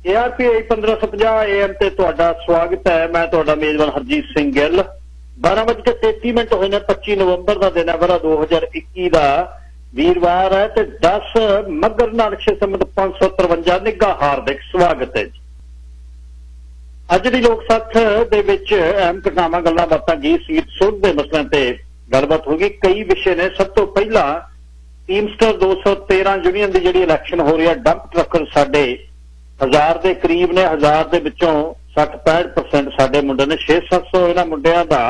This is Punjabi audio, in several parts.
ARPI 1550 AM ਤੇ ਤੁਹਾਡਾ ਸਵਾਗਤ ਹੈ। ਮੈਂ ਤੁਹਾਡਾ ਮੇਜ਼ਬਾਨ ਹਰਜੀਤ ਸਿੰਘ ਗਿੱਲ। 12:33 ਹੋਏ ਨੇ। 25 ਨਵੰਬਰ ਦਾ ਦਿਨ ਹੈ, ਬਰਾ 2021 ਦਾ ਵੀਰਵਾਰ ਹੈ ਤੇ 10 ਮੱਘਰ ਨਾਨਕਸ਼ੇ ਸੰਮਤ 553 ਨਿੱਘਾ ਹਾਰਦਿਕ ਸਵਾਗਤ ਹੈ ਜੀ। ਅੱਜ ਦੀ ਲੋਕ ਸੱਥ ਦੇ ਵਿੱਚ ਅਹਿਮ ਘਟਨਾਵਾਂ, ਗੱਲਾਂ ਬਾਤਾਂ, ਗੀਤ ਸੰਗੀਤ, ਸੁਰ ਦੇ ਮਸਲਿਆਂ ਤੇ ਗੱਲਬਾਤ ਹੋਗੀ। ਕਈ ਵਿਸ਼ੇ ਨੇ। ਸਭ ਤੋਂ ਪਹਿਲਾਂ ਟੀਮਸਟਰ 213 ਯੂਨੀਅਨ ਦੀ ਜਿਹੜੀ ਇਲੈਕਸ਼ਨ ਹੋ ਰਹੀ ਹੈ, ਡੰਪ ਟਰੱਕਰ ਸਾਡੇ 1000 ਦੇ ਕਰੀਬ ਨੇ। 1000 ਦੇ ਵਿੱਚੋਂ 60-65% ਸਾਡੇ ਮੁੰਡੇ ਨੇ। 600-700 ਇਹਨਾਂ ਮੁੰਡਿਆਂ ਦਾ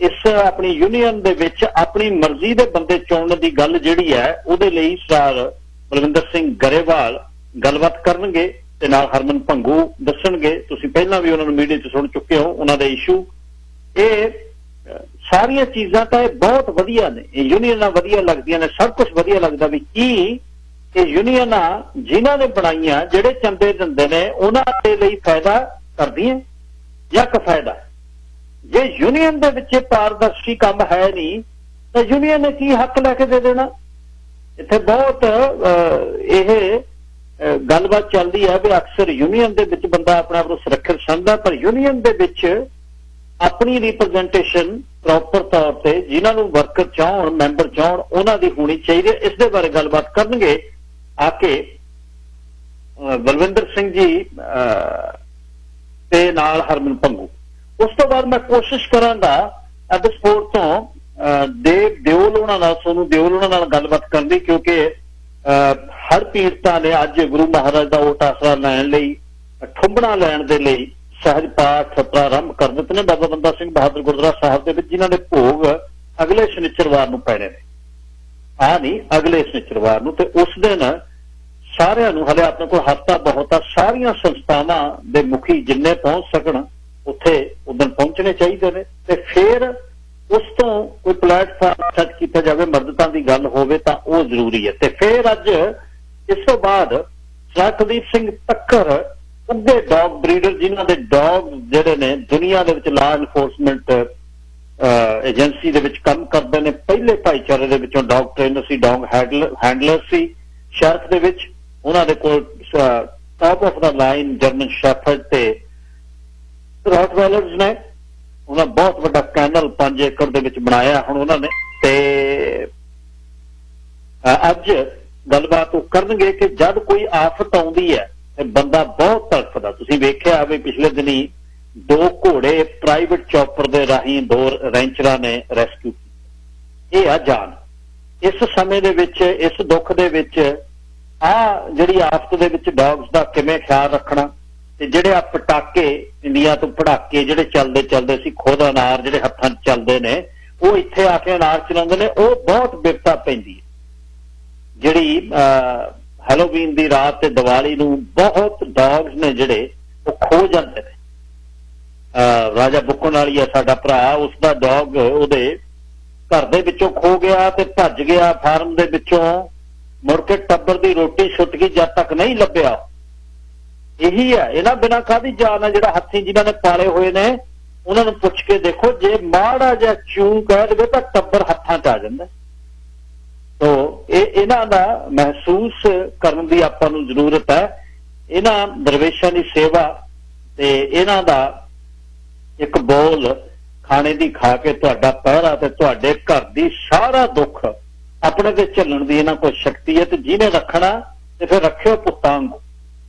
ਇਸ ਆਪਣੀ ਯੂਨੀਅਨ ਦੇ ਵਿੱਚ ਆਪਣੀ ਮਰਜ਼ੀ ਦੇ ਬੰਦੇ ਚੁਣਨ ਦੀ ਗੱਲ ਜਿਹੜੀ ਹੈ ਉਹਦੇ ਲਈ ਸਰਦਾਰ ਬਲਵਿੰਦਰ ਸਿੰਘ ਗਰੇਵਾਲ ਗੱਲਬਾਤ ਕਰਨਗੇ ਤੇ ਨਾਲ ਹਰਮਨ ਭੰਗੂ ਦੱਸਣਗੇ। ਤੁਸੀਂ ਪਹਿਲਾਂ ਵੀ ਉਹਨਾਂ ਨੂੰ ਮੀਡੀਆ 'ਚ ਸੁਣ ਚੁੱਕੇ ਹੋ ਉਹਨਾਂ ਦੇ ਇਸ਼ੂ। ਇਹ ਸਾਰੀਆਂ ਚੀਜ਼ਾਂ ਤਾਂ ਇਹ ਬਹੁਤ ਵਧੀਆ ਨੇ, ਇਹ ਯੂਨੀਅਨਾਂ ਵਧੀਆ ਲੱਗਦੀਆਂ ਨੇ, ਸਭ ਕੁਝ ਵਧੀਆ ਲੱਗਦਾ। ਵੀ ਕੀ ਇਹ ਯੂਨੀਅਨਾਂ ਜਿਨ੍ਹਾਂ ਨੇ ਬਣਾਈਆਂ, ਜਿਹੜੇ ਚੰਦੇ ਦਿੰਦੇ ਨੇ, ਉਹਨਾਂ ਦੇ ਲਈ ਫਾਇਦਾ ਕਰਦੀਆਂ ਜਾਂ ਕਫਾਇਦਾ? ਜੇ ਯੂਨੀਅਨ ਦੇ ਵਿੱਚ ਪਾਰਦਰਸ਼ੀ ਕੰਮ ਹੈ ਨਹੀਂ ਤਾਂ ਯੂਨੀਅਨ ਨੇ ਕੀ ਹੱਕ ਲੈ ਕੇ ਦੇ ਦੇਣਾ? ਇੱਥੇ ਬਹੁਤ ਇਹ ਗੱਲਬਾਤ ਚੱਲਦੀ ਹੈ ਵੀ ਅਕਸਰ ਯੂਨੀਅਨ ਦੇ ਵਿੱਚ ਬੰਦਾ ਆਪਣੇ ਆਪ ਨੂੰ ਸੁਰੱਖਿਅਤ ਸਮਝਦਾ, ਪਰ ਯੂਨੀਅਨ ਦੇ ਵਿੱਚ ਆਪਣੀ ਰਿਪਰੈਜ਼ੈਂਟੇਸ਼ਨ ਪ੍ਰੋਪਰ ਤੌਰ ਤੇ ਜਿਨ੍ਹਾਂ ਨੂੰ ਵਰਕਰ ਚਾਹਣ, ਮੈਂਬਰ ਚਾਹਣ, ਉਹਨਾਂ ਦੀ ਹੋਣੀ ਚਾਹੀਦੀ ਹੈ। ਇਸ ਦੇ ਬਾਰੇ ਗੱਲਬਾਤ ਕਰਨਗੇ ਆ ਕੇ ਬਲਵਿੰਦਰ ਸਿੰਘ ਜੀ ਤੇ ਨਾਲ ਹਰਮਨ ਭੰਗੂ। ਉਸ ਤੋਂ ਬਾਅਦ ਮੈਂ ਕੋਸ਼ਿਸ਼ ਕਰਾਂਗਾ ਐਬਸਪੋਰਟ ਤੋਂ ਦੇਵ ਦਿਓਲ ਉਹਨਾਂ ਨਾਲ, ਸੋਨੂੰ ਦਿਓਲ ਉਹਨਾਂ ਨਾਲ ਗੱਲਬਾਤ ਕਰਨ ਦੀ, ਕਿਉਂਕਿ ਹਰ ਪੀੜਤਾਂ ਨੇ ਅੱਜ ਗੁਰੂ ਮਹਾਰਾਜ ਦਾ ਓਟ ਆਸਰਾ ਲੈਣ ਲਈ, ਠੁੰਬਣਾ ਲੈਣ ਦੇ ਲਈ ਸਹਿਜ ਪਾਠ ਪ੍ਰਾਰੰਭ ਕਰ ਦਿੱਤੇ ਨੇ ਬਾਬਾ ਬੰਦਾ ਸਿੰਘ ਬਹਾਦਰ ਗੁਰਦੁਆਰਾ ਸਾਹਿਬ ਦੇ ਵਿੱਚ, ਜਿਨ੍ਹਾਂ ਦੇ ਭੋਗ ਅਗਲੇ ਸ਼ਨੀਚਰਵਾਰ ਨੂੰ ਪੈਣੇ ਨੇ। ਨਹੀਂ, ਅਗਲੇ ਸ਼ਨੀਚਰਵਾਰ ਨੂੰ। ਤੇ ਉਸ ਦਿਨ ਸਾਰਿਆਂ ਨੂੰ, ਹਲੇ ਆਪਣੇ ਕੋਲ ਹਫ਼ਤਾ ਬਹੁਤ ਆ, ਸਾਰੀਆਂ ਸੰਸਥਾਵਾਂ ਦੇ ਮੁਖੀ ਜਿੰਨੇ ਪਹੁੰਚ ਸਕਣ ਉੱਥੇ ਉਦੋਂ ਪਹੁੰਚਣੇ ਚਾਹੀਦੇ ਨੇ। ਤੇ ਫਿਰ ਉਸ ਤੋਂ ਕੋਈ ਪਲੇਟਫਾਰਮ ਸੈੱਟ ਕੀਤਾ ਜਾਵੇ, ਮਦਦਾਂ ਦੀ ਗੱਲ ਹੋਵੇ ਤਾਂ ਉਹ ਜ਼ਰੂਰੀ ਹੈ। ਤੇ ਫਿਰ ਅੱਜ ਇਸ ਤੋਂ ਬਾਅਦ ਸਰਦਾਰ ਕੁਲਦੀਪ ਸਿੰਘ ਤੱਕਰ, ਉੱਘੇ ਡੌਗ ਬਰੀਡਰ, ਜਿਨ੍ਹਾਂ ਦੇ ਡੌਗ ਜਿਹੜੇ ਨੇ ਦੁਨੀਆ ਦੇ ਵਿੱਚ ਲਾਅ ਇਨਫੋਰਸਮੈਂਟ ਏਜੰਸੀ ਦੇ ਵਿੱਚ ਕੰਮ ਕਰਦੇ ਨੇ। ਪਹਿਲੇ ਭਾਈਚਾਰੇ ਦੇ ਵਿੱਚੋਂ ਡੌਗ ਟ੍ਰੇਨਰ ਸੀ, ਡੌਗ ਹੈਂਡਲਰ ਸੀ ਸ਼ਹਿਰ ਦੇ ਵਿੱਚ। ਉਹਨਾਂ ਦੇ ਕੋਲ top of the line German shepherd ਤੇ ਰੌਟਵੈਲਰਸ ਨੇ। ਉਹਨਾਂ ਬਹੁਤ ਵੱਡਾ ਕੈਨਲ 5 ਏਕੜ ਦੇ ਵਿੱਚ ਬਣਾਇਆ ਹੁਣ ਉਹਨਾਂ ਨੇ। ਤੇ ਅੱਜ ਗੱਲਬਾਤ ਉਹ ਕਰਨਗੇ ਕਿ ਜਦ ਕੋਈ ਆਫਤ ਆਉਂਦੀ ਹੈ ਤੇ ਬੰਦਾ ਬਹੁਤ ਤੜਫਦਾ। ਤੁਸੀਂ ਵੇਖਿਆ ਵੀ ਪਿਛਲੇ ਦਿਨੀ 2 ਘੋੜੇ ਪ੍ਰਾਈਵੇਟ ਚੌਪਰ ਦੇ ਰਾਹੀਂ 2 ਰੈਂਚਰਾਂ ਨੇ ਰੈਸਕਿਊ ਕੀਤੇ। ਇਹ ਆ ਜਾਨ। ਇਸ ਸਮੇਂ ਦੇ ਵਿੱਚ, ਇਸ ਦੁੱਖ ਦੇ ਵਿੱਚ, ਜਿਹੜੀ ਆਫਤ ਦੇ ਵਿੱਚ ਡੌਗਸ ਦਾ ਕਿਵੇਂ ਖਿਆਲ ਰੱਖਣਾ। ਤੇ ਜਿਹੜੇ ਆ ਪਟਾਕੇ ਇੰਡੀਆ ਤੋਂ ਪੜਾਕੇ ਜਿਹੜੇ ਚੱਲਦੇ ਸੀ, ਖੁਦ ਅਨਾਰ ਜਿਹੜੇ ਹੱਥਾਂ 'ਚ ਚੱਲਦੇ ਨੇ, ਉਹ ਇੱਥੇ ਆ ਕੇ ਅਨਾਰ ਚਲਾਉਂਦੇ ਨੇ। ਉਹ ਬਹੁਤ ਬਿਪਤਾ ਪੈਂਦੀ ਹੈ। ਜਿਹੜੀ ਹੈਲੋਵੀਨ ਦੀ ਰਾਤ ਤੇ ਦੀਵਾਲੀ ਨੂੰ ਬਹੁਤ ਡੌਗਸ ਨੇ ਜਿਹੜੇ ਉਹ ਖੋ ਜਾਂਦੇ ਨੇ। ਰਾਜਾ ਬੁੱਕਣ ਵਾਲੀ ਆ ਸਾਡਾ ਭਰਾ, ਉਸਦਾ ਡੌਗ ਉਹਦੇ ਘਰ ਦੇ ਵਿੱਚੋਂ ਖੋ ਗਿਆ ਤੇ ਭੱਜ ਗਿਆ ਫਾਰਮ ਦੇ ਵਿੱਚੋਂ। ਮੁੜ ਕੇ ਟੱਬਰ ਦੀ ਰੋਟੀ ਛੁੱਟ ਗਈ ਜਦ ਤੱਕ ਨਹੀਂ ਲੱਭਿਆ। ਇਹੀ ਹੈ, ਇਹਨਾਂ ਬਿਨਾਂ ਕਾਹਦੀ ਜਾਨ ਹੈ। ਜਿਹੜਾ ਹੱਥੀਂ ਜਿਨ੍ਹਾਂ ਨੇ ਪਾਲੇ ਹੋਏ ਨੇ ਉਹਨਾਂ ਨੂੰ ਪੁੱਛ ਕੇ ਦੇਖੋ, ਜੇ ਮਾੜਾ ਜਿਹਾ ਚੂੰ ਕਹਿ ਦੇਵੇ ਤਾਂ ਟੱਬਰ ਹੱਥਾਂ 'ਚ ਆ ਜਾਂਦਾ। ਤੋ ਇਹਨਾਂ ਦਾ ਮਹਿਸੂਸ ਕਰਨ ਦੀ ਆਪਾਂ ਨੂੰ ਜ਼ਰੂਰਤ ਹੈ। ਇਹਨਾਂ ਦਰਵੇਸ਼ਾਂ ਦੀ ਸੇਵਾ ਤੇ ਇਹਨਾਂ ਦਾ ਇੱਕ ਬੋਲ ਖਾਣੇ ਦੀ ਖਾ ਕੇ ਤੁਹਾਡਾ ਪਹਿਰਾ ਤੇ ਤੁਹਾਡੇ ਘਰ ਦੀ ਸਾਰਾ ਦੁੱਖ ਆਪਣੇ ਤੇ ਝੱਲਣ ਦੀ ਇਹਨਾਂ ਕੋਲ ਸ਼ਕਤੀ ਹੈ। ਤੇ ਜਿਹਨੇ ਰੱਖਣਾ ਤੇ ਫਿਰ ਰੱਖਿਓ ਪੁੱਤਾਂ ਨੂੰ।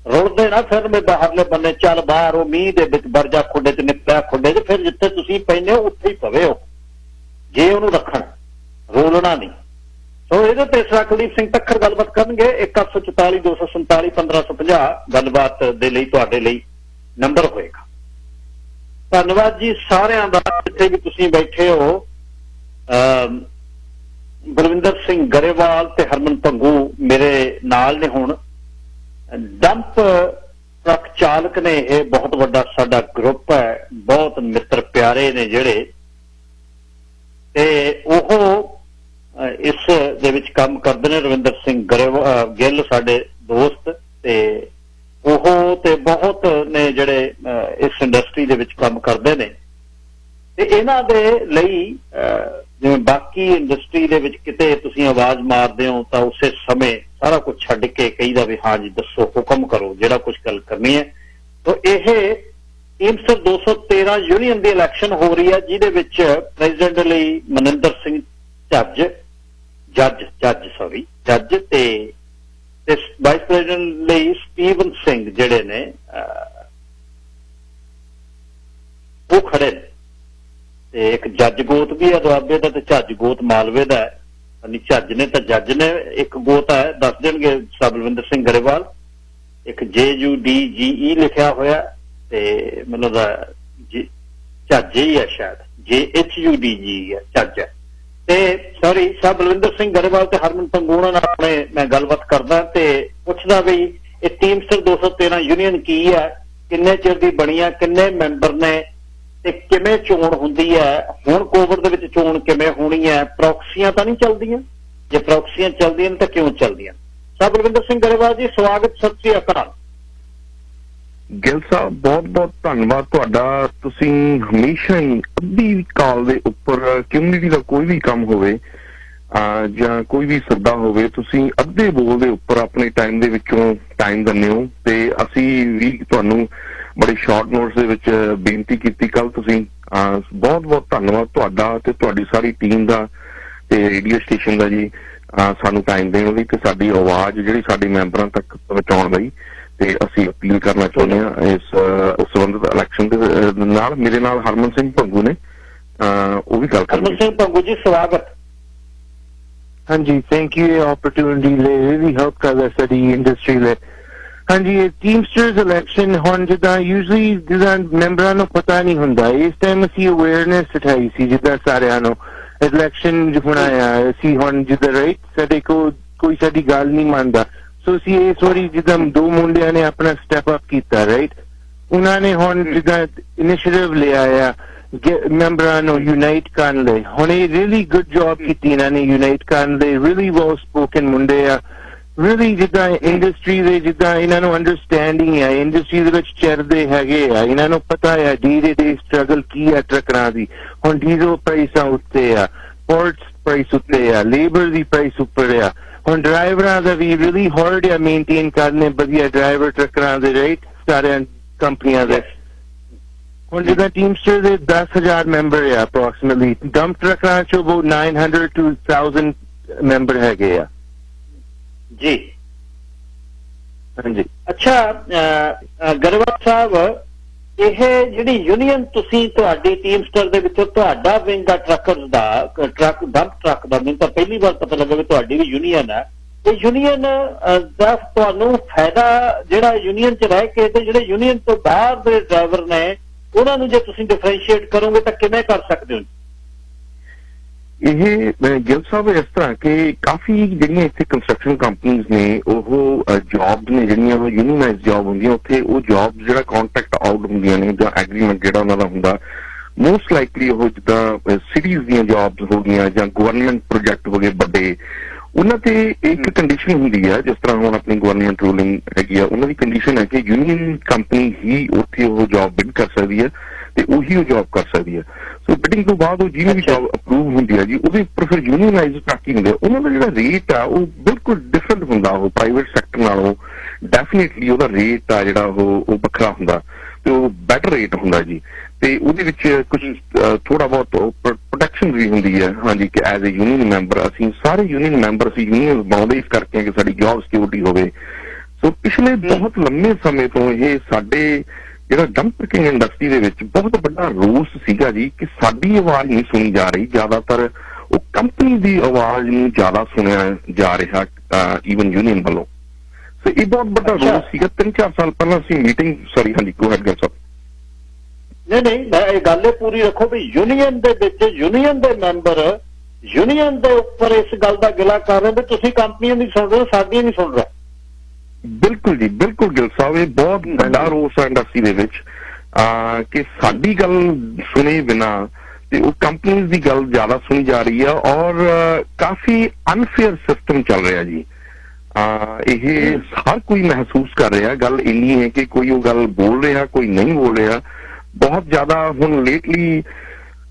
ਰੁਲਦੇ ਨਾ ਫਿਰ ਮੈਂ ਬਾਹਰਲੇ ਬੰਨੇ, ਚੱਲ ਬਾਹਰ, ਉਹ ਮੀਂਹ ਦੇ ਵਿੱਚ ਵਰਜਾ ਖੁੱਡੇ 'ਚ ਨਿਕਲਿਆ ਖੁੱਡੇ 'ਚ, ਫਿਰ ਜਿੱਥੇ ਤੁਸੀਂ ਪੈਂਦੇ ਹੋ ਉੱਥੇ ਹੀ ਪਵੇ ਉਹ, ਜੇ ਉਹਨੂੰ ਰੱਖਣਾ, ਰੋਲਣਾ ਨਹੀਂ। ਸੋ ਇਹਦੇ ਤੇ ਸਰਦਾਰ ਕੁਲਦੀਪ ਸਿੰਘ ਤੱਕਰ ਗੱਲਬਾਤ ਕਰਨਗੇ। 1844 247 1550 ਗੱਲਬਾਤ ਦੇ ਲਈ ਤੁਹਾਡੇ ਲਈ ਨੰਬਰ ਹੋਏਗਾ। ਧੰਨਵਾਦ ਜੀ ਸਾਰਿਆਂ ਦਾ, ਜਿੱਥੇ ਵੀ ਤੁਸੀਂ ਬੈਠੇ ਹੋ। ਬਲਵਿੰਦਰ ਸਿੰਘ ਗਰੇਵਾਲ ਤੇ ਹਰਮਨ ਭੰਗੂ ਮੇਰੇ ਨਾਲ ਨੇ ਹੁਣ। ਡੰਪ ਟਰੱਕ ਚਾਲਕ ਨੇ, ਇਹ ਬਹੁਤ ਵੱਡਾ ਸਾਡਾ ਗਰੁੱਪ ਹੈ, ਬਹੁਤ ਮਿੱਤਰ ਪਿਆਰੇ ਨੇ ਜਿਹੜੇ, ਤੇ ਉਹ ਇਸ ਦੇ ਵਿੱਚ ਕੰਮ ਕਰਦੇ ਨੇ। ਰਵਿੰਦਰ ਸਿੰਘ ਗਿੱਲ ਸਾਡੇ ਦੋਸਤ, ਤੇ ਉਹ ਤੇ ਬਹੁਤ ਨੇ ਜਿਹੜੇ ਇਸ ਇੰਡਸਟਰੀ ਦੇ ਵਿੱਚ ਕੰਮ ਕਰਦੇ ਨੇ। ਤੇ ਇਹਨਾਂ ਦੇ ਲਈ ਜਿਵੇਂ ਬਾਕੀ ਇੰਡਸਟਰੀ ਦੇ ਵਿੱਚ ਕਿਤੇ ਤੁਸੀਂ ਆਵਾਜ਼ ਮਾਰਦੇ ਹੋ ਤਾਂ ਉਸੇ ਸਮੇਂ ਸਾਰਾ ਕੁਝ ਛੱਡ ਕੇ ਕਹੀਦਾ ਵੀ ਹਾਂ ਜੀ ਦੱਸੋ, ਹੁਕਮ ਕਰੋ, ਜਿਹੜਾ ਕੁਝ ਗੱਲ ਕਰਨੀ ਹੈ। ਤਾਂ ਇਹ ਟੀਮਸਟਰ 213 ਯੂਨੀਅਨ ਦੀ ਇਲੈਕਸ਼ਨ ਹੋ ਰਹੀ ਹੈ, ਜਿਹਦੇ ਵਿੱਚ ਪ੍ਰੈਜ਼ੀਡੈਂਟ ਲਈ ਮਨਿੰਦਰ ਸਿੰਘ ਜੱਜ ਤੇ ਵਾਈਸ ਪ੍ਰੈਜ਼ੀਡੈਂਟ ਲਈ ਸਟੀਵਨ ਸਿੰਘ ਜਿਹੜੇ ਨੇ ਉਹ ਖੜੇ ਨੇ। ਤੇ ਇੱਕ ਜੱਜ ਗੋਤ ਵੀ ਹੈ ਦੁਆਬੇ ਦਾ ਤੇ ਝੱਜ ਗੋਤ ਮਾਲਵੇ ਦਾ ਹੈ। ਯਾਨੀ ਝੱਜ ਨੇ ਤਾਂ ਜੱਜ ਨੇ, ਇੱਕ ਗੋਤ ਹੈ ਦੱਸ ਦੇਣਗੇ ਬਲਵਿੰਦਰ ਸਿੰਘ ਗਰੇਵਾਲ, ਇੱਕ JUDGE ਲਿਖਿਆ ਹੋਇਆ ਤੇ ਮੈਨੂੰ ਦਾ ਝੱਜ ਹੀ ਹੈ, ਸ਼ਾਇਦ JHUDGE ਹੈ, ਝੱਜ ਹੈ। ਤੇ ਸੌਰੀ ਸਾਹਿਬ ਬਲਵਿੰਦਰ ਸਿੰਘ ਗਰੇਵਾਲ ਤੇ ਹਰਮਨ ਪੰਗੂਣਾ ਨਾਲ ਆਪਣੇ ਮੈਂ ਗੱਲਬਾਤ ਕਰਦਾ ਤੇ ਪੁੱਛਦਾ ਵੀ ਇਹ ਟੀਮਸਟਰ 213 ਯੂਨੀਅਨ ਕੀ ਹੈ, ਕਿੰਨੇ ਚਿਰ ਦੀ ਬਣੀ ਆ, ਕਿੰਨੇ ਮੈਂਬਰ ਨੇ ਤੇ ਕਿਵੇਂ ਚੋਣ ਹੁੰਦੀ ਹੈ, ਹੁਣ ਕੋਵਿਡ ਦੇ ਵਿੱਚ ਚੋਣ ਕਿਵੇਂ ਹੋਣੀ ਹੈ, ਪ੍ਰੋਕਸੀਆਂ ਤਾਂ ਨਹੀਂ ਚੱਲਦੀਆਂ, ਜੇ ਪ੍ਰੋਕਸੀਆਂ ਚੱਲਦੀਆਂ ਤਾਂ ਕਿਉਂ ਚੱਲਦੀਆਂ। ਸਾਹਿਬ ਬਲਵਿੰਦਰ ਸਿੰਘ ਗਰੇਵਾਲ ਜੀ, ਸਵਾਗਤ, ਸਤਿ ਸ੍ਰੀ ਅਕਾਲ। ਗਿੱਲ ਸਾਹਿਬ ਬਹੁਤ ਬਹੁਤ ਧੰਨਵਾਦ ਤੁਹਾਡਾ। ਤੁਸੀਂ ਹਮੇਸ਼ਾ ਹੀ ਅੱਧੀ ਕਾਲ ਦੇ ਉੱਪਰ ਕਮਿਊਨਿਟੀ ਦਾ ਕੋਈ ਵੀ ਕੰਮ ਹੋਵੇ ਜਾਂ ਕੋਈ ਵੀ ਸੱਦਾ ਹੋਵੇ, ਤੁਸੀਂ ਅੱਧੇ ਬੋਲ ਦੇ ਉੱਪਰ ਆਪਣੇ ਟਾਈਮ ਦੇ ਵਿੱਚੋਂ ਟਾਈਮ ਦਿੰਦੇ ਹੋ ਤੇ ਅਸੀਂ ਵੀ ਤੁਹਾਨੂੰ ਬੜੇ ਸ਼ਾਰਟ ਨੋਟਸ ਦੇ ਵਿੱਚ ਬੇਨਤੀ ਕੀਤੀ ਕੱਲ। ਤੁਸੀਂ ਬਹੁਤ ਬਹੁਤ ਧੰਨਵਾਦ ਤੁਹਾਡਾ ਤੇ ਤੁਹਾਡੀ ਸਾਰੀ ਟੀਮ ਦਾ ਤੇ ਰੇਡੀਓ ਸਟੇਸ਼ਨ ਦਾ ਜੀ, ਸਾਨੂੰ ਟਾਈਮ ਦੇਣ ਲਈ ਤੇ ਸਾਡੀ ਆਵਾਜ਼ ਜਿਹੜੀ ਸਾਡੇ ਮੈਂਬਰਾਂ ਤੱਕ ਪਹੁੰਚਾਉਣ ਲਈ। ਤੇ ਅਸੀਂ ਅਪੀਲ ਕਰਨਾ ਚਾਹੁੰਦੇ ਹਾਂ ਇਸ ਸੰਬੰਧਿਤ ਇਲੈਕਸ਼ਨ ਦੇ ਨਾਲ। ਮੇਰੇ ਨਾਲ ਹਰਮਨ ਸਿੰਘ ਭੰਗੂ ਨੇ, ਉਹ ਵੀ ਗੱਲ ਕਰਨਗੇ। ਹਰਮਨ ਸਿੰਘ ਭੰਗੂ ਜੀ, ਸਵਾਗਤ। ਹਾਂਜੀ, ਥੈਂਕ ਯੂ ਇਹ ਓਪਰਚੁਨਿਟੀ ਲਈ, really help ਕਰਦਾ ਸਾਡੀ ਇੰਡਸਟਰੀ ਲਈ। ਹਾਂਜੀ, ਇਹ ਟੀਮਸਟਰਸ ਇਲੈਕਸ਼ਨ ਹੁਣ ਜਿੱਦਾਂ ਯੂਜਲੀ ਜਿੱਦਾਂ ਮੈਂਬਰਾਂ ਨੂੰ ਪਤਾ ਨਹੀਂ ਹੁੰਦਾ, ਇਸ ਟਾਈਮ ਅਸੀਂ ਅਵੇਅਰਨੈਸ ਉਠਾਈ ਸੀ ਜਿੱਦਾਂ ਸਾਰਿਆਂ ਨੂੰ ਇਲੈਕਸ਼ਨ ਹੋਣਾ ਆ। ਅਸੀਂ ਹੁਣ ਜਿੱਦਾਂ ਰਾਈਟ ਸਾਡੇ ਕੋਲ ਕੋਈ ਸਾਡੀ ਗੱਲ ਨਹੀਂ ਮੰਨਦਾ, ਸੋ ਅਸੀਂ ਇਸ ਵਾਰੀ ਜਿੱਦਾਂ ਦੋ ਮੁੰਡਿਆਂ ਨੇ ਆਪਣਾ ਸਟੈਪ ਅਪ ਕੀਤਾ ਰਾਈਟ, ਉਹਨਾਂ ਨੇ ਹੁਣ ਜਿੱਦਾਂ ਇਨੀਸ਼ੀਏਟਿਵ ਲਿਆ ਆ ਮੈਂਬਰਾਂ ਨੂੰ ਯੂਨਾਈਟ ਕਰਨ ਲਈ। ਹੁਣ ਇਹ ਰੀਅਲੀ ਗੁੱਡ ਜੌਬ ਕੀਤੀ ਇਹਨਾਂ ਨੇ ਯੂਨਾਈਟ ਕਰਨ ਲਈ, ਰੀਅਲੀ ਵੈਲ ਸਪੋਕਨ ਮੁੰਡੇ ਆ, ਰੀਅਲੀ ਜਿੱਦਾਂ ਇੰਡਸਟਰੀ ਦੇ ਜਿੱਦਾਂ ਇਹਨਾਂ ਨੂੰ ਅੰਡਰਸਟੈਂਡਿੰਗ ਆ, ਇੰਡਸਟਰੀ ਦੇ ਵਿੱਚ ਚੜਦੇ ਹੈਗੇ ਆ, ਇਹਨਾਂ ਨੂੰ ਪਤਾ ਆ ਡੇ ਸਟਰਗਲ ਕੀ ਆ ਟਰੱਕਾਂ ਦੀ। ਹੁਣ ਡੀਜ਼ਲ ਪ੍ਰਾਈਸਾਂ ਉੱਤੇ ਆ, ਪੋਰਟਸ ਪ੍ਰਾਈਸ ਉੱਤੇ ਆ, ਲੇਬਰ ਦੀ ਪ੍ਰਾਈਸ ਉੱਪਰ ਆ। ਹੁਣ ਡਰਾਈਵਰਾਂ ਦਾ ਵੀ ਰੀਅਲੀ ਹਾਰਡ ਆ ਮੇਨਟੇਨ ਕਰਨੇ ਵਧੀਆ ਡਰਾਈਵਰ ਟਰੱਕਾਂ ਦੇ ਰਾਈਟ ਸਾਰਿਆਂ ਕੰਪਨੀਆਂ ਦੇ। ਹੁਣ ਜਿੱਦਾਂ ਟੀਮਸਟਰ ਦੇ 10,000 ਮੈਂਬਰ ਆ ਅਪਰੋਕਸੀਮੇਟਲੀ, ਡੰਪ ਟਰੱਕਾਂ ਚ ਉਹ 900 to 1000 ਮੈਂਬਰ ਹੈਗੇ ਆ ਜੀ। ਹਾਂਜੀ, ਅੱਛਾ ਗਰੇਵਾਲ ਸਾਹਿਬ, ਇਹ ਜਿਹੜੀ ਯੂਨੀਅਨ ਤੁਸੀਂ ਤੁਹਾਡੀ ਟੀਮਸਟਰ ਦੇ ਵਿੱਚੋਂ ਤੁਹਾਡਾ ਵਿੰਗ ਆ ਟਰੱਕਰਸ ਦਾ, ਡੰਪ ਟਰੱਕ ਦਾ, ਮੈਨੂੰ ਤਾਂ ਪਹਿਲੀ ਵਾਰ ਪਤਾ ਲੱਗਾ ਵੀ ਤੁਹਾਡੀ ਵੀ ਯੂਨੀਅਨ ਹੈ। ਇਹ ਯੂਨੀਅਨ ਦਾ ਤੁਹਾਨੂੰ ਫਾਇਦਾ ਜਿਹੜਾ ਯੂਨੀਅਨ 'ਚ ਰਹਿ ਕੇ ਤੇ ਜਿਹੜੇ ਯੂਨੀਅਨ ਤੋਂ ਬਾਹਰ ਦੇ ਡਰਾਈਵਰ ਨੇ ਉਹਨਾਂ ਨੂੰ ਜੇ ਤੁਸੀਂ ਡਿਫਰੈਂਸ਼ੀਏਟ ਕਰੋਗੇ ਤਾਂ ਕਿਵੇਂ ਕਰ ਸਕਦੇ ਹੋ? ਇਹ ਗਿੱਲ ਸਾਹਿਬ ਇਸ ਤਰ੍ਹਾਂ ਕਿ ਕਾਫੀ ਜਿਹੜੀਆਂ ਇੱਥੇ ਕੰਸਟਰਕਸ਼ਨ ਕੰਪਨੀਆਂ ਨੇ ਉਹ ਜੌਬਸ ਨੇ ਜਿਹੜੀਆਂ ਉਹ ਯੂਨੀਅਨਾਈਜ਼ ਜੌਬ ਹੁੰਦੀਆਂ, ਉੱਥੇ ਉਹ ਜੌਬ ਜਿਹੜਾ ਕੰਟਰੈਕਟ ਆਊਟ ਹੁੰਦੀਆਂ ਨੇ ਜਾਂ ਐਗਰੀਮੈਂਟ ਜਿਹੜਾ ਉਹਨਾਂ ਦਾ ਹੁੰਦਾ, ਮੋਸਟ ਲਾਈਕਲੀ ਉਹ ਜਿੱਦਾਂ ਸਿਟੀਜ਼ ਦੀਆਂ ਜੌਬਸ ਹੋ ਗਈਆਂ ਜਾਂ ਗਵਰਨਮੈਂਟ ਪ੍ਰੋਜੈਕਟ ਹੋ ਗਏ ਵੱਡੇ, ਉਹਨਾਂ ਤੇ ਇੱਕ ਕੰਡੀਸ਼ਨ ਹੁੰਦੀ ਹੈ। ਜਿਸ ਤਰ੍ਹਾਂ ਹੁਣ ਆਪਣੀ ਗਵਰਨਮੈਂਟ ਰੂਲਿੰਗ ਹੈਗੀ ਆ, ਉਹਨਾਂ ਦੀ ਕੰਡੀਸ਼ਨ ਹੈ ਕਿ ਯੂਨੀਅਨ ਕੰਪਨੀ ਹੀ ਉੱਥੇ ਉਹ ਜੌਬ ਬਿਡ ਕਰ ਸਕਦੀ ਹੈ ਤੇ ਉਹੀ ਉਹ ਜੌਬ ਕਰ ਸਕਦੀ ਹੈ। ਸੋ ਬਿਡਿੰਗ ਤੋਂ ਬਾਅਦ ਉਹ ਜਿਹਨੂੰ ਵੀ ਜੌਬ ਅਪਰੂਵ ਹੁੰਦੀ ਹੈ ਜੀ, ਉਹਦੇ ਉੱਪਰ ਫਿਰ ਯੂਨੀਅਨਾਈਜ਼ ਟਰੱਕ ਹੁੰਦੇ, ਉਹਨਾਂ ਦਾ ਜਿਹੜਾ ਰੇਟ ਆ ਉਹ ਬਿਲਕੁਲ ਡਿਫਰੈਂਟ ਹੁੰਦਾ। ਉਹ ਪ੍ਰਾਈਵੇਟ ਸੈਕਟਰ ਨਾਲੋਂ ਡੈਫੀਨੇਟਲੀ ਉਹਦਾ ਰੇਟ ਆ ਜਿਹੜਾ ਉਹ ਵੱਖਰਾ ਹੁੰਦਾ ਤੇ ਉਹ ਬੈਟਰ ਰੇਟ ਹੁੰਦਾ ਜੀ। ਤੇ ਉਹਦੇ ਵਿੱਚ ਕੁਝ ਥੋੜਾ ਬਹੁਤ ਪ੍ਰੋਟੈਕਸ਼ਨ ਵੀ ਹੁੰਦੀ ਹੈ। ਹਾਂਜੀ, ਕਿ ਐਜ਼ ਏ ਯੂਨੀਅਨ ਮੈਂਬਰ ਅਸੀਂ ਸਾਰੇ ਯੂਨੀਅਨ ਮੈਂਬਰ ਅਸੀਂ ਯੂਨੀਅਨ ਬਣਾਉਂਦੇ ਇਸ ਕਰਕੇ ਕਿ ਸਾਡੀ ਜੌਬ ਸਿਕਿਉਰਿਟੀ ਹੋਵੇ। ਸੋ ਪਿਛਲੇ ਬਹੁਤ ਲੰਮੇ ਸਮੇਂ ਤੋਂ ਇਹ ਸਾਡੇ ਜਿਹੜਾ ਡੰਪ ਟਰੱਕਿੰਗ ਇੰਡਸਟਰੀ ਦੇ ਵਿੱਚ ਬਹੁਤ ਵੱਡਾ ਰੋਸ ਸੀਗਾ ਜੀ ਕਿ ਸਾਡੀ ਆਵਾਜ਼ ਨਹੀਂ ਸੁਣੀ ਜਾ ਰਹੀ, ਜ਼ਿਆਦਾਤਰ ਉਹ ਕੰਪਨੀ ਦੀ ਆਵਾਜ਼ ਨੂੰ ਜ਼ਿਆਦਾ ਸੁਣਿਆ ਜਾ ਰਿਹਾ ਈਵਨ ਯੂਨੀਅਨ ਵੱਲੋਂ। ਸੋ ਇਹ ਬਹੁਤ ਵੱਡਾ ਰੋਸ ਸੀਗਾ। 3-4 ਸਾਲ ਪਹਿਲਾਂ ਅਸੀਂ ਮੀਟਿੰਗ ਹਾਂਜੀ ਗੋ ਹੈਡ ਗਿੱਲ ਸਾਹਿਬ। ਨਹੀਂ ਮੈਂ ਇਹ ਗੱਲ ਇਹ ਪੂਰੀ ਰੱਖੋ ਵੀ ਯੂਨੀਅਨ ਦੇ ਵਿੱਚ ਯੂਨੀਅਨ ਦੇ ਮੈਂਬਰ ਯੂਨੀਅਨ ਦੇ ਉੱਪਰ ਇਸ ਗੱਲ ਦਾ ਗਿਲਾ ਕਰ ਰਹੇ ਵੀ ਤੁਸੀਂ ਕੰਪਨੀਆਂ ਦੀ ਸੁਣ ਰਹੇ ਹੋ, ਸਾਡੀਆਂ ਨਹੀਂ ਸੁਣ ਰਹੇ। ਬਿਲਕੁਲ ਜੀ, ਬਿਲਕੁਲ ਗਿੱਲ ਸਾਹਿਬ, ਇਹ ਬਹੁਤ ਵੱਡਾ ਰੋਸ ਹੈ ਇੰਡਸਟਰੀ ਦੇ ਵਿੱਚ ਕਿ ਸਾਡੀ ਗੱਲ ਸੁਣੇ ਬਿਨਾ ਤੇ ਉਹ ਕੰਪਨੀ ਦੀ ਗੱਲ ਜ਼ਿਆਦਾ ਸੁਣੀ ਜਾ ਰਹੀ ਆ ਔਰ ਕਾਫੀ ਅਨਫੇਅਰ ਸਿਸਟਮ ਚੱਲ ਰਿਹਾ ਜੀ। ਇਹ ਹਰ ਕੋਈ ਮਹਿਸੂਸ ਕਰ ਰਿਹਾ। ਗੱਲ ਇੰਨੀ ਹੈ ਕਿ ਕੋਈ ਉਹ ਗੱਲ ਬੋਲ ਰਿਹਾ, ਕੋਈ ਨਹੀਂ ਬੋਲ ਰਿਹਾ। ਬਹੁਤ ਜ਼ਿਆਦਾ ਹੁਣ ਲੇਟਲੀ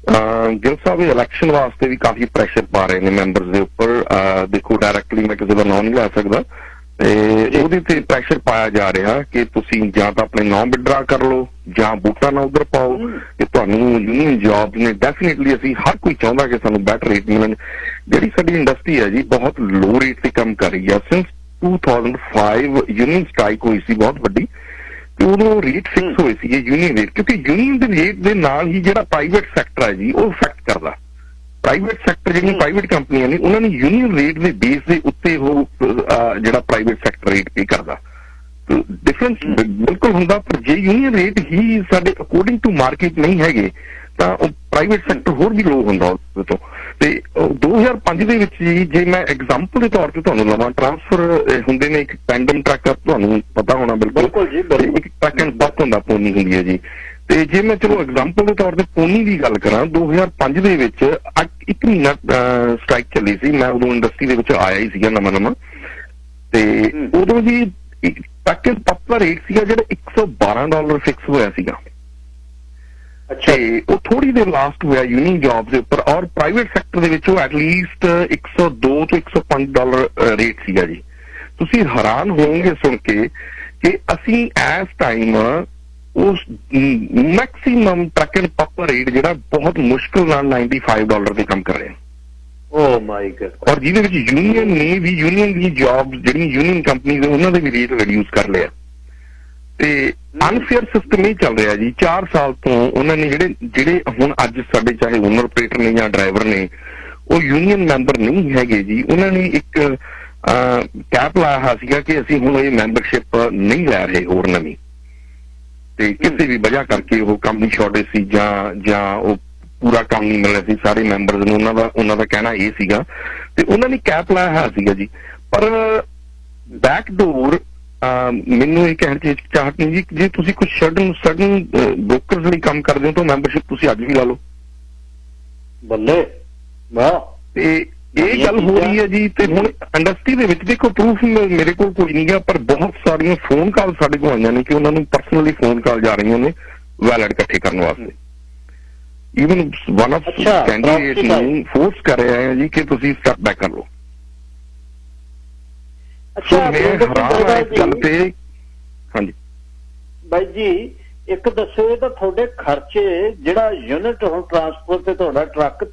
ਗਿਲ ਸਾਹਿਬ ਇਲੈਕਸ਼ਨ ਵਾਸਤੇ ਵੀ ਕਾਫੀ ਪ੍ਰੈਸ਼ਰ ਪਾ ਰਹੇ ਨੇ ਮੈਂਬਰਸ ਦੇ ਉੱਪਰ। ਦੇਖੋ ਡਾਇਰੈਕਟਲੀ ਮੈਂ ਕਿਸੇ ਦਾ ਨਾਮ ਨਹੀਂ ਲੈ ਸਕਦਾ, ਤੇ ਉਹਦੇ ਤੇ ਪ੍ਰੈਸ਼ਰ ਪਾਇਆ ਜਾ ਰਿਹਾ ਕਿ ਤੁਸੀਂ ਜਾਂ ਤਾਂ ਆਪਣੇ ਨਾਮ ਵਿਡਰਾ ਕਰ ਲਓ ਜਾਂ ਵੋਟਾਂ ਨਾ ਉਧਰ ਪਾਓ, ਕਿ ਤੁਹਾਨੂੰ ਯੂਨੀਅਨ ਜੌਬ ਨੇ ਡੈਫੀਨੇਟਲੀ ਅਸੀਂ ਹਰ ਕੋਈ ਚਾਹੁੰਦਾ ਕਿ ਸਾਨੂੰ ਬੈਟਰ ਰੇਟ ਮਿਲਣ। ਜਿਹੜੀ ਸਾਡੀ ਇੰਡਸਟਰੀ ਹੈ ਜੀ ਬਹੁਤ ਲੋ ਰੇਟ ਤੇ ਕੰਮ ਕਰ ਰਹੀ ਹੈ। ਸਿੰਸ 2005 ਯੂਨੀਅਨ ਸਟ੍ਰਾਈਕ ਹੋਈ ਸੀ ਬਹੁਤ ਵੱਡੀ, ਤੇ ਉਦੋਂ ਰੇਟ ਫਿਕਸ ਹੋਏ ਸੀ ਯੂਨੀਅਨ ਰੇਟ, ਕਿਉਂਕਿ ਯੂਨੀਅਨ ਦੇ ਰੇਟ ਦੇ ਨਾਲ ਹੀ ਜਿਹੜਾ ਪ੍ਰਾਈਵੇਟ ਸੈਕਟਰ ਹੈ ਜੀ ਉਹ ਇਫੈਕਟ ਕਰਦਾ। ਪ੍ਰਾਈਵੇਟ ਸੈਕਟਰ ਜਿਹੜੀਆਂ ਪ੍ਰਾਈਵੇਟ ਕੰਪਨੀਆਂ ਨੇ ਉਹਨਾਂ ਨੇ ਯੂਨੀਅਨ ਰੇਟ ਦੇ ਬੇਸ ਦੇ ਉੱਤੇ ਉਹ ਜਿਹੜਾ ਪ੍ਰਾਈਵੇਟ ਸੈਕਟਰ ਰੇਟ ਪੇ ਕਰਦਾ। ਡਿਫਰੈਂਸ ਬਿਲਕੁਲ ਹੁੰਦਾ, ਪਰ ਜੇ ਯੂਨੀਅਨ ਰੇਟ ਹੀ ਸਾਡੇ ਅਕੋਰਡਿੰਗ ਟੂ ਮਾਰਕੀਟ ਨਹੀਂ ਹੈਗੇ ਤਾਂ ਉਹ ਪ੍ਰਾਈਵੇਟ ਸੈਕਟਰ ਹੋਰ ਵੀ ਲੋ ਹੁੰਦਾ ਉਸ ਤੋਂ। ਤੇ 2005 ਦੇ ਵਿੱਚ ਜੀ ਜੇ ਮੈਂ ਐਗਜ਼ਾਮਪਲ ਦੇ ਤੌਰ ਤੇ ਤੁਹਾਨੂੰ ਲਵਾਂ, ਟਰਾਂਸਫਰ ਹੁੰਦੇ ਨੇ, ਇੱਕ ਟੈਂਡਮ ਟਰੱਕ ਤੁਹਾਨੂੰ ਪਤਾ ਹੋਣਾ ਬਿਲਕੁਲ ਜੀ, ਇੱਕ ਟਰੱਕ ਐਂਡ ਬੱਸ ਹੁੰਦਾ, ਪੋਨੀ ਹੁੰਦੀ ਹੈ ਜੀ। ਤੇ ਜੇ ਮੈਂ ਚਲੋ ਐਗਜ਼ਾਮਪਲ ਦੇ ਤੌਰ ਤੇ ਪੋਨੀ ਦੀ ਗੱਲ ਕਰਾਂ, 2005 ਦੇ ਵਿੱਚ 1 ਮਹੀਨਾ ਸਟ੍ਰਾਈਕ ਚੱਲੀ ਸੀ। ਮੈਂ ਉਦੋਂ ਇੰਡਸਟਰੀ ਦੇ ਵਿੱਚ ਆਇਆ ਹੀ ਸੀਗਾ ਨਵਾਂ, ਤੇ ਉਦੋਂ ਜੀ truck and bus the rate ਸੀਗਾ ਜਿਹੜਾ $112 ਫਿਕਸ ਹੋਇਆ ਸੀਗਾ। ਅੱਛਾ, ਉਹ ਥੋੜੀ ਦੇਰ ਲਾਸਟ ਹੋਇਆ ਯੂਨੀਅਨ ਜੌਬ ਦੇ ਉੱਪਰ, ਔਰ ਪ੍ਰਾਈਵੇਟ ਸੈਕਟਰ ਦੇ ਵਿੱਚ ਉਹ ਐਟਲੀਸਟ $102 ਤੋਂ $105 ਰੇਟ ਸੀਗਾ ਜੀ। ਤੁਸੀਂ ਹੈਰਾਨ ਹੋਵੋਗੇ ਸੁਣ ਕੇ ਕਿ ਅਸੀਂ ਇਸ ਟਾਈਮ ਉਸ ਮੈਕਸਿਮਮ ਟਰੱਕ ਐਂਡ ਪੱਪ ਰੇਟ ਜਿਹੜਾ ਬਹੁਤ ਮੁਸ਼ਕਿਲ ਨਾਲ $95 ਤੇ ਕੰਮ ਕਰ ਰਹੇ ਹਾਂ। ਓ ਮਾਈ ਗॉड। ਔਰ ਜਿਹਦੇ ਵਿੱਚ ਯੂਨੀਅਨ ਨੇ ਵੀ ਯੂਨੀਅਨ ਦੀ ਜੌਬ ਜਿਹੜੀਆਂ ਯੂਨੀਅਨ ਕੰਪਨੀ ਦੇ ਉਹਨਾਂ ਦੇ ਵੀ ਰੇਟ ਰਿਡਿਊਸ ਕਰ ਲਿਆ। ਤੇ ਅਨਫੇਅਰ ਸਿਸਟਮ ਇਹ ਚੱਲ ਰਿਹਾ ਜੀ 4 ਸਾਲ ਤੋਂ। ਉਹਨਾਂ ਨੇ ਜਿਹੜੇ ਹੁਣ ਅੱਜ ਸਾਡੇ ਚਾਹੇ ਓਨਰ ਆਪਰੇਟਰ ਨੇ ਜਾਂ ਡਰਾਈਵਰ ਨੇ ਉਹ ਯੂਨੀਅਨ ਮੈਂਬਰ ਨਹੀਂ ਹੈਗੇ ਜੀ। ਉਹਨਾਂ ਨੇ ਇੱਕ ਕੈਪ ਲਾਇਆ ਹੋਇਆ ਸੀਗਾ ਕਿ ਅਸੀਂ ਹੁਣ ਇਹ ਮੈਂਬਰਸ਼ਿਪ ਨਹੀਂ ਲੈ ਰਹੇ ਹੋਰ ਨਵੀਂ, ਤੇ ਕਿਸੇ ਵੀ ਵਜ੍ਹਾ ਕਰਕੇ ਉਹ ਕੰਮ ਦੀ ਸ਼ਾਰਟੇਜ ਸੀ ਜਾਂ ਉਹ ਪੂਰਾ ਕੰਮ ਨਹੀਂ ਮਿਲ ਰਿਹਾ ਸੀ ਸਾਰੇ ਮੈਂਬਰਸ ਨੂੰ। ਉਹਨਾਂ ਦਾ ਕਹਿਣਾ ਇਹ ਸੀਗਾ, ਤੇ ਉਹਨਾਂ ਨੇ ਕੈਪ ਲਾਇਆ ਹੋਇਆ ਸੀਗਾ ਜੀ। ਪਰ ਬੈਕਡੋਰ ਮੈਨੂੰ ਇਹ ਕਹਿਣ ਚ ਚਾਹਤ ਨਹੀਂ ਜੀ, ਜੇ ਤੁਸੀਂ ਕੁਝ ਸਡਨ ਬ੍ਰੋਕਰਸ ਲਈ ਕੰਮ ਕਰਦੇ ਹੋ ਤਾਂ ਮੈਂਬਰਸ਼ਿਪ ਤੁਸੀਂ ਅੱਜ ਵੀ ਲਾ ਲਓ। ਬੱਲੇ ਵਾਹ। ਤੇ ਇਹ ਗੱਲ ਹੋ ਰਹੀ ਹੈ ਜੀ। ਤੇ ਹੁਣ ਇੰਡਸਟਰੀ ਦੇ ਵਿੱਚ ਦੇਖੋ ਪ੍ਰੂਫ ਮੇਰੇ ਕੋਲ ਕੋਈ ਨਹੀਂ ਗਾ, ਪਰ ਬਹੁਤ ਸਾਰੀਆਂ ਫੋਨ ਕਾਲ ਸਾਡੇ ਕੋਲ ਆਈਆਂ ਨੇ ਕਿ ਉਹਨਾਂ ਨੂੰ ਪਰਸਨਲੀ ਫੋਨ ਕਾਲ ਜਾ ਰਹੀਆਂ ਨੇ ਵੈਲਿਡ ਇਕੱਠੇ ਕਰਨ ਵਾਸਤੇ। ਈਵਨ ਵਨ ਆਫ ਕੈਂਡੀਡੇਟ ਨੂੰ ਫੋਰਸ ਕਰ ਰਿਹਾ ਹੈ ਜੀ ਕਿ ਤੁਸੀਂ ਸਟੈਪ ਬੈਕ ਕਰ ਲਓ। ਅੱਛਾ, ਗੱਲ ਤੇ ਹਾਂਜੀ ਬਾਈ ਜੀ ਇੱਕ ਦੱਸੋ, ਇਹ ਤਾਂ ਤੁਹਾਡੇ ਖਰਚੇ ਜਿਹੜਾ ਯੂਨਿਟ ਹੁਣ ਟਰਾਂਸਪੋਰਟ ਤੇ ਤੁਹਾਡਾ ਟਰੱਕ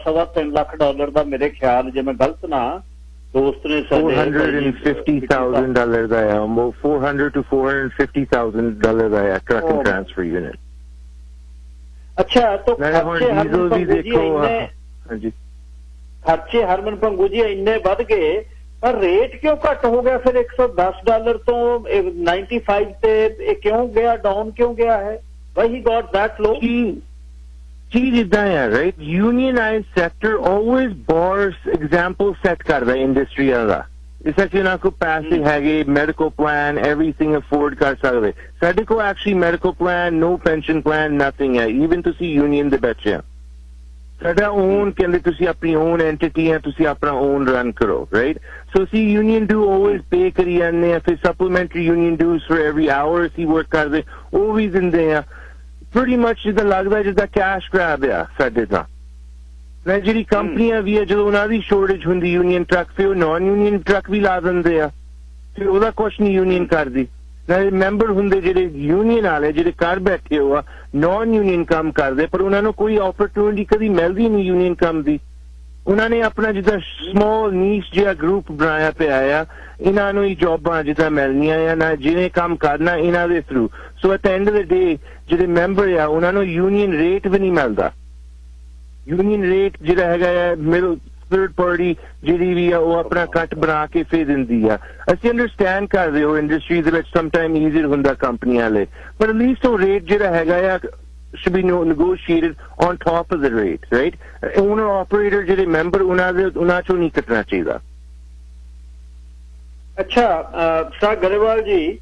ਸਵਾ ਤਿੰਨ ਲੱਖ ਡਾਲਰ ਦਾ ਮੇਰੇ ਖਿਆਲ, ਜੇ ਮੈਂ ਗਲਤ ਨਾ, ਦੋਸਤ ਨੇ ਸਾਡੇ $450,000 ਦਾ ਹੈ, $400 to $450,000 ਦਾ ਹੈ ਟਰੱਕ ਐਂਡ ਟਰਾਂਸਫਰ ਯੂਨਿਟ। ਅੱਛਾ, ਤਾਂ ਖਰਚੇ ਹਰਮਨ ਭੰਗੂ ਜੀ ਇੰਨੇ ਵੱਧ ਗਏ, ਪਰ ਰੇਟ ਕਿਉਂ ਘੱਟ ਹੋ ਗਿਆ ਫਿਰ $110 ਤੋਂ 95 ਤੇ ਕਿਉਂ ਗਿਆ, ਡਾਊਨ ਕਿਉਂ ਗਿਆ ਹੈ? Why he got that low? ਚੀਜ਼ ਇਦਾਂ ਹੈ right, unionized sector always bores example set ਕਰਦਾ ਇੰਡਸਟਰੀ ਦਾ। ਇਸ ਕਰਕੇ ਉਹਨਾਂ ਕੋਲ ਪੈਸੇ ਹੈਗੇ, ਮੈਡੀਕਲ ਪਲਾਨ ਐਵਰੀਥਿੰਗ ਅਫੋਰਡ ਕਰ ਸਕਦੇ। ਸਾਡੇ ਕੋਲ ਐਕਚੁਅਲੀ ਮੈਡੀਕਲ ਪਲਾਨ, ਨੋ ਪੈਨਸ਼ਨ ਪਲਾਨ, ਨਥਿੰਗ ਹੈ। ਈਵਨ ਤੁਸੀਂ ਯੂਨੀਅਨ ਦੇ ਬੱਚੇ ਆ, ਸਾਡਾ ਓਨ ਕਹਿੰਦੇ ਤੁਸੀਂ ਆਪਣੀ ਓਨ ਐਂਟੀਟੀ ਹੈ, ਤੁਸੀਂ ਆਪਣਾ ਓਨ ਰਨ ਕਰੋ ਰਾਈਟ। ਸੋ ਅਸੀਂ ਯੂਨੀਅਨ ਡਿਊ ਆਲਵੇਜ਼ ਪੇ ਕਰੀ ਜਾਂਦੇ ਆ, ਫਿਰ supplementary union dues for every hour ਅਸੀਂ ਵਰਕ ਕਰਦੇ ਉਹ ਵੀ ਦਿੰਦੇ ਆ। ਪ੍ਰੀਟੀ ਮੱਚ ਜਿੱਦਾਂ ਲੱਗਦਾ ਜਿੱਦਾਂ ਕੈਸ਼ ਗ੍ਰੈਬ ਆ ਸਾਡੇ ਤਾਂ। ਜਿਹੜੀ ਕੰਪਨੀਆਂ ਵੀ ਆ ਜਦੋਂ ਉਹਨਾਂ ਦੀ ਸ਼ੋਰਟੇਜ ਹੁੰਦੀ ਯੂਨੀਅਨ ਟਰੱਕ, ਫਿਰ ਉਹ ਨਾਨ ਯੂਨੀਅਨ ਟਰੱਕ ਵੀ ਲਾ ਦਿੰਦੇ ਆ, ਫਿਰ ਉਹਦਾ ਕੁਛ ਨਹੀਂ ਯੂਨੀਅਨ ਕਰਦੀ। ਮੈਂਬਰ ਹੁੰਦੇ ਜਿਹੜੇ ਯੂਨੀਅਨ ਵਾਲੇ ਜਿਹੜੇ ਘਰ ਬੈਠੇ ਹੋ ਆ ਨਾਨ ਯੂਨੀਅਨ ਕੰਮ ਕਰਦੇ, ਪਰ ਉਹਨਾਂ ਨੂੰ ਕੋਈ ਓਪਰਚੁਨਿਟੀ ਕਦੀ ਮਿਲਦੀ ਨਹੀਂ ਯੂਨੀਅਨ ਕੰਮ ਦੀ। ਉਹਨਾਂ ਨੇ ਆਪਣਾ ਜਿੱਦਾਂ ਸਮਾਲ ਨੀਸ਼ ਜਿਹਾ ਗਰੁੱਪ ਬਣਾਇਆ ਪਿਆ ਆ, ਇਹਨਾਂ ਨੂੰ ਹੀ ਜੌਬਾਂ ਜਿੱਦਾਂ ਮਿਲਣੀਆਂ ਆ ਨਾ, ਜਿਹਨੇ ਕੰਮ ਕਰਨਾ ਇਹਨਾਂ ਦੇ through. So at end of the day ਜਿਹੜੇ ਮੈਂਬਰ ਆ ਉਹਨਾਂ ਨੂੰ ਯੂਨੀਅਨ ਰੇਟ ਵੀ ਨਹੀਂ ਮਿਲਦਾ। ਯੂਨੀਅਨ ਰੇਟ ਜਿਹੜਾ ਹੈਗਾ ਆ ਮਿਡਲ ਥਰਡ ਪਾਰਟੀ ਜਿਹੜੀ ਵੀ ਆ ਉਹ ਆਪਣਾ ਕੱਟ ਬਣਾ ਕੇ ਫੇਰ ਦਿੰਦੀ ਆ। ਅਸੀਂ ਅੰਡਰਸਟੈਂਡ ਕਰਦੇ ਹੋ ਇੰਡਸਟਰੀ ਦੇ ਵਿੱਚ ਸਮਟਾਈਮ ਈਜ਼ੀਅਰ ਹੁੰਦਾ ਕੰਪਨੀਆਂ ਲਈ, ਪਰ ਐਟਲੀਸਟ ਉਹ ਰੇਟ ਜਿਹੜਾ ਹੈਗਾ ਆ should be negotiated on top of the rate, right? Owner operator ਜਿਹੜੇ ਮੈਂਬਰ ਉਹਨਾਂ ਚੋਂ ਨਹੀਂ ਕੱਟਣਾ ਚਾਹੀਦਾ। ਅੱਛਾ ਸਰ ਗਰੇਵਾਲ ਜੀ,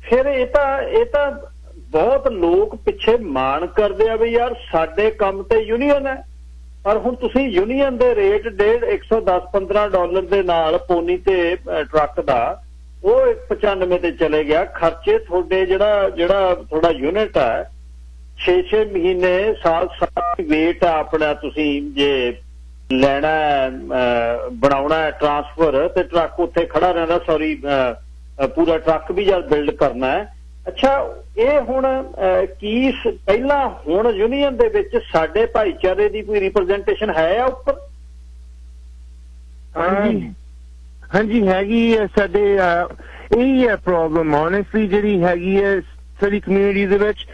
ਫਿਰ ਇਹ ਤਾਂ ਬਹੁਤ ਲੋਕ ਪਿੱਛੇ ਮਾਣ ਕਰਦੇ ਆ ਵੀ ਯਾਰ ਸਾਡੇ ਕੰਮ ਤੇ ਯੂਨੀਅਨ ਹੈ, ਪਰ ਹੁਣ ਤੁਸੀਂ ਯੂਨੀਅਨ ਦੇ ਰੇਟ $110-15 ਦੇ ਨਾਲ ਪੋਨੀ ਤੇ ਟਰੱਕ ਦਾ ਉਹ 95 ਤੇ ਚਲੇ ਗਿਆ। ਖਰਚੇ ਤੁਹਾਡੇ ਜਿਹੜਾ ਤੁਹਾਡਾ ਯੂਨਿਟ ਹੈ 6-6 ਮਹੀਨੇ ਸਾਲ ਵੇਟ ਆ ਆਪਣਾ, ਤੁਸੀਂ ਜੇ ਲੈਣਾ ਬਣਾਉਣਾ ਟਰਾਂਸਫਰ ਤੇ ਟਰੱਕ ਉੱਥੇ ਖੜਾ ਰਹਿੰਦਾ, ਸੌਰੀ ਪੂਰਾ ਟਰੱਕ ਵੀ ਜਦ ਬਿਲਡ ਕਰਨਾ ਹੈ। ਅੱਛਾ, ਇਹ ਹੁਣ ਕੀ ਪਹਿਲਾਂ ਹੁਣ ਯੂਨੀਅਨ ਦੇ ਵਿੱਚ ਸਾਡੇ ਭਾਈਚਾਰੇ ਦੀ ਕੋਈ ਰਿਪਰੈਜ਼ੈਂਟੇਸ਼ਨ ਹੈ ਆ ਉੱਪਰ? ਹਾਂਜੀ ਹੈਗੀ ਹੈ ਸਾਡੇ। ਇਹੀ ਹੈ ਪ੍ਰੋਬਲਮ ਓਨੈਸਟਲੀ ਜਿਹੜੀ ਹੈਗੀ ਹੈ ਸਾਡੀ ਕਮਿਊਨਿਟੀ ਦੇ ਵਿੱਚ।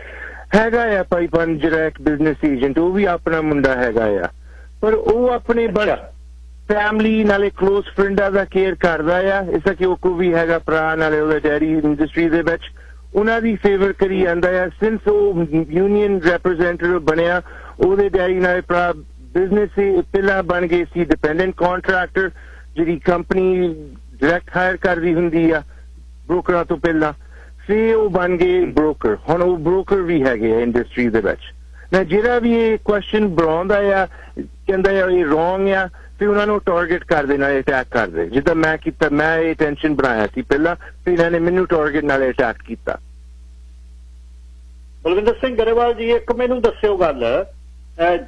ਹੈਗਾ ਆ ਭਾਈਪਨ ਜਿਹੜਾ ਇੱਕ ਬਿਜ਼ਨਸ ਏਜੰਟ, ਉਹ ਵੀ ਆਪਣਾ ਮੁੰਡਾ ਹੈਗਾ ਆ, ਪਰ ਉਹ ਆਪਣੇ ਫੈਮਿਲੀ ਨਾਲੇ ਕਲੋਜ਼ ਫਰੈਂਡਾਂ ਦਾ ਕੇਅਰ ਕਰਦਾ ਆ। ਇਸ ਕਰਕੇ ਉਹ ਕੋ ਵੀ ਹੈਗਾ ਭਰਾ, ਨਾਲੇ ਉਹਦਾ ਡੈਡੀ ਇੰਡਸਟਰੀ ਦੇ ਵਿੱਚ ਉਹਨਾਂ ਦੀ ਫੇਵਰ ਕਰੀ ਜਾਂਦਾ ਆ। ਸਿੰਸ ਉਹ ਯੂਨੀਅਨ ਰੈਪਰੈਜ਼ੈਂਟੇਟਿਵ ਬਣਿਆ, ਉਹਦੇ ਡੈਡੀ ਨਾਲੇ ਭਰਾ ਬਿਜ਼ਨਸ ਪਹਿਲਾਂ ਬਣ ਗਏ ਸੀ ਡਿਪੈਂਡੈਂਟ ਕੰਟਰੈਕਟਰ, ਜਿਹੜੀ ਕੰਪਨੀ ਡਾਇਰੈਕਟ ਹਾਇਰ ਕਰਦੀ ਹੁੰਦੀ ਆ ਬ੍ਰੋਕਰਾਂ ਤੋਂ ਪਹਿਲਾਂ, ਫਿਰ ਉਹ ਬਣ ਗਏ ਬ੍ਰੋਕਰ। ਹੁਣ ਉਹ ਬ੍ਰੋਕਰ ਵੀ ਹੈਗੇ ਆ ਇੰਡਸਟਰੀ ਦੇ ਵਿੱਚ। ਨਾ ਜਿਹੜਾ ਵੀ ਇਹ ਕੁਐਸਚਨ ਬਣਾਉਂਦਾ ਆ, ਕਹਿੰਦਾ ਆ ਇਹ ਰੋਂਗ ਆ, ਫਿਰ ਉਹਨਾਂ ਨੂੰ ਟਾਰਗੇਟ ਕਰਦੇ ਨਾਲ ਅਟੈਕ ਕਰਦੇ, ਜਿੱਦਾਂ ਮੈਂ ਕੀਤਾ। ਮੈਂ ਇਹ ਟੈਨਸ਼ਨ ਬਣਾਇਆ ਸੀ ਪਹਿਲਾਂ, ਫਿਰ ਇਹਨਾਂ ਨੇ ਮੈਨੂੰ ਟਾਰਗੇਟ ਨਾਲ ਅਟੈਕ ਕੀਤਾ। ਬਲਵਿੰਦਰ ਸਿੰਘ ਗਰੇਵਾਲ ਜੀ, ਇੱਕ ਮੈਨੂੰ ਦੱਸਿਓ ਗੱਲ,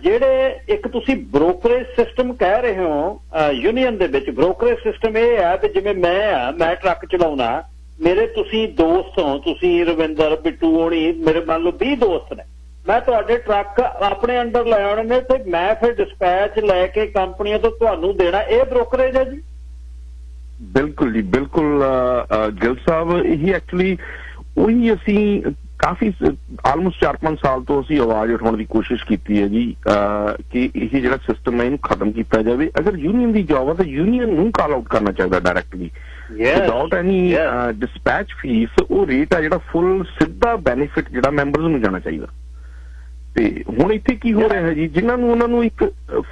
ਜਿਹੜੇ ਇੱਕ ਤੁਸੀਂ ਬ੍ਰੋਕਰੇਜ ਸਿਸਟਮ ਕਹਿ ਰਹੇ ਹੋ ਯੂਨੀਅਨ ਦੇ ਵਿੱਚ, ਬ੍ਰੋਕਰੇਜ ਸਿਸਟਮ ਇਹ ਹੈ ਵੀ ਜਿਵੇਂ ਮੈਂ ਟਰੱਕ ਚਲਾਉਣਾ, ਮੇਰੇ ਤੁਸੀਂ ਦੋਸਤ ਹੋ, ਤੁਸੀਂ ਰਵਿੰਦਰ, ਬਿੱਟੂ ਹੋਣੀ, ਮੇਰੇ ਮੰਨ ਲਓ 20 ਦੋਸਤ ਨੇ, ਮੈਂ ਤੁਹਾਡੇ ਟਰੱਕ ਆਪਣੇ ਅੰਡਰ ਲੈ ਆਉਣੇ ਨੇ ਤੇ ਮੈਂ ਫਿਰ ਡਿਸਪੈਚ ਲੈ ਕੇ ਕੰਪਨੀਆਂ ਤੋਂ ਤੁਹਾਨੂੰ ਦੇਣਾ, ਇਹ ਬ੍ਰੋਕਰੇਜ ਹੈ ਜੀ? ਬਿਲਕੁਲ ਜੀ, ਬਿਲਕੁਲ ਗਿੱਲ ਸਾਹਿਬ। ਇਹੀ ਐਕਚੁਅਲੀ ਉਹੀ ਅਸੀਂ ਕਾਫੀ ਆਲਮੋਸਟ 4-5 ਸਾਲ ਤੋਂ ਅਸੀਂ ਆਵਾਜ਼ ਉਠਾਉਣ ਦੀ ਕੋਸ਼ਿਸ਼ ਕੀਤੀ ਹੈ ਜੀ ਕਿ ਇਹ ਜਿਹੜਾ ਸਿਸਟਮ ਹੈ ਇਹਨੂੰ ਖਤਮ ਕੀਤਾ ਜਾਵੇ। ਅਗਰ ਯੂਨੀਅਨ ਦੀ ਜੌਬ ਹੈ ਤਾਂ ਯੂਨੀਅਨ ਨੂੰ ਕਾਲ ਆਊਟ ਕਰਨਾ ਚਾਹੀਦਾ directly without any dispatch fee. ਉਹ ਰੇਟ ਆ ਜਿਹੜਾ ਫੁੱਲ ਸਿੱਧਾ ਬੈਨੀਫਿਟ ਜਿਹੜਾ ਮੈਂਬਰਸ ਨੂੰ ਜਾਣਾ ਚਾਹੀਦਾ। ਤੇ ਹੁਣ ਇੱਥੇ ਕੀ ਹੋ ਰਿਹਾ ਹੈ ਜੀ, ਜਿਨ੍ਹਾਂ ਨੂੰ ਉਹਨਾਂ ਨੂੰ ਇੱਕ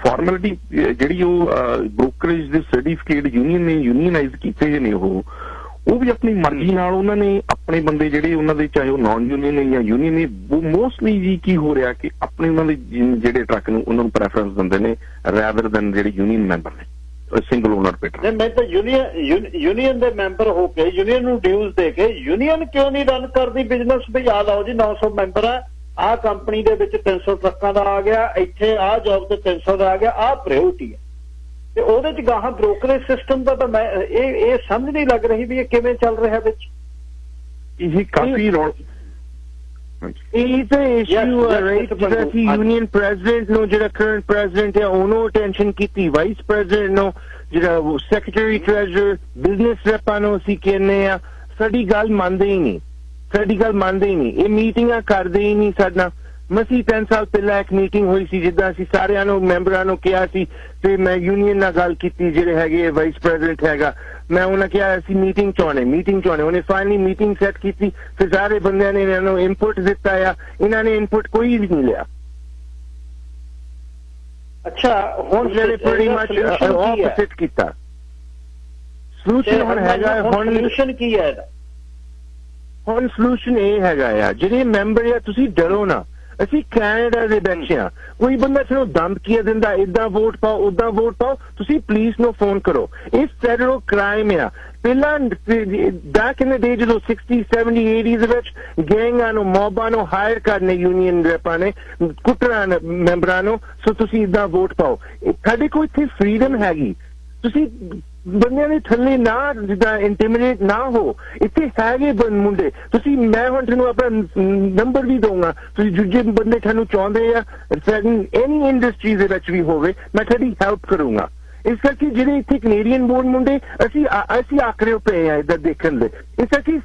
ਫਾਰਮੈਲਿਟੀ ਜਿਹੜੀ ਉਹ ਬ੍ਰੋਕਰੇਜ ਦੇ ਸਰਟੀਫਿਕੇਟ ਯੂਨੀਅਨ ਨੇ ਯੂਨੀਅਨਾਈਜ਼ ਕੀਤੇ ਨੇ, ਉਹ ਵੀ ਆਪਣੀ ਮਰਜ਼ੀ ਨਾਲ ਉਹਨਾਂ ਨੇ ਆਪਣੇ ਬੰਦੇ ਜਿਹੜੇ ਉਹਨਾਂ ਦੇ, ਚਾਹੇ ਉਹ ਨਾਨ ਯੂਨੀਅਨ ਨੇ ਜਾਂ ਯੂਨੀਅਨ ਨੇ, ਮੋਸਟਲੀ ਜੀ ਕੀ ਹੋ ਰਿਹਾ ਕਿ ਆਪਣੇ ਉਹਨਾਂ ਦੇ ਜਿਹੜੇ ਟਰੱਕ ਨੂੰ ਉਹਨਾਂ ਨੂੰ ਪ੍ਰੈਫਰੈਂਸ ਦਿੰਦੇ ਨੇ ਰੈਦਰ ਦੈਨ ਜਿਹੜੇ ਯੂਨੀਅਨ ਮੈਂਬਰ ਨੇ ਸਿੰਗਲ ਓਨਰ ਪੇਟਰ। ਮੈਂ ਤਾਂ ਯੂਨੀਅਨ ਦੇ ਮੈਂਬਰ ਹੋ ਕੇ ਯੂਨੀਅਨ ਨੂੰ ਡਿਊਜ਼ ਦੇ ਕੇ ਯੂਨੀਅਨ ਕਿਉਂ ਨਹੀਂ ਰਨ ਕਰਦੀ ਬਿਜ਼ਨਸ? ਵੀ ਯਾਦ ਆਓ ਜੀ 900 ਮੈਂਬਰ ਆ, ਆਹ ਕੰਪਨੀ ਦੇ ਵਿੱਚ 300 ਟਰੱਕਾਂ ਦਾ ਆ ਗਿਆ, ਇੱਥੇ ਆਹ ਜੌਬ ਤੇ 300 ਦਾ ਆ ਗਿਆ, ਆਹ ਪ੍ਰਾਇਓਰਟੀ ਹੈ। ਤੇ ਉਹਦੇ ਚ ਗਾਹਾਂ ਬ੍ਰੋਕਰੇਜ ਸਿਸਟਮ ਦਾ ਤਾਂ ਮੈਂ ਇਹ ਸਮਝ ਨਹੀਂ ਲੱਗ ਰਹੀ ਵੀ ਇਹ ਕਿਵੇਂ ਚੱਲ ਰਿਹਾ ਵਿੱਚ। ਇਹ ਕਾਫੀ ਇਹ ਤਾਂ ਇਸ਼ੂ ਹੈ ਰਾਈਟ, ਜਿਹੜਾ ਕਿ ਯੂਨੀਅਨ ਪ੍ਰੈਜ਼ੀਡੈਂਟ ਨੂੰ, ਜਿਹੜਾ ਕਰੰਟ ਪ੍ਰੈਜ਼ੀਡੈਂਟ ਹੈ ਉਹਨੂੰ ਅਟੈਂਸ਼ਨ ਕੀਤੀ, ਵਾਈਸ ਪ੍ਰੈਜ਼ੀਡੈਂਟ ਨੂੰ, ਜਿਹੜਾ ਸੈਕਟਰੀ ਟ੍ਰੈਜਰਰ, ਬਿਜ਼ਨਸ ਰੈਪਾਂ ਨੂੰ ਅਸੀਂ ਕਹਿੰਦੇ ਆ, ਸਾਡੀ ਗੱਲ ਮੰਨਦੇ ਹੀ ਨਹੀਂ, ਸਾਡੀ ਗੱਲ ਮੰਨਦੇ ਹੀ ਨਹੀਂ। ਇਹ ਮੀਟਿੰਗਾਂ ਕਰਦੇ ਹੀ ਨਹੀਂ ਸਾਡਾ। ਮਸੀਂ 3 ਸਾਲ ਪਹਿਲਾਂ ਇੱਕ ਮੀਟਿੰਗ ਹੋਈ ਸੀ, ਜਿੱਦਾਂ ਅਸੀਂ ਸਾਰਿਆਂ ਨੂੰ ਮੈਂਬਰਾਂ ਨੂੰ ਕਿਹਾ ਸੀ, ਤੇ ਮੈਂ ਯੂਨੀਅਨ ਨਾਲ ਗੱਲ ਕੀਤੀ, ਜਿਹੜੇ ਹੈਗੇ ਵਾਈਸ ਪ੍ਰੈਜ਼ੀਡੈਂਟ ਹੈਗਾ, ਮੈਂ ਉਹਨਾਂ ਕਿਹਾ ਅਸੀਂ ਮੀਟਿੰਗ ਚਾਹੁੰਦੇ। ਉਹਨੇ ਫਾਈਨਲੀ ਮੀਟਿੰਗ ਸੈੱਟ ਕੀਤੀ, ਫਿਰ ਸਾਰੇ ਬੰਦਿਆਂ ਨੇ ਇਹਨਾਂ ਨੂੰ ਇਨਪੁਟ ਦਿੱਤਾ ਆ, ਇਹਨਾਂ ਨੇ ਇਨਪੁਟ ਕੋਈ ਵੀ ਨਹੀਂ ਲਿਆ। ਅੱਛਾ, ਹੁਣ ਜਿਹੜੇ pretty much opposite ਕੀਤਾ। ਸੋਲੂਸ਼ਨ ਹੁਣ ਹੈਗਾ, ਹੁਣ ਸੋਲੂਸ਼ਨ ਕੀ ਹੈ ਇਹਦਾ? ਹੁਣ ਸੋਲੂਸ਼ਨ ਇਹ ਹੈਗਾ ਆ, ਜਿਹੜੇ ਮੈਂਬਰ ਆ ਤੁਸੀਂ ਡਰੋ ਨਾ, ਅਸੀਂ ਕੈਨੇਡਾ ਦੇ ਵਿੱਚ ਆ, ਕੋਈ ਬੰਦਾ ਤੁਹਾਨੂੰ ਧਮਕੀਆਂ ਦਿੰਦਾ ਏਦਾਂ ਵੋਟ ਪਾਓ ਓਦਾਂ ਵੋਟ ਪਾਓ, ਤੁਸੀਂ ਪੁਲਿਸ ਨੂੰ ਫੋਨ ਕਰੋ। ਇਹ ਫੈਡਰਲ ਕ੍ਰਾਈਮ ਆ। ਪਹਿਲਾਂ ਬੈਕ ਇਨ ਦ ਡੇ ਜਦੋਂ 60, 70, 80 ਦੇ ਵਿੱਚ ਗੈਂਗਾਂ ਨੂੰ, ਮੌਬਾਂ ਨੂੰ ਹਾਇਰ ਕਰਨੇ ਯੂਨੀਅਨ ਰੈਪਾਂ ਨੇ, ਕੁੱਟਰਾਂ ਮੈਂਬਰਾਂ ਨੂੰ, ਸੋ ਤੁਸੀਂ ਏਦਾਂ ਵੋਟ ਪਾਓ। ਸਾਡੇ ਕੋਲ ਇੱਥੇ ਫਰੀडम ਹੈਗੀ, ਤੁਸੀਂ ਬੰਦਿਆਂ ਦੇ ਥੱਲੇ ਨਾ ਜਿੱਦਾਂ ਇੰਟੀਮੀਡੇਟ ਨਾ ਹੋ। ਇੱਥੇ ਹੈਗੇ ਮੁੰਡੇ, ਤੁਸੀਂ, ਮੈਂ ਹੁਣ ਤੁਹਾਨੂੰ ਆਪਣਾ ਨੰਬਰ ਵੀ ਦਊਂਗਾ, ਤੁਸੀਂ ਦੂਜੇ ਬੰਦੇ ਤੁਹਾਨੂੰ ਚਾਹੁੰਦੇ ਆ ਐਨੀ ਇੰਡਸਟਰੀ ਦੇ ਵਿੱਚ ਵੀ ਹੋਵੇ, ਮੈਂ ਤੁਹਾਡੀ ਹੈਲਪ ਕਰੂੰਗਾ। ਇਸ ਕਰਕੇ ਜਿਹੜੇ ਇੱਥੇ ਕੈਨੇਡੀਅਨ ਬੋਰਨ ਮੁੰਡੇ, ਅਸੀਂ ਆਕਰੇ ਪਏ ਆ ਇੱਧਰ ਦੇਖਣ ਦੇ। ਇਸ ਕਰਕੇ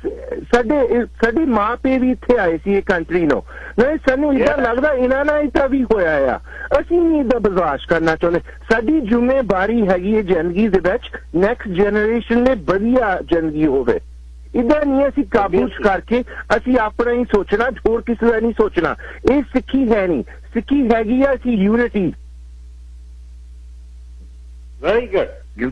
ਸਾਡੇ ਮਾਂ ਪਿਓ ਵੀ ਇੱਥੇ ਆਏ ਸੀ ਇਹ ਕੰਟਰੀ ਨੂੰ, ਨਹੀਂ ਸਾਨੂੰ ਇੱਦਾਂ ਲੱਗਦਾ ਇਹਨਾਂ ਨਾਲ ਇੱਦਾਂ ਵੀ ਹੋਇਆ ਆ। ਅਸੀਂ ਨਹੀਂ ਇੱਦਾਂ ਬਰਦਾਸ਼ਤ ਕਰਨਾ ਚਾਹੁੰਦੇ। ਸਾਡੀ ਜ਼ਿੰਮੇਵਾਰੀ ਹੈਗੀ ਹੈ ਜ਼ਿੰਦਗੀ ਦੇ ਵਿੱਚ, ਨੈਕਸਟ ਜਨਰੇਸ਼ਨ ਲਈ ਵਧੀਆ ਜ਼ਿੰਦਗੀ ਹੋਵੇ। ਇੱਦਾਂ ਨਹੀਂ ਅਸੀਂ ਕਾਬੂ ਕਰਕੇ ਅਸੀਂ ਆਪਣਾ ਹੀ ਸੋਚਣਾ, ਹੋਰ ਕਿਸੇ ਦਾ ਨਹੀਂ ਸੋਚਣਾ। ਇਹ ਸਿੱਖੀ ਹੈ ਨਹੀਂ, ਸਿੱਖੀ ਹੈਗੀ ਆ ਅਸੀਂ ਯੂਨਿਟੀ। Very good.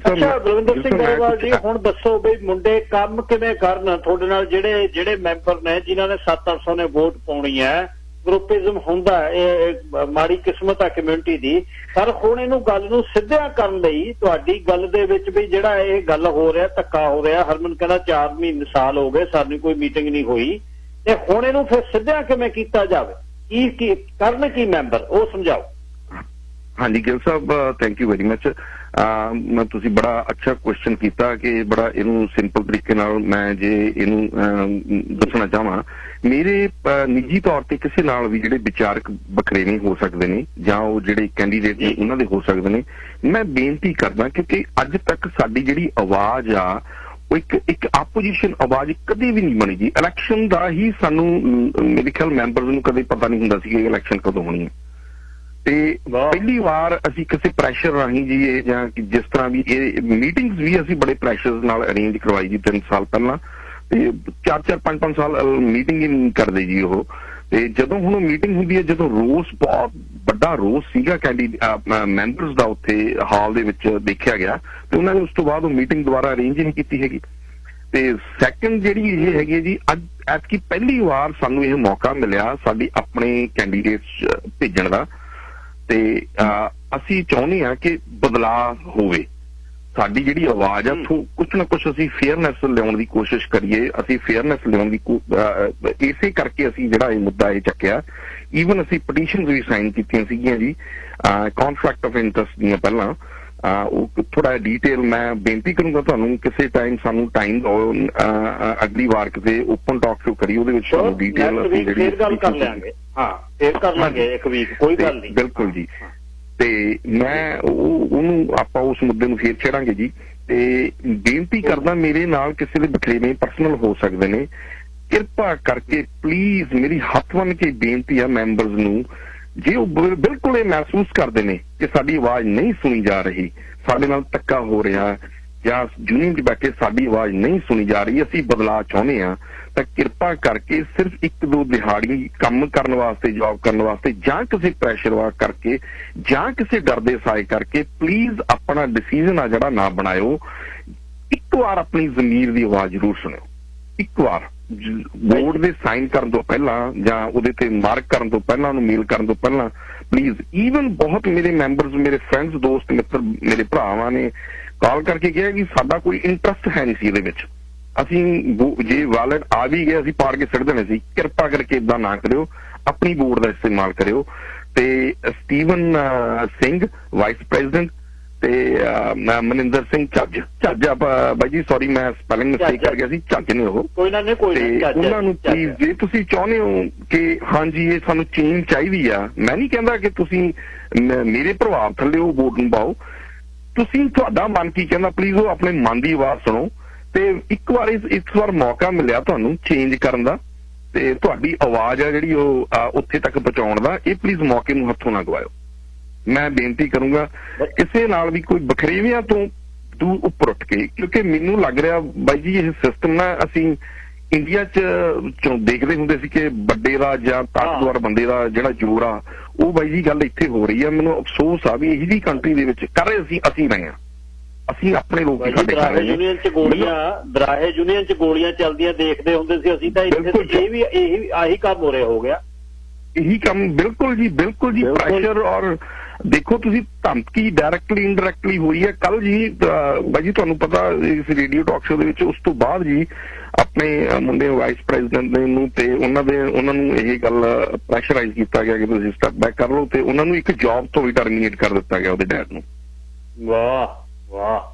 ਅੱਛਾ ਬਲਵਿੰਦਰ ਸਿੰਘ ਗਰੇਵਾਲ ਜੀ, ਹੁਣ ਦੱਸੋ ਵੀ ਮੁੰਡੇ ਕੰਮ ਕਿਵੇਂ ਕਰਨ ਤੁਹਾਡੇ ਨਾਲ, ਜਿਹੜੇ ਮੈਂਬਰ ਨੇ ਜਿਨ੍ਹਾਂ ਨੇ 700-800 ਨੇ ਵੋਟ ਪਾਉਣੀ ਹੈ? ਗਰੁੱਪਿਜ਼ਮ ਹੁੰਦਾ, ਇਹ ਮਾੜੀ ਕਿਸਮਤ ਆ ਕਮਿਊਨਿਟੀ ਦੀ। ਪਰ ਹੁਣ ਇਹਨੂੰ ਗੱਲ ਨੂੰ ਸਿੱਧਿਆਂ ਕਰਨ ਲਈ ਤੁਹਾਡੀ ਗੱਲ ਦੇ ਵਿੱਚ ਵੀ ਜਿਹੜਾ ਇਹ ਗੱਲ ਹੋ ਰਿਹਾ, ਧੱਕਾ ਹੋ ਰਿਹਾ, ਹਰਮਨ ਕਹਿੰਦਾ 4 ਮਹੀਨੇ ਸਾਲ ਹੋ ਗਏ ਸਾਡੀ ਕੋਈ ਮੀਟਿੰਗ ਨਹੀਂ ਹੋਈ, ਤੇ ਹੁਣ ਇਹਨੂੰ ਫਿਰ ਸਿੱਧਿਆਂ ਕਿਵੇਂ ਕੀਤਾ ਜਾਵੇ? ਕੀ ਕਰਨ ਕੀ ਮੈਂਬਰ, ਉਹ ਸਮਝਾਓ। ਹਾਂਜੀ ਗਿੱਲ ਸਾਹਿਬ, ਥੈਂਕ ਯੂ ਵੈਰੀ ਮਚ। ਮੈਂ ਤੁਸੀਂ ਬੜਾ ਅੱਛਾ ਕੁਐਸਚਨ ਕੀਤਾ ਕਿ ਬੜਾ ਇਹਨੂੰ ਸਿੰਪਲ ਤਰੀਕੇ ਨਾਲ ਮੈਂ ਜੇ ਇਹਨੂੰ ਦੱਸਣਾ ਚਾਹਾਂ। ਮੇਰੇ ਨਿੱਜੀ ਤੌਰ ਤੇ ਕਿਸੇ ਨਾਲ ਵੀ ਜਿਹੜੇ ਵਿਚਾਰਕ ਵਖਰੇਵੇਂ ਹੋ ਸਕਦੇ ਨੇ ਜਾਂ ਉਹ ਜਿਹੜੇ ਕੈਂਡੀਡੇਟ ਨੇ ਉਹਨਾਂ ਦੇ ਹੋ ਸਕਦੇ ਨੇ, ਮੈਂ ਬੇਨਤੀ ਕਰਦਾ ਕਿਉਂਕਿ ਅੱਜ ਤੱਕ ਸਾਡੀ ਜਿਹੜੀ ਆਵਾਜ਼ ਆ ਉਹ ਇੱਕ ਆਪੋਜੀਸ਼ਨ ਆਵਾਜ਼ ਕਦੇ ਵੀ ਨਹੀਂ ਬਣੀ ਜੀ। ਇਲੈਕਸ਼ਨ ਦਾ ਹੀ ਸਾਨੂੰ ਮੇਰੇ ਖਿਆਲ ਮੈਂਬਰਸ ਨੂੰ ਕਦੇ ਪਤਾ ਨਹੀਂ ਹੁੰਦਾ ਸੀ ਕਿ ਇਲੈਕਸ਼ਨ ਕਦੋਂ ਹੋਣੀ ਹੈ, ਤੇ ਪਹਿਲੀ ਵਾਰ ਅਸੀਂ ਕਿਸੇ ਪ੍ਰੈਸ਼ਰ ਰਾਹੀਂ ਜੀ ਇਹ ਜਾਂ ਜਿਸ ਤਰ੍ਹਾਂ ਵੀ ਇਹ ਮੀਟਿੰਗਸ ਵੀ ਅਸੀਂ ਬੜੇ ਪ੍ਰੈਸ਼ਰ ਨਾਲ ਅਰੇਂਜ ਕਰਵਾਈ ਜੀ 3 ਸਾਲ ਪਹਿਲਾਂ, ਤੇ 4-4 5-5 ਸਾਲ ਮੀਟਿੰਗ ਹੀ ਨਹੀਂ ਕਰਦੇ ਜੀ ਉਹ। ਤੇ ਜਦੋਂ ਹੁਣ ਮੀਟਿੰਗ ਹੁੰਦੀ ਹੈ, ਜਦੋਂ ਰੋਸ ਬਹੁਤ ਵੱਡਾ ਰੋਸ ਸੀਗਾ ਮੈਂਬਰਸ ਦਾ ਉੱਥੇ ਹਾਲ ਦੇ ਵਿੱਚ ਦੇਖਿਆ ਗਿਆ, ਤੇ ਉਹਨਾਂ ਨੇ ਉਸ ਤੋਂ ਬਾਅਦ ਉਹ ਮੀਟਿੰਗ ਦੁਬਾਰਾ ਅਰੇਂਜ ਨਹੀਂ ਕੀਤੀ ਹੈਗੀ। ਤੇ ਸੈਕੰਡ ਜਿਹੜੀ ਇਹ ਹੈਗੀ ਹੈ ਜੀ, ਅੱਜ ਐਤਕੀ ਪਹਿਲੀ ਵਾਰ ਸਾਨੂੰ ਇਹ ਮੌਕਾ ਮਿਲਿਆ ਸਾਡੇ ਆਪਣੇ ਕੈਂਡੀਡੇਟਸ ਭੇਜਣ ਦਾ, ਤੇ ਅਸੀਂ ਚਾਹੁੰਦੇ ਹਾਂ ਕਿ ਬਦਲਾਅ ਹੋਵੇ। ਸਾਡੀ ਜਿਹੜੀ ਆਵਾਜ਼ ਆ ਕੁਛ ਨਾ ਕੁਛ ਅਸੀਂ ਫੇਅਰਨੈਸ ਲਿਆਉਣ ਦੀ ਕੋਸ਼ਿਸ਼ ਕਰੀਏ। ਅਸੀਂ ਫੇਅਰਨੈਸ ਲਿਆਉਣ ਦੀ ਇਸੇ ਕਰਕੇ ਅਸੀਂ ਜਿਹੜਾ ਇਹ ਮੁੱਦਾ ਇਹ ਚੱਕਿਆ। ਈਵਨ ਅਸੀਂ ਪਟੀਸ਼ਨਸ ਵੀ ਸਾਈਨ ਕੀਤੀਆਂ ਸੀਗੀਆਂ ਜੀ ਕੌਨਫਲਿਕਟ ਆਫ ਇੰਟਰਸਟ ਦੀਆਂ। ਪਹਿਲਾਂ ਉਹ ਥੋੜਾ ਡਿਟੇਲ ਮੈਂ ਬੇਨਤੀ ਕਰੂੰਗਾ ਤੁਹਾਨੂੰ, ਕਿਸੇ ਟਾਈਮ ਸਾਨੂੰ ਟਾਈਮ ਦਿਓ, ਅਗਲੀ ਵਾਰ ਕਿਸੇ ਓਪਨ ਟਾਕ ਸ਼ੋ ਕਰੀ, ਉਹਦੇ ਵਿੱਚ ਸਾਨੂੰ ਡਿਟੇਲ ਅਸੀਂ ਜਿਹੜੀ ਗੱਲ ਕਰ ਲਾਂਗੇ। ਹਾਂ ਫੇਰ ਕਰ ਲਾਂਗੇ ਇੱਕ ਵੀਕ, ਕੋਈ ਗੱਲ ਨਹੀਂ। ਬਿਲਕੁਲ ਜੀ। ਤੇ ਮੈਂ ਉਹਨੂੰ ਆਪਾਂ ਉਸ ਮੁੱਦੇ ਨੂੰ ਫੇਰ ਛੇੜਾਂਗੇ ਜੀ। ਤੇ ਬੇਨਤੀ ਕਰਦਾ, ਮੇਰੇ ਨਾਲ ਕਿਸੇ ਦੇ ਬਖਰੇਵੇਂ ਪਰਸਨਲ ਹੋ ਸਕਦੇ ਨੇ, ਕਿਰਪਾ ਕਰਕੇ ਪਲੀਜ਼ ਮੇਰੀ ਹੱਥ ਬੰਨ੍ਹ ਕੇ ਬੇਨਤੀ ਆ ਮੈਂਬਰਸ ਨੂੰ, ਜੇ ਉਹ ਬਿਲਕੁਲ ਇਹ ਮਹਿਸੂਸ ਕਰਦੇ ਨੇ ਕਿ ਸਾਡੀ ਆਵਾਜ਼ ਨਹੀਂ ਸੁਣੀ ਜਾ ਰਹੀ, ਸਾਡੇ ਨਾਲ ਧੱਕਾ ਹੋ ਰਿਹਾ, ਜਾਂ ਯੂਨੀਅਨ 'ਚ ਬੈਠੇ ਸਾਡੀ ਆਵਾਜ਼ ਨਹੀਂ ਸੁਣੀ ਜਾ ਰਹੀ, ਅਸੀਂ ਬਦਲਾਅ ਚਾਹੁੰਦੇ ਹਾਂ, ਤਾਂ ਕਿਰਪਾ ਕਰਕੇ ਸਿਰਫ 1-2 ਦਿਹਾੜੀ ਕੰਮ ਕਰਨ ਵਾਸਤੇ, ਜੌਬ ਕਰਨ ਵਾਸਤੇ, ਜਾਂ ਕਿਸੇ ਪ੍ਰੈਸ਼ਰ ਵਾਰ ਕਰਕੇ, ਜਾਂ ਕਿਸੇ ਡਰ ਦੇ ਸਾਏ ਕਰਕੇ ਪਲੀਜ਼ ਆਪਣਾ ਡਿਸੀਜਨ ਆ ਜਿਹੜਾ ਨਾ ਬਣਾਇਓ। ਇੱਕ ਵਾਰ ਆਪਣੀ ਜ਼ਮੀਰ ਦੀ ਆਵਾਜ਼ ਜ਼ਰੂਰ ਸੁਣਿਓ। ਇੱਕ ਵਾਰ ਬੋਰਡ ਦੇ ਸਾਈਨ ਕਰਨ ਤੋਂ ਪਹਿਲਾਂ ਜਾਂ ਉਹਦੇ ਤੇ ਮਾਰਕ ਕਰਨ ਤੋਂ ਪਹਿਲਾਂ, ਉਹਨੂੰ ਮੇਲ ਕਰਨ ਤੋਂ ਪਹਿਲਾਂ ਪਲੀਜ਼। ਈਵਨ ਬਹੁਤ ਮੇਰੇ ਮੈਂਬਰਸ, ਮੇਰੇ ਫਰੈਂਡਸ, ਦੋਸਤ ਮਿੱਤਰ, ਮੇਰੇ ਭਰਾਵਾਂ ਨੇ ਕਾਲ ਕਰਕੇ ਕਿਹਾ ਕਿ ਸਾਡਾ ਕੋਈ ਇੰਟਰਸਟ ਹੈ ਨਹੀਂ ਸੀ ਇਹਦੇ ਵਿੱਚ, ਅਸੀਂ ਜੇ ਵਾਲਟ ਆ ਵੀ ਗਏ ਅਸੀਂ ਪਾੜ ਕੇ ਸਿੱਟ ਦੇਣੇ ਸੀ। ਕਿਰਪਾ ਕਰਕੇ ਇਦਾਂ ਨਾ ਕਰਿਓ, ਆਪਣੀ ਬੋਰਡ ਦਾ ਇਸਤੇਮਾਲ ਕਰਿਓ। ਤੇ ਸਟੀਵਨ ਸਿੰਘ ਵਾਈਸ ਪ੍ਰੈਜ਼ੀਡੈਂਟ, ਤੇ ਮਨਿੰਦਰ ਸਿੰਘ ਝੱਜ ਬਾਈ ਜੀ, ਸੌਰੀ ਮੈਂ ਸਪੈਲਿੰਗ ਮਿਸਟੇਕ ਕਰ ਗਿਆ ਸੀ, ਝੱਜ ਨੇ ਉਹ। ਕੋਈ ਨਾ, ਉਹਨਾਂ ਨੂੰ ਪਲੀਜ਼, ਜੇ ਤੁਸੀਂ ਚਾਹੁੰਦੇ ਹੋ ਕਿ ਹਾਂਜੀ ਇਹ ਸਾਨੂੰ ਚੇਂਜ ਚਾਹੀਦੀ ਆ, ਮੈਂ ਨਹੀਂ ਕਹਿੰਦਾ ਕਿ ਤੁਸੀਂ ਮੇਰੇ ਪ੍ਰਭਾਵ ਥੱਲੇ ਉਹ ਵੋਟ ਨੂੰ ਪਾਓ, ਤੁਸੀਂ ਤੁਹਾਡਾ ਮਨ ਕੀ ਕਹਿੰਦਾ ਪਲੀਜ਼ ਉਹ ਆਪਣੇ ਮਨ ਦੀ ਆਵਾਜ਼ ਸੁਣੋ। ਤੇ ਇੱਕ ਵਾਰ ਮੌਕਾ ਮਿਲਿਆ ਤੁਹਾਨੂੰ ਚੇਂਜ ਕਰਨ ਦਾ, ਤੇ ਤੁਹਾਡੀ ਆਵਾਜ਼ ਆ ਜਿਹੜੀ ਉਹ ਉੱਥੇ ਤੱਕ ਪਹੁੰਚਾਉਣ ਦਾ, ਇਹ ਪਲੀਜ਼ ਮੌਕੇ ਨੂੰ ਹੱਥੋਂ ਨਾ ਗਵਾਇਓ। ਮੈਂ ਬੇਨਤੀ ਕਰੂੰਗਾ ਕਿਸੇ ਨਾਲ ਵੀ ਕੋਈ ਬਖਰੇਵਿਆਂ ਤੋਂ ਦੂਰ ਉੱਪਰ ਉੱਠ ਕੇ, ਕਿਉਂਕਿ ਮੈਨੂੰ ਲੱਗ ਰਿਹਾ ਬਾਈ ਜੀ ਇਹ ਸਿਸਟਮ ਨਾ ਅਸੀਂ ਇੰਡੀਆ 'ਚ ਦੇਖਦੇ ਹੁੰਦੇ ਸੀ ਕਿ ਵੱਡੇ ਦਾ ਜਾਂ ਤਾਕਤਵਰ ਬੰਦੇ ਦਾ ਜਿਹੜਾ ਜ਼ੋਰ ਆ, ਉਹ ਬਾਈ ਜੀ ਗੱਲ ਇੱਥੇ ਹੋ ਰਹੀ ਆ। ਮੈਨੂੰ ਅਫਸੋਸ ਆ ਵੀ ਇਹੀ ਜਿਹੀ ਕੰਟਰੀ ਦੇ ਵਿੱਚ ਕਰ ਰਹੇ ਅਸੀਂ ਰਹੇ ਹਾਂ, ਅਸੀਂ ਆਪਣੇ ਲੋਕ ਹੀ ਸਾਡੇ ਕਰ ਰਹੇ ਨੇ। ਦਰਾਹੇ ਯੂਨੀਅਨ 'ਚ ਗੋਲੀਆਂ ਚੱਲਦੀਆਂ ਦੇਖਦੇ ਹੁੰਦੇ ਸੀ ਅਸੀਂ, ਤਾਂ ਇੱਥੇ ਇਹ ਵੀ ਆਹੀ ਕੰਮ ਹੋ ਰਿਹਾ ਹੋ ਗਿਆ। ਇਹੀ ਕੰਮ ਬਿਲਕੁਲ ਜੀ ਪ੍ਰੈਸ਼ਰ। ਔਰ ਦੇਖੋ ਤੁਸੀਂ ਧਮਕੀ ਡਾਇਰੈਕਟਲੀ ਇਨਡਾਇਰੈਕਟਲੀ ਹੋਈ ਹੈ। ਕੱਲ ਜੀ ਬਾਈ ਜੀ ਤੁਹਾਨੂੰ ਪਤਾ ਇਸ ਰੇਡੀਓ ਟਾਕ ਸ਼ੋ ਦੇ ਵਿੱਚ, ਉਸ ਤੋਂ ਬਾਅਦ ਜੀ ਆਪਣੇ ਮੁੰਡੇ ਵਾਈਸ ਪ੍ਰੈਜ਼ੀਡੈਂਟ ਨੂੰ ਤੇ ਉਹਨਾਂ ਨੂੰ ਇਹ ਗੱਲ ਪ੍ਰੈਸ਼ਰਾਈਜ਼ ਕੀਤਾ ਗਿਆ ਕਿ ਤੁਸੀਂ ਸਟੈਪ ਬੈਕ ਕਰ ਲਓ, ਤੇ ਉਹਨਾਂ ਨੂੰ ਇੱਕ ਜੌਬ ਤੋਂ ਵੀ ਟਰਮੀਨੇਟ ਕਰ ਦਿੱਤਾ ਗਿਆ ਉਹਦੇ ਡੈਡ ਨੂੰ। ਵਾਹ।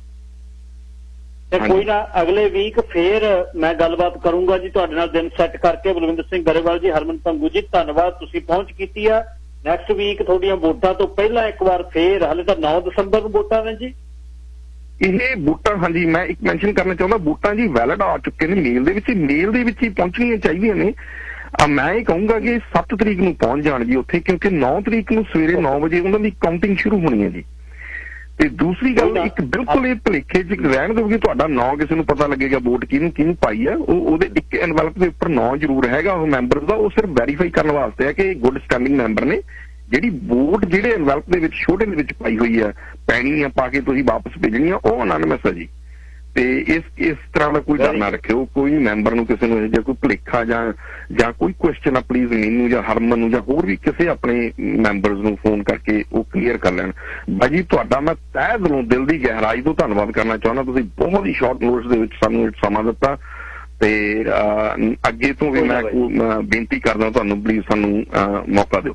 ਤੇ ਕੋਈ ਨਾ, ਅਗਲੇ ਵੀਕ ਫੇਰ ਮੈਂ ਗੱਲਬਾਤ ਕਰੂੰਗਾ ਜੀ ਤੁਹਾਡੇ ਨਾਲ, ਦਿਨ ਸੈੱਟ ਕਰਕੇ। ਬਲਵਿੰਦਰ ਸਿੰਘ ਗਰੇਵਾਲ ਜੀ, ਹਰਮਨ ਪੰਗੂ ਜੀ, ਧੰਨਵਾਦ, ਤੁਸੀਂ ਪਹੁੰਚ ਕੀਤੀ ਆ। ਨੈਕਸਟ ਵੀਕ ਤੁਹਾਡੀਆਂ ਵੋਟਾਂ ਤੋਂ ਪਹਿਲਾਂ ਇੱਕ ਵਾਰ ਫੇਰ, ਹਾਲੇ ਤਾਂ 9 ਦਸੰਬਰ ਨੂੰ ਵੋਟਾਂ ਨੇ ਜੀ। ਇਹ ਵੋਟਾਂ, ਹਾਂਜੀ ਮੈਂ ਇੱਕ ਮੈਂਸ਼ਨ ਕਰਨਾ ਚਾਹੁੰਦਾ, ਵੋਟਾਂ ਜੀ ਵੈਲਿਡ ਆ ਚੁੱਕੇ ਨੇ, ਮੇਲ ਦੇ ਵਿੱਚ ਹੀ ਪਹੁੰਚਣੀਆਂ ਚਾਹੀਦੀਆਂ ਨੇ। ਮੈਂ ਇਹ ਕਹੂੰਗਾ ਕਿ 7 ਤਰੀਕ ਨੂੰ ਪਹੁੰਚ ਜਾਣ ਜੀ ਉੱਥੇ, ਕਿਉਂਕਿ 9 ਤਰੀਕ ਨੂੰ ਸਵੇਰੇ 9 ਵਜੇ ਉਹਨਾਂ ਦੀ ਕਾਊਂਟਿੰਗ ਸ਼ੁਰੂ ਹੋਣੀ ਹੈ ਜੀ। ਤੇ ਦੂਸਰੀ ਗੱਲ, ਇੱਕ ਬਿਲਕੁਲ ਇਹ ਭੁਲੇਖੇ 'ਚ ਰਹਿਣ ਦਿਓ ਕਿ ਤੁਹਾਡਾ ਨਾਂ ਕਿਸੇ ਨੂੰ ਪਤਾ ਲੱਗੇਗਾ ਵੋਟ ਕਿਹਨੂੰ ਪਾਈ ਹੈ। ਉਹਦੇ ਇੱਕ ਐਨਵੈਲਪ ਦੇ ਉੱਪਰ ਨਾਂ ਜ਼ਰੂਰ ਹੈਗਾ ਉਹ ਮੈਂਬਰ ਦਾ, ਉਹ ਸਿਰਫ ਵੈਰੀਫਾਈ ਕਰਨ ਵਾਸਤੇ ਹੈ ਕਿ ਗੁੱਡ ਸਟੈਂਡਿੰਗ ਮੈਂਬਰ ਨੇ। ਜਿਹੜੀ ਵੋਟ ਜਿਹੜੇ ਐਨਵੈਲਪ ਦੇ ਵਿੱਚ ਛੋਟੇ ਦੇ ਵਿੱਚ ਪਾਈ ਹੋਈ ਹੈ, ਪੈਣੀ ਆ ਪਾ ਕੇ ਤੁਸੀਂ ਵਾਪਸ ਭੇਜਣੀ ਆ, ਉਹ ਅਨਾਨਿਮਸ ਹੈ ਜੀ। ਤੇ ਇਸ ਤਰ੍ਹਾਂ ਦਾ ਕੋਈ ਡਰ ਨਾ ਰੱਖਿਓ, ਕੋਈ ਮੈਂਬਰ ਨੂੰ ਕਿਸੇ ਨੂੰ ਜੇ ਕੋਈ ਭੁਲੇਖਾ ਜਾਂ ਕੋਈ ਕੁਐਸਚਨ ਆ ਪਲੀਜ਼ ਮੈਨੂੰ ਜਾਂ ਹਰਮਨ ਨੂੰ ਜਾਂ ਹੋਰ ਵੀ ਕਿਸੇ ਆਪਣੇ ਮੈਂਬਰਸ ਨੂੰ ਫੋਨ ਕਰਕੇ ਉਹ ਕਲੀਅਰ ਕਰ ਲੈਣ। ਬਾਜੀ ਤੁਹਾਡਾ ਮੈਂ ਤਹਿ ਦਿਲੋਂ ਦਿਲ ਦੀ ਗਹਿਰਾਈ ਤੋਂ ਧੰਨਵਾਦ ਕਰਨਾ ਚਾਹੁੰਦਾ, ਤੁਸੀਂ ਬਹੁਤ ਹੀ ਸ਼ਾਰਟ ਨੋਟਿਸ ਦੇ ਵਿੱਚ ਸਾਨੂੰ ਸਮਾਂ ਦਿੱਤਾ, ਤੇ ਅੱਗੇ ਤੋਂ ਵੀ ਮੈਂ ਬੇਨਤੀ ਕਰਦਾ ਤੁਹਾਨੂੰ, ਪਲੀਜ਼ ਸਾਨੂੰ ਮੌਕਾ ਦਿਓ।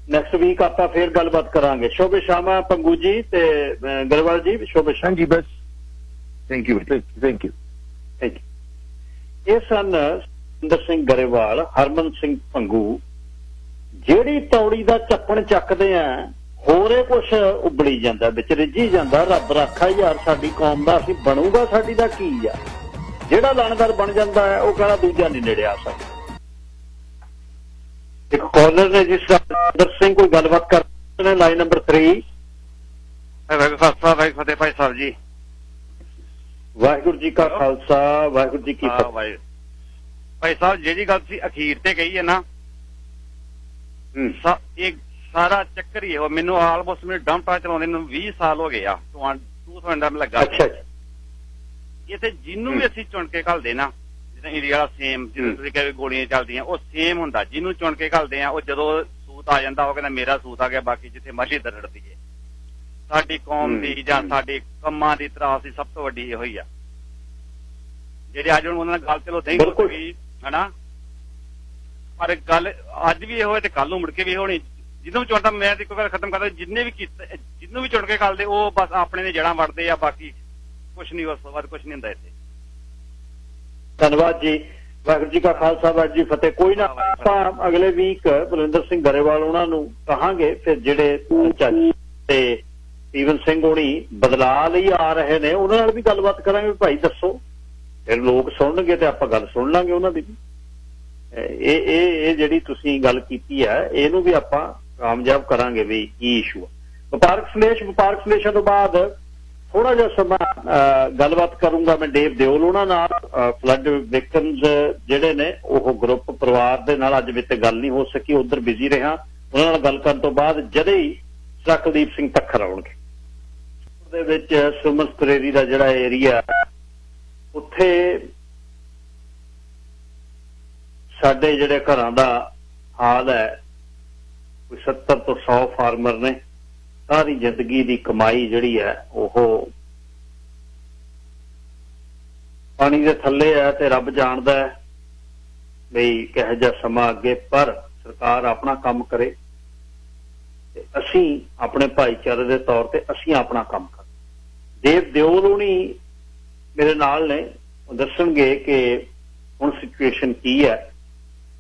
ਨੈਕਸਟ ਵੀਕ ਆਪਾਂ ਫੇਰ ਗੱਲਬਾਤ ਕਰਾਂਗੇ। ਸ਼ੋਭੇ ਸ਼ਾਮਾ ਪੰਗੂ ਜੀ ਤੇ ਗਰੇਵਾਲ ਜੀ, ਸ਼ੋਭੇ ਸ਼ਾਮ ਹਾਂਜੀ ਬਸ ਥੈਂਕ ਯੂ। Thank you. ਇਹ ਸਨ ਸੁਰਿੰਦਰ ਸਿੰਘ ਗਰੇਵਾਲ, ਹਰਮਨ ਸਿੰਘ ਪੰਗੂ। ਜਿਹੜੀ ਤੌੜੀ ਦਾ ਚੱਪਣ ਚੱਕਦੇ ਆ ਹੋਰੇ ਕੁਛ ਉਬੜੀ ਜਾਂਦਾ, ਵਿੱਚ ਰਿੱਝੀ ਜਾਂਦਾ। ਰੱਬ ਰਾਖਾ ਯਾਰ ਸਾਡੀ ਕੌਮ ਦਾ, ਅਸੀਂ ਬਣੂਗਾ ਸਾਡੀ ਦਾ ਕੀ ਆ। ਜਿਹੜਾ ਲਾਣੇਦਾਰ ਬਣ ਜਾਂਦਾ ਹੈ ਉਹ ਕਹਿੰਦਾ ਦੂਜਾ ਨਹੀਂ ਨੇੜੇ ਆ ਸਕਦਾ। ਇੱਕ ਕਾਲਰ ਨੇ ਜਿਸ ਸੁਰਿੰਦਰ ਸਿੰਘ ਕੋਈ ਗੱਲਬਾਤ ਕਰ ਰਹੇ ਨੇ, ਲਾਈਨ ਨੰਬਰ 3। ਵਾਹਿਗੁਰੂ ਖਾਲਸਾ ਵਾਹਿਗੁਰੂ ਫਤਿਹ ਭਾਈ ਸਾਹਿਬ ਜੀ। ਵਾਹਿਗੁਰੂ ਜੀ ਕਾ ਖਾਲਸਾ ਵਾਹਿਗੁਰੂ ਜੀ ਕੀ ਫਤਿਹ। ਭਾਈ ਸਾਹਿਬ ਜਿਹੜੀ ਗੱਲ ਤੁਸੀਂ ਅਖੀਰ ਤੇ ਕਹੀ ਹੈ ਨਾ, ਇਹ ਸਾਰਾ ਚੱਕਰ ਹੀ ਇਹੋ। ਮੈਨੂੰ ਆਲਮੋਸਟ ਮੈਨੂੰ ਡੰਪਾ ਚਲਾਉਂਦੇ ਨੂੰ 20 ਸਾਲ ਹੋ ਗਏ ਆ। 2000 ਲੱਗਾ। ਅੱਛਾ ਇੱਥੇ ਜਿਹਨੂੰ ਵੀ ਅਸੀਂ ਚੁਣ ਕੇ ਘੱਲਦੇ ਨਾ, ਜਿੱਦਾਂ ਇੰਡੀਆ ਵਾਲਾ ਸੇਮ, ਜਿਵੇਂ ਤੁਸੀਂ ਕਹਿੰਦੇ ਗੋਲੀਆਂ ਚੱਲਦੀਆਂ, ਉਹ ਸੇਮ ਹੁੰਦਾ। ਜਿਹਨੂੰ ਚੁਣ ਕੇ ਘੱਲਦੇ ਆ ਉਹ ਜਦੋਂ ਸੂਤ ਆ ਜਾਂਦਾ ਉਹ ਕਹਿੰਦਾ ਮੇਰਾ ਸੂਤ ਆ ਗਿਆ, ਬਾਕੀ ਜਿੱਥੇ ਮਰਜ਼ੀ ਦਰੜਦੀ ਹੈ। ਸਾਡੀ ਕੌਮ ਦੀ ਜਾਂ ਸਾਡੇ ਕੰਮਾਂ ਦੀ ਤਰਾਸ ਸਭ ਤੋਂ ਵੱਡੀ ਇਹੋ ਹੀ ਆ। ਜਿਹੜੇ ਅੱਜ ਹੁਣ ਉਹਨਾਂ ਨਾਲ ਗੱਲ ਚਲੋ ਨਹੀਂ ਹੋ ਗਈ ਹਨਾ, ਪਰ ਗੱਲ ਅੱਜ ਵੀ ਇਹੋ ਹੈ ਤੇ ਕੱਲ ਨੂੰ ਮੁੜ ਕੇ ਵੀ ਹੋਣੀ। ਜਿਹਨੂੰ ਵੀ ਚੁਣਦਾ, ਮੈਂ ਤੇ ਇੱਕ ਗੱਲ ਖਤਮ ਕਰਦਾ, ਜਿੰਨੇ ਵੀ ਕੀਤਾ, ਜਿਹਨੂੰ ਵੀ ਚੁਣ ਕੇ ਘੱਲਦੇ ਉਹ ਬਸ ਆਪਣੇ ਨੇ ਜੜ੍ਹਾਂ ਵੜਦੇ ਆ, ਬਾਕੀ ਕੁਛ ਨਹੀਂ, ਉਸ ਤੋਂ ਬਾਅਦ ਕੁਛ ਨਹੀਂ ਹੁੰਦਾ ਇੱਥੇ। ਧੰਨਵਾਦ ਜੀ। ਵਾਹਿਗੁਰੂ ਜੀ ਕਾ ਖਾਲਸਾ ਵਾਹਿਗੁਰੂ ਜੀ ਫਤਿਹ। ਕੋਈ ਨਾ, ਆਪਾਂ ਅਗਲੇ ਵੀਕ ਬਲਵਿੰਦਰ ਸਿੰਘ ਗਰੇਵਾਲ ਉਹਨਾਂ ਨੂੰ ਕਹਾਂਗੇ, ਫਿਰ ਜਿਹੜੇ ਚਾਚੀ ਤੇ ਸਟੀਵਨ ਸਿੰਘ ਹੋਣੀ ਬਦਲਾਅ ਲਈ ਆ ਰਹੇ ਨੇ ਉਹਨਾਂ ਨਾਲ ਵੀ ਗੱਲਬਾਤ ਕਰਾਂਗੇ। ਭਾਈ ਦੱਸੋ, ਫਿਰ ਲੋਕ ਸੁਣਨਗੇ ਤੇ ਆਪਾਂ ਗੱਲ ਸੁਣ ਲਾਂਗੇ ਉਹਨਾਂ ਦੀ ਵੀ। ਇਹ ਜਿਹੜੀ ਤੁਸੀਂ ਗੱਲ ਕੀਤੀ ਹੈ ਇਹਨੂੰ ਵੀ ਆਪਾਂ ਕਾਮਯਾਬ ਕਰਾਂਗੇ ਵੀ ਕੀ ਇਸ਼ੂ ਆ। ਵਪਾਰਕ ਸੰਦੇਸ਼ਾਂ ਤੋਂ ਬਾਅਦ ਥੋੜਾ ਜਿਹਾ ਸਮਾਂ ਗੱਲਬਾਤ ਕਰੂੰਗਾ ਮੈਂ ਡੇਵ ਦਿਓਲ ਉਹਨਾਂ ਨਾਲ। ਫਲੱਡ ਵਿਕਟਮਸ ਜਿਹੜੇ ਨੇ ਉਹ ਗਰੁੱਪ ਪਰਿਵਾਰ ਦੇ ਨਾਲ ਅੱਜ ਮੇਤੇ ਗੱਲ ਨਹੀਂ ਹੋ ਸਕੀ, ਉਧਰ ਬਿਜ਼ੀ ਰਿਹਾ। ਉਹਨਾਂ ਨਾਲ ਗੱਲ ਕਰਨ ਤੋਂ ਬਾਅਦ ਜਦੇ ਹੀ ਕੁਲਦੀਪ ਸਿੰਘ ਤੱਖਰ ਆਉਣਗੇ। ਉਹਦੇ ਵਿੱਚ ਸੁਮਨ ਸਤਰੇਰੀ ਦਾ ਜਿਹੜਾ ਏਰੀਆ, ਉੱਥੇ ਸਾਡੇ ਜਿਹੜੇ ਘਰਾਂ ਦਾ ਹਾਲ ਹੈ, ਕੋਈ 70 ਤੋਂ 100 ਫਾਰਮਰ ਨੇ। ਸਾਰੀ ਜ਼ਿੰਦਗੀ ਦੀ ਕਮਾਈ ਜਿਹੜੀ ਹੈ ਉਹ ਪਾਣੀ ਦੇ ਥੱਲੇ ਹੈ ਤੇ ਰੱਬ ਜਾਣਦਾ ਹੈ ਬਈ ਕਿਹੋ ਜਿਹਾ ਸਮਾਂ ਅੱਗੇ। ਪਰ ਸਰਕਾਰ ਆਪਣਾ ਕੰਮ ਕਰੇ ਤੇ ਅਸੀਂ ਆਪਣੇ ਭਾਈਚਾਰੇ ਦੇ ਤੌਰ ਤੇ ਅਸੀਂ ਆਪਣਾ ਕੰਮ ਕਰਾਂ। ਦੇਵ ਦਿਓਲ ਹੋਣੀ ਮੇਰੇ ਨਾਲ ਨੇ, ਉਹ ਦੱਸਣਗੇ ਕਿ ਹੁਣ ਸਿਚੁਏਸ਼ਨ ਕੀ ਹੈ।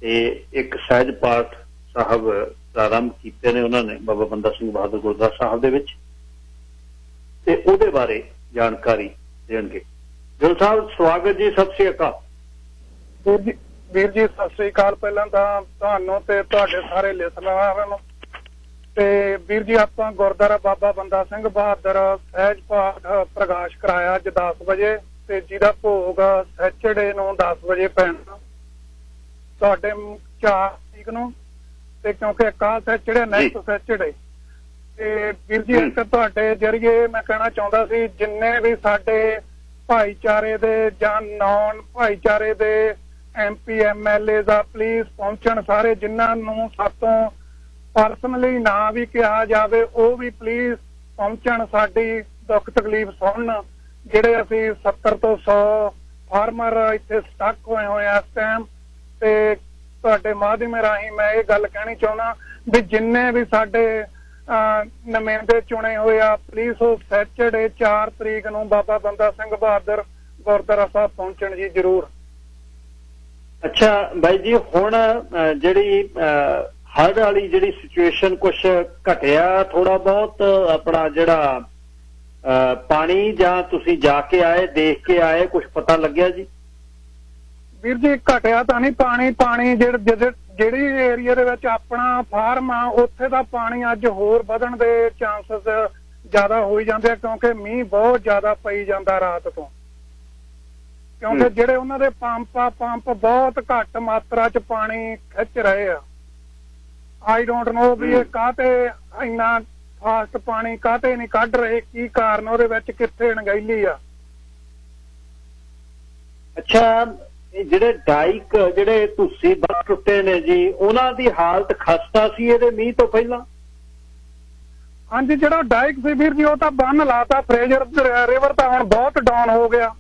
ਤੇ ਇੱਕ ਸਹਿਜ ਪਾਠ ਸਾਹਿਬ ਪ੍ਰਾਰੰਭ ਕੀਤੇ ਨੇ ਉਹਨਾਂ ਨੇ ਬਾਬਾ ਬੰਦਾ ਸਿੰਘ ਬਹਾਦਰ ਗੁਰਦੁਆਰਾ ਸਾਹਿਬ ਦੇ ਵਿੱਚ, ਤੇ ਉਹਦੇ ਬਾਰੇ ਜਾਣਕਾਰੀ ਦੇਣਗੇ। ਗਿੱਲ ਸਾਹਿਬ ਸਵਾਗਤ ਜੀ, ਸਤਿ ਸ੍ਰੀ ਅਕਾਲ। ਵੀਰ ਜੀ ਸਤਿ ਸ੍ਰੀ ਅਕਾਲ। ਪਹਿਲਾਂ ਤਾਂ ਤੁਹਾਨੂੰ ਤੇ ਤੁਹਾਡੇ ਸਾਰੇ ਲਿਸਨਰਾਂ ਨੂੰ। ਤੇ ਵੀਰ ਜੀ ਆਪਾਂ ਗੁਰਦੁਆਰਾ ਬਾਬਾ ਬੰਦਾ ਸਿੰਘ ਬਹਾਦਰ ਸਹਿਜ ਪਾਠ ਪ੍ਰਕਾਸ਼ ਕਰਾਇਆ ਅੱਜ 10 ਵਜੇ, ਤੇ ਜਿਹਦਾ ਭੋਗ ਸੈਚਰਡੇ ਨੂੰ 10 ਵਜੇ ਪੈਣਾ ਤੁਹਾਡੇ 4 ਤਰੀਕ ਨੂੰ। ਤੇ ਕਿਉਂਕਿ ਕੱਲ ਸੈਚਰਡੇ ਨੈਕਸਟ ਸੈਚਰਡੇ। ਤੇ ਵੀਰ ਜੀ ਇੱਕ ਤੁਹਾਡੇ ਜਰੀਏ ਮੈਂ ਕਹਿਣਾ ਚਾਹੁੰਦਾ ਸੀ, ਜਿੰਨੇ ਵੀ ਸਾਡੇ ਭਾਈਚਾਰੇ ਦੇ ਜਾਂ ਨੌਨ ਭਾਈਚਾਰੇ ਦੇ MP MLA ਦਾ ਪਲੀਜ਼ ਪਹੁੰਚਣ। ਸਾਰੇ ਜਿਨ੍ਹਾਂ ਨੂੰ ਸਾਤੋਂ ਪਰਸਨਲੀ ਨਾ ਵੀ ਕਿਹਾ ਜਾਵੇ ਉਹ ਵੀ ਪਲੀਜ਼ ਪਹੁੰਚਣ, ਸਾਡੀ ਦੁੱਖ ਤਕਲੀਫ ਸੁਣਨ। ਜਿਹੜੇ ਅਸੀਂ 70 ਤੋਂ 100 ਫਾਰਮਰ ਇੱਥੇ ਸਟਕ ਹੋਏ ਆ ਇਸ ਟਾਈਮ। ਤੇ ਤੁਹਾਡੇ ਮਾਧਿਅਮ ਰਾਹੀਂ ਮੈਂ ਇਹ ਗੱਲ ਕਹਿਣੀ ਚਾਹੁੰਦਾ ਵੀ ਜਿੰਨੇ ਵੀ ਸਾਡੇ ਨੁਮਾਇੰਦੇ ਚੁਣੇ ਹੋਏ ਆ, ਪਲੀਜ਼ ਉਹ ਸੈਚਰਡੇ 4 ਤਰੀਕ ਨੂੰ ਬਾਬਾ ਬੰਦਾ ਸਿੰਘ ਬਹਾਦਰ ਗੁਰਦੁਆਰਾ ਸਾਹਿਬ ਪਹੁੰਚਣ ਜੀ ਜ਼ਰੂਰ। ਅੱਛਾ ਬਾਈ ਜੀ, ਹੁਣ ਜਿਹੜੀ ਹੜ੍ਹ ਵਾਲੀ ਜਿਹੜੀ ਸਿਚੁਏਸ਼ਨ ਕੁਛ ਘਟਿਆ ਥੋੜਾ ਬਹੁਤ ਆਪਣਾ ਜਿਹੜਾ ਪਾਣੀ, ਜਾਂ ਤੁਸੀਂ ਜਾ ਕੇ ਆਏ ਦੇਖ ਕੇ ਆਏ, ਕੁਛ ਪਤਾ ਲੱਗਿਆ ਜੀ? ਵੀਰ ਜੀ ਘਟਿਆ ਤਾਂ ਨਹੀਂ ਪਾਣੀ ਜਿਹੜੀ ਏਰੀਆ ਦੇ ਵਿੱਚ ਆਪਣਾ ਫਾਰਮ ਆ ਉੱਥੇ ਦਾ ਪਾਣੀ ਅੱਜ ਹੋਰ ਵਧਣ ਦੇ ਚਾਂਸਸ ਜ਼ਿਆਦਾ ਹੋਈ ਜਾਂਦੇ ਆ, ਕਿਉਂਕਿ ਮੀਂਹ ਬਹੁਤ ਜ਼ਿਆਦਾ ਪਈ ਜਾਂਦਾ ਰਾਤ ਤੋਂ। ਕਿਉਂਕਿ ਜਿਹੜੇ ਉਹਨਾਂ ਦੇ ਪੰਪ ਬਹੁਤ ਘੱਟ ਮਾਤਰਾ ਚ ਪਾਣੀ ਖਿੱਚ ਰਹੇ ਆ। ਆਈ ਡੋਂਟ ਨੋ ਵੀ ਇਹ ਕਾਹਤੇ ਇੰਨਾ ਫਾਸਟ ਪਾਣੀ ਕਾਹਤੇ ਨਹੀਂ ਕੱਢ ਰਹੇ, ਕੀ ਕਾਰਨ ਉਹਦੇ ਵਿੱਚ, ਕਿੱਥੇ ਅਣਗਹਿਲੀ ਆ। ਅੱਛਾ, ਜਿਹੜੇ ਡਾਈਕ ਜਿਹੜੇ ਤੁਸੀਂ ਬੰਨ ਟੁੱਟੇ ਨੇ ਜੀ, ਉਹਨਾਂ ਦੀ ਹਾਲਤ ਖਸਤਾ ਸੀ ਇਹਦੇ ਮੀਂਹ ਤੋਂ ਪਹਿਲਾਂ? ਹਾਂਜੀ, ਜਿਹੜਾ ਡਾਈਕ ਸੀ ਵੀਰ ਜੀ ਉਹ ਤਾਂ ਬੰਨ ਲਾਤਾ। ਫਰੇਜ਼ਰ ਰਿਵਰ ਤਾਂ ਹੁਣ ਬਹੁਤ ਡਾਊਨ ਹੋ ਗਿਆ।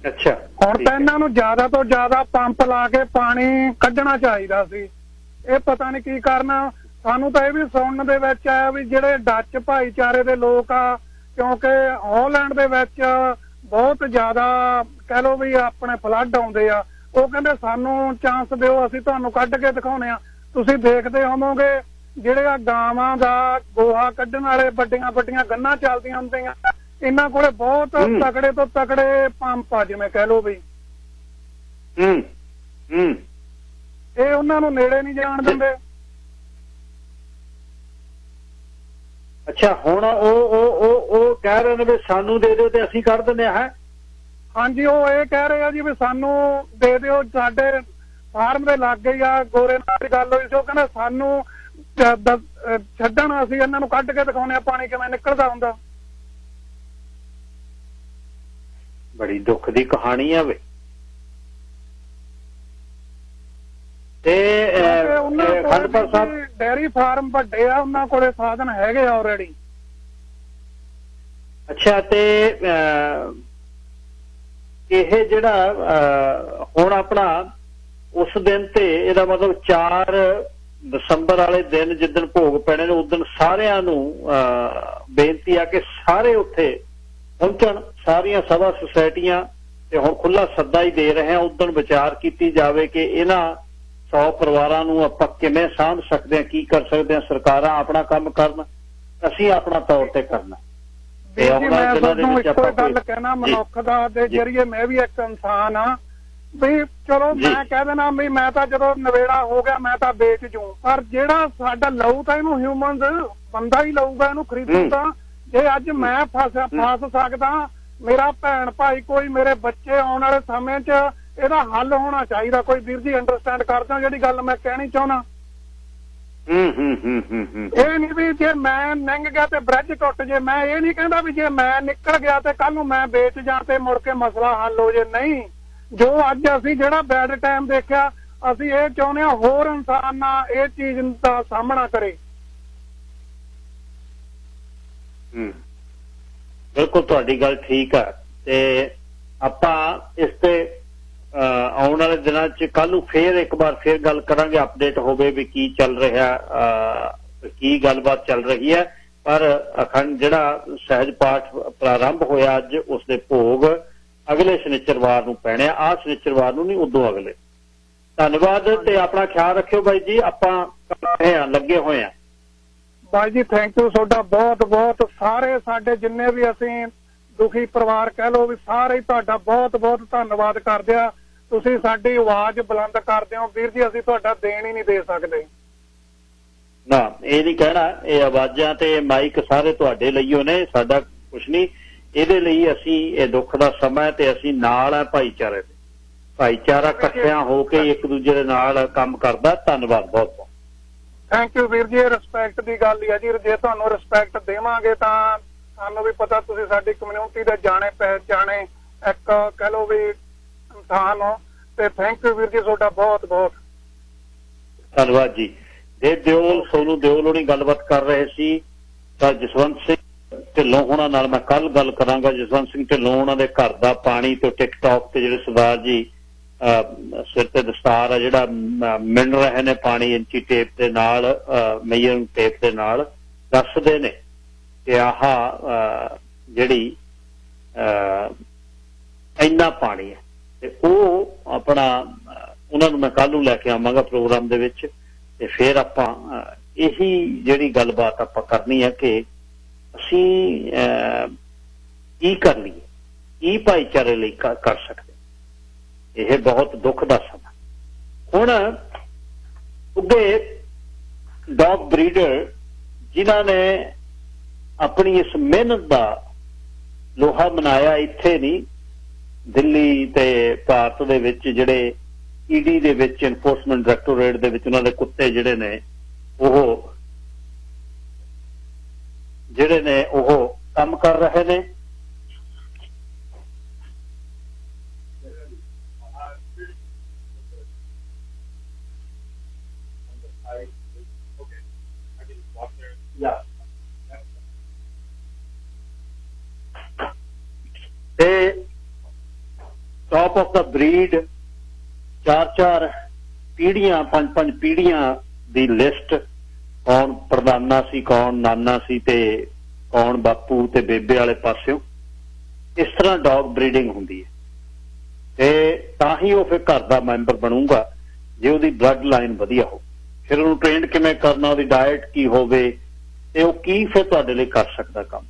ਅੱਛਾ ਹੁਣ ਤਾਂ ਇਹਨਾਂ ਨੂੰ ਜ਼ਿਆਦਾ ਤੋਂ ਜ਼ਿਆਦਾ ਪੰਪ ਲਾ ਕੇ ਪਾਣੀ ਕੱਢਣਾ ਚਾਹੀਦਾ ਸੀ। ਇਹ ਪਤਾ ਨਹੀਂ ਕੀ ਕਰਨਾ। ਸਾਨੂੰ ਤਾਂ ਇਹ ਵੀ ਸੁਣਨ ਦੇ ਵਿੱਚ ਆਇਆ ਵੀ ਜਿਹੜੇ ਡੱਚ ਭਾਈਚਾਰੇ ਦੇ ਲੋਕ ਆ, ਕਿਉਂਕਿ ਹਾਲੈਂਡ ਦੇ ਵਿੱਚ ਬਹੁਤ ਜ਼ਿਆਦਾ ਕਹਿ ਲਓ ਵੀ ਆਪਣੇ ਫਲੱਡ ਆਉਂਦੇ ਆ, ਉਹ ਕਹਿੰਦੇ ਸਾਨੂੰ ਚਾਂਸ ਦਿਓ, ਅਸੀਂ ਤੁਹਾਨੂੰ ਕੱਢ ਕੇ ਦਿਖਾਉਣੇ ਆ। ਤੁਸੀਂ ਦੇਖਦੇ ਹੋਵੋਗੇ ਜਿਹੜੇ ਆ ਗਾਵਾਂ ਦਾ ਗੋਹਾ ਕੱਢਣ ਵਾਲੇ ਵੱਡੀਆਂ ਵੱਡੀਆਂ ਗੰਨਾਂ ਚੱਲਦੀਆਂ ਹੁੰਦੀਆਂ, ਇਹਨਾਂ ਕੋਲੇ ਬਹੁਤ ਤਕੜੇ ਤੋਂ ਤਕੜੇ ਪੰਪ ਆ, ਜਿਵੇਂ ਕਹਿ ਲਓ ਵੀ ਇਹ ਉਹਨਾਂ ਨੂੰ ਨੇੜੇ ਨਹੀਂ ਜਾਣ ਦਿੰਦੇ। ਅੱਛਾ, ਹੁਣ ਉਹ ਕਹਿ ਰਹੇ ਨੇ ਵੀ ਸਾਨੂੰ ਦੇ ਦਿਓ ਤੇ ਅਸੀਂ ਕਰ ਦਿੰਦੇ ਆ। ਹੈ ਹਾਂਜੀ, ਉਹ ਇਹ ਕਹਿ ਰਹੇ ਆ ਜੀ ਵੀ ਸਾਨੂੰ ਦੇ ਦਿਓ, ਸਾਡੇ ਫਾਰਮ ਦੇ ਲਾਗੇ ਹੀ ਆ। ਗੋਰੇ ਨਾਲ ਦੀ ਗੱਲ ਹੋਈ ਸੀ, ਉਹ ਕਹਿੰਦਾ ਸਾਨੂੰ ਛੱਡਣ, ਅਸੀਂ ਇਹਨਾਂ ਨੂੰ ਕੱਢ ਕੇ ਦਿਖਾਉਂਦੇ ਆ ਪਾਣੀ ਕਿਵੇਂ ਨਿਕਲਦਾ ਹੁੰਦਾ। ਬੜੀ ਦੁੱਖ ਦੀ ਕਹਾਣੀ ਆ ਵੇ। ਤੇ ਖੰਡਪਾਲ ਸਾਹਿਬ ਡੇਅਰੀ ਫਾਰਮ ਵੱਡੇ ਆ, ਉਹਨਾਂ ਕੋਲੇ ਸਾਧਨ ਹੈਗੇ ਆ ਆਲਰੇਡੀ। ਅੱਛਾ, ਤੇ ਇਹ ਜਿਹੜਾ ਹੁਣ ਆਪਣਾ ਉਸ ਦਿਨ ਤੇ ਇਹਦਾ ਮਤਲਬ 4 ਦਸੰਬਰ ਵਾਲੇ ਦਿਨ ਜਿੱਦਣ ਭੋਗ ਪੈਣੇ ਨੇ, ਉਦੋਂ ਸਾਰਿਆਂ ਨੂੰ ਬੇਨਤੀ ਆ ਕਿ ਸਾਰੇ ਉੱਥੇ ਪਹੁੰਚਣ, ਸਾਰੀਆਂ ਸਭਾ ਸੁਸਾਇਟੀਆਂ, ਤੇ ਹੁਣ ਖੁੱਲਾ ਸੱਦਾ ਹੀ ਦੇ ਰਹੇ ਆ। ਉਦੋਂ ਵਿਚਾਰ ਕੀਤੀ ਜਾਵੇ ਕਿ ਇਹਨਾਂ 100 ਪਰਿਵਾਰਾਂ ਨੂੰ ਆਪਾਂ ਕਿਵੇਂ ਸਾਂਭ ਸਕਦੇ ਹਾਂ, ਕੀ ਕਰ ਸਕਦੇ ਹਾਂ। ਸਰਕਾਰਾਂ ਆਪਣਾ ਕੰਮ ਕਰਨ, ਅਸੀਂ ਆਪਣਾ ਤੌਰ ਤੇ ਕਰਨਾ। ਮੈਂ ਤੁਹਾਨੂੰ ਇੱਕੋ ਗੱਲ ਕਹਿਣਾ, ਮਨੁੱਖ ਦਾ ਦੇ ਜਰੀਏ ਮੈਂ ਵੀ ਇੱਕ ਇਨਸਾਨ ਆ ਵੀ ਚਲੋ ਮੈਂ ਕਹਿ ਦੇਣਾ ਵੀ ਮੈਂ ਤਾਂ ਜਦੋਂ ਨਵੇੜਾ ਹੋ ਗਿਆ ਮੈਂ ਤਾਂ ਵੇਚ ਜੂ, ਪਰ ਜਿਹੜਾ ਸਾਡਾ ਲਊ ਤਾਂ ਇਹਨੂੰ ਹਿਊਮਨਸ ਬੰਦਾ ਹੀ ਲਊਗਾ, ਇਹਨੂੰ ਖਰੀਦੂ ਤਾਂ। ਜੇ ਅੱਜ ਮੈਂ ਫਸ ਸਕਦਾ, ਮੇਰਾ ਭੈਣ ਭਾਈ, ਕੋਈ ਮੇਰੇ ਬੱਚੇ, ਆਉਣ ਵਾਲੇ ਸਮੇਂ 'ਚ ਇਹਦਾ ਹੱਲ ਹੋਣਾ ਚਾਹੀਦਾ। ਕੋਈ ਵੀਰ ਜੀ ਅੰਡਰਸਟੈਂਡ ਕਰਦਾ ਜਿਹੜੀ ਗੱਲ ਮੈਂ ਕਹਿਣੀ ਚਾਹੁੰਦਾ। ਇਹ ਨਹੀਂ ਵੀ ਜੇ ਮੈਂ ਲੰਘ ਗਿਆ ਤੇ ਬ੍ਰਿਜ ਟੁੱਟ ਜੇ। ਮੈਂ ਇਹ ਨਹੀਂ ਕਹਿੰਦਾ ਵੀ ਜੇ ਮੈਂ ਨਿਕਲ ਗਿਆ ਤੇ ਕੱਲ ਨੂੰ ਮੈਂ ਵੇਚ ਜਾਂ ਤੇ ਮੁੜ ਕੇ ਮਸਲਾ ਹੱਲ ਹੋ ਜੇ। ਨਹੀਂ, ਜੋ ਅੱਜ ਅਸੀਂ ਜਿਹੜਾ ਬੈਡ ਟਾਈਮ ਦੇਖਿਆ, ਅਸੀਂ ਇਹ ਚਾਹੁੰਦੇ ਹਾਂ ਹੋਰ ਇਨਸਾਨ ਨਾ ਇਹ ਚੀਜ਼ ਦਾ ਸਾਹਮਣਾ ਕਰੇ। ਬਿਲਕੁਲ ਤੁਹਾਡੀ ਗੱਲ ਠੀਕ ਆ। ਤੇ ਆਪਾਂ ਇਸ ਤੇ ਆਉਣ ਵਾਲੇ ਦਿਨਾਂ 'ਚ ਕੱਲ ਨੂੰ ਫੇਰ ਇੱਕ ਵਾਰ ਫੇਰ ਗੱਲ ਕਰਾਂਗੇ, ਅਪਡੇਟ ਹੋਵੇ ਵੀ ਕੀ ਚੱਲ ਰਿਹਾ, ਕੀ ਗੱਲਬਾਤ ਚੱਲ ਰਹੀ ਹੈ। ਪਰ ਅਖੰਡ ਜਿਹੜਾ ਸਹਿਜ ਪਾਠ ਪ੍ਰਾਰੰਭ ਹੋਇਆ ਅੱਜ, ਉਸਦੇ ਭੋਗ ਅਗਲੇ ਸ਼ਨੀਚਰਵਾਰ ਨੂੰ ਪੈਣੇ ਆ। ਆਹ ਸ਼ਨੀਚਰਵਾਰ ਨੂੰ ਨਹੀਂ, ਉਦੋਂ ਅਗਲੇ। ਧੰਨਵਾਦ ਤੇ ਆਪਣਾ ਖਿਆਲ ਰੱਖਿਓ ਬਾਈ ਜੀ। ਆਪਾਂ ਲੱਗੇ ਹੋਏ ਆ ਬਾਈ ਜੀ। ਥੈਂਕ ਯੂ ਤੁਹਾਡਾ ਬਹੁਤ ਬਹੁਤ। ਸਾਰੇ ਸਾਡੇ ਜਿੰਨੇ ਵੀ ਅਸੀਂ ਦੁਖੀ ਪਰਿਵਾਰ ਕਹਿ ਲਓ ਵੀ ਸਾਰੇ ਹੀ ਤੁਹਾਡਾ ਬਹੁਤ ਬਹੁਤ ਧੰਨਵਾਦ ਕਰਦੇ ਆ। ਤੁਸੀਂ ਸਾਡੀ ਆਵਾਜ਼ ਬੁਲੰਦ ਕਰਦੇ ਹੋ ਵੀਰ ਜੀ, ਅਸੀਂ ਤੁਹਾਡਾ ਦੇਣ ਹੀ ਨਹੀਂ ਦੇ ਸਕਦੇ। ਨਾ, ਇਹ ਨਹੀਂ ਕਹਿਣਾ, ਇਹ ਆਵਾਜ਼ਾਂ ਤੇ ਮਾਈਕ ਸਾਰੇ ਤੁਹਾਡੇ ਲਈ ਹੋ ਨੇ, ਸਾਡਾ ਕੁਛ ਨਹੀਂ। ਇਹਦੇ ਲਈ ਅਸੀਂ, ਇਹ ਦੁੱਖ ਦਾ ਸਮਾਂ ਤੇ ਅਸੀਂ ਨਾਲ ਆ ਭਾਈਚਾਰੇ ਦੇ। ਭਾਈਚਾਰਾ ਇਕੱਠਿਆਂ ਹੋ ਕੇ ਇੱਕ ਦੂਜੇ ਦੇ ਨਾਲ ਕੰਮ ਕਰਦਾ। ਧੰਨਵਾਦ ਬਹੁਤ ਬਹੁਤ। ਥੈਂਕ ਯੂ ਵੀਰ ਜੀ। ਇਹ ਰਿਸਪੈਕਟ ਦੀ ਗੱਲ ਹੀ ਹੈ ਜੀ। ਜੇ ਤੁਹਾਨੂੰ ਰਿਸਪੈਕਟ ਦੇਵਾਂਗੇ ਤਾਂ ਸਾਨੂੰ ਵੀ ਪਤਾ ਤੁਸੀਂ ਸਾਡੀ ਕਮਿਊਨਿਟੀ ਦੇ ਜਾਣੇ ਪਹਿਚਾਣੇ ਇੱਕ ਕਹਿ ਲਓ ਵੀ ਇਨਸਾਨ ਹੋ। ਤੇ ਥੈਂਕ ਯੂ ਵੀਰ ਜੀ ਤੁਹਾਡਾ ਬਹੁਤ ਬਹੁਤ ਧੰਨਵਾਦ ਜੀ। ਦਿਓਲ, ਸੋਨੂ ਦਿਓਲ ਹੋਣੀ ਗੱਲਬਾਤ ਕਰ ਰਹੇ ਸੀ। ਤਾਂ ਜਸਵੰਤ ਸਿੰਘ ਢਿੱਲੋਂ ਹੋਣਾ ਨਾਲ ਮੈਂ ਕੱਲ ਗੱਲ ਕਰਾਂਗਾ। ਜਸਵੰਤ ਸਿੰਘ ਢਿੱਲੋਂ ਉਹਨਾਂ ਦੇ ਘਰ ਦਾ ਪਾਣੀ ਤੇ ਟਿਕਟੌਕ ਤੇ ਜਿਹੜੇ ਸਰਦਾਰ ਜੀ ਸਿਰ ਤੇ ਦਸਤਾਰ ਆ ਜਿਹੜਾ ਮਿਣ ਰਹੇ ਨੇ ਪਾਣੀ ਇੰਚੀ ਟੇਪ ਦੇ ਨਾਲ, ਮੇਜਰਿੰਗ ਟੇਪ ਦੇ ਨਾਲ, ਦੱਸਦੇ ਨੇ ਕਿ ਆਹ ਜਿਹੜੀ ਇੰਨਾ ਪਾਣੀ ਹੈ। ਤੇ ਉਹ ਆਪਣਾ ਉਹਨਾਂ ਨੂੰ ਮੈਂ ਕੱਲ ਨੂੰ ਲੈ ਕੇ ਆਵਾਂਗਾ ਪ੍ਰੋਗਰਾਮ ਦੇ ਵਿੱਚ। ਤੇ ਫਿਰ ਆਪਾਂ ਇਹੀ ਜਿਹੜੀ ਗੱਲਬਾਤ ਆਪਾਂ ਕਰਨੀ ਹੈ ਕਿ ਅਸੀਂ ਕੀ ਕਰ ਲਈਏ, ਕੀ ਭਾਈਚਾਰੇ ਲਈ ਕਰ ਸਕਦੇ। ਇਹ ਬਹੁਤ ਦੁੱਖ ਦਾ ਸਮਾਂ। ਹੁਣ ਉੱਗੇ ਡੌਗ ਬਰੀਡਰ ਜਿਨ੍ਹਾਂ ਨੇ ਆਪਣੀ ਇਸ ਮਿਹਨਤ ਦਾ ਲੋਹਾ ਮਨਾਇਆ, ਇੱਥੇ ਨਹੀਂ, ਦਿੱਲੀ ਤੇ ਭਾਰਤ ਦੇ ਵਿੱਚ ਜਿਹੜੇ ਈਡੀ ਦੇ ਵਿੱਚ, ਐਨਫੋਰਸਮੈਂਟ ਡਾਇਰੈਕਟੋਰੇਟ ਦੇ ਵਿੱਚ ਉਹਨਾਂ ਦੇ ਕੁੱਤੇ ਜਿਹੜੇ ਨੇ ਉਹ ਕੰਮ ਕਰ ਰਹੇ ਨੇ। ਤੇ ਟੌਪ ਆਫ ਦਾ ਬਰੀਡ 4-4 ਪੀੜ੍ਹੀਆਂ 5-5 ਪੀੜ੍ਹੀਆਂ ਦੀ ਲਿਸਟ, ਕੌਣ ਪ੍ਰਧਾਨਾ ਸੀ, ਕੌਣ ਨਾਨਾ ਸੀ ਤੇ ਕੌਣ ਬਾਪੂ ਤੇ ਬੇਬੇ ਵਾਲੇ ਪਾਸਿਓਂ। ਇਸ ਤਰ੍ਹਾਂ ਡੌਗ ਬਰੀਡਿੰਗ ਹੁੰਦੀ ਹੈ ਤੇ ਤਾਂ ਹੀ ਉਹ ਫਿਰ ਘਰ ਦਾ ਮੈਂਬਰ ਬਣੂਗਾ ਜੇ ਉਹਦੀ ਬਲੱਡ ਲਾਈਨ ਵਧੀਆ ਹੋ। ਫਿਰ ਉਹਨੂੰ ਟ੍ਰੇਨਡ ਕਿਵੇਂ ਕਰਨਾ, ਉਹਦੀ ਡਾਇਟ ਕੀ ਹੋਵੇ ਤੇ ਉਹ ਕੀ ਫਿਰ ਤੁਹਾਡੇ ਲਈ ਕਰ ਸਕਦਾ ਕੰਮ।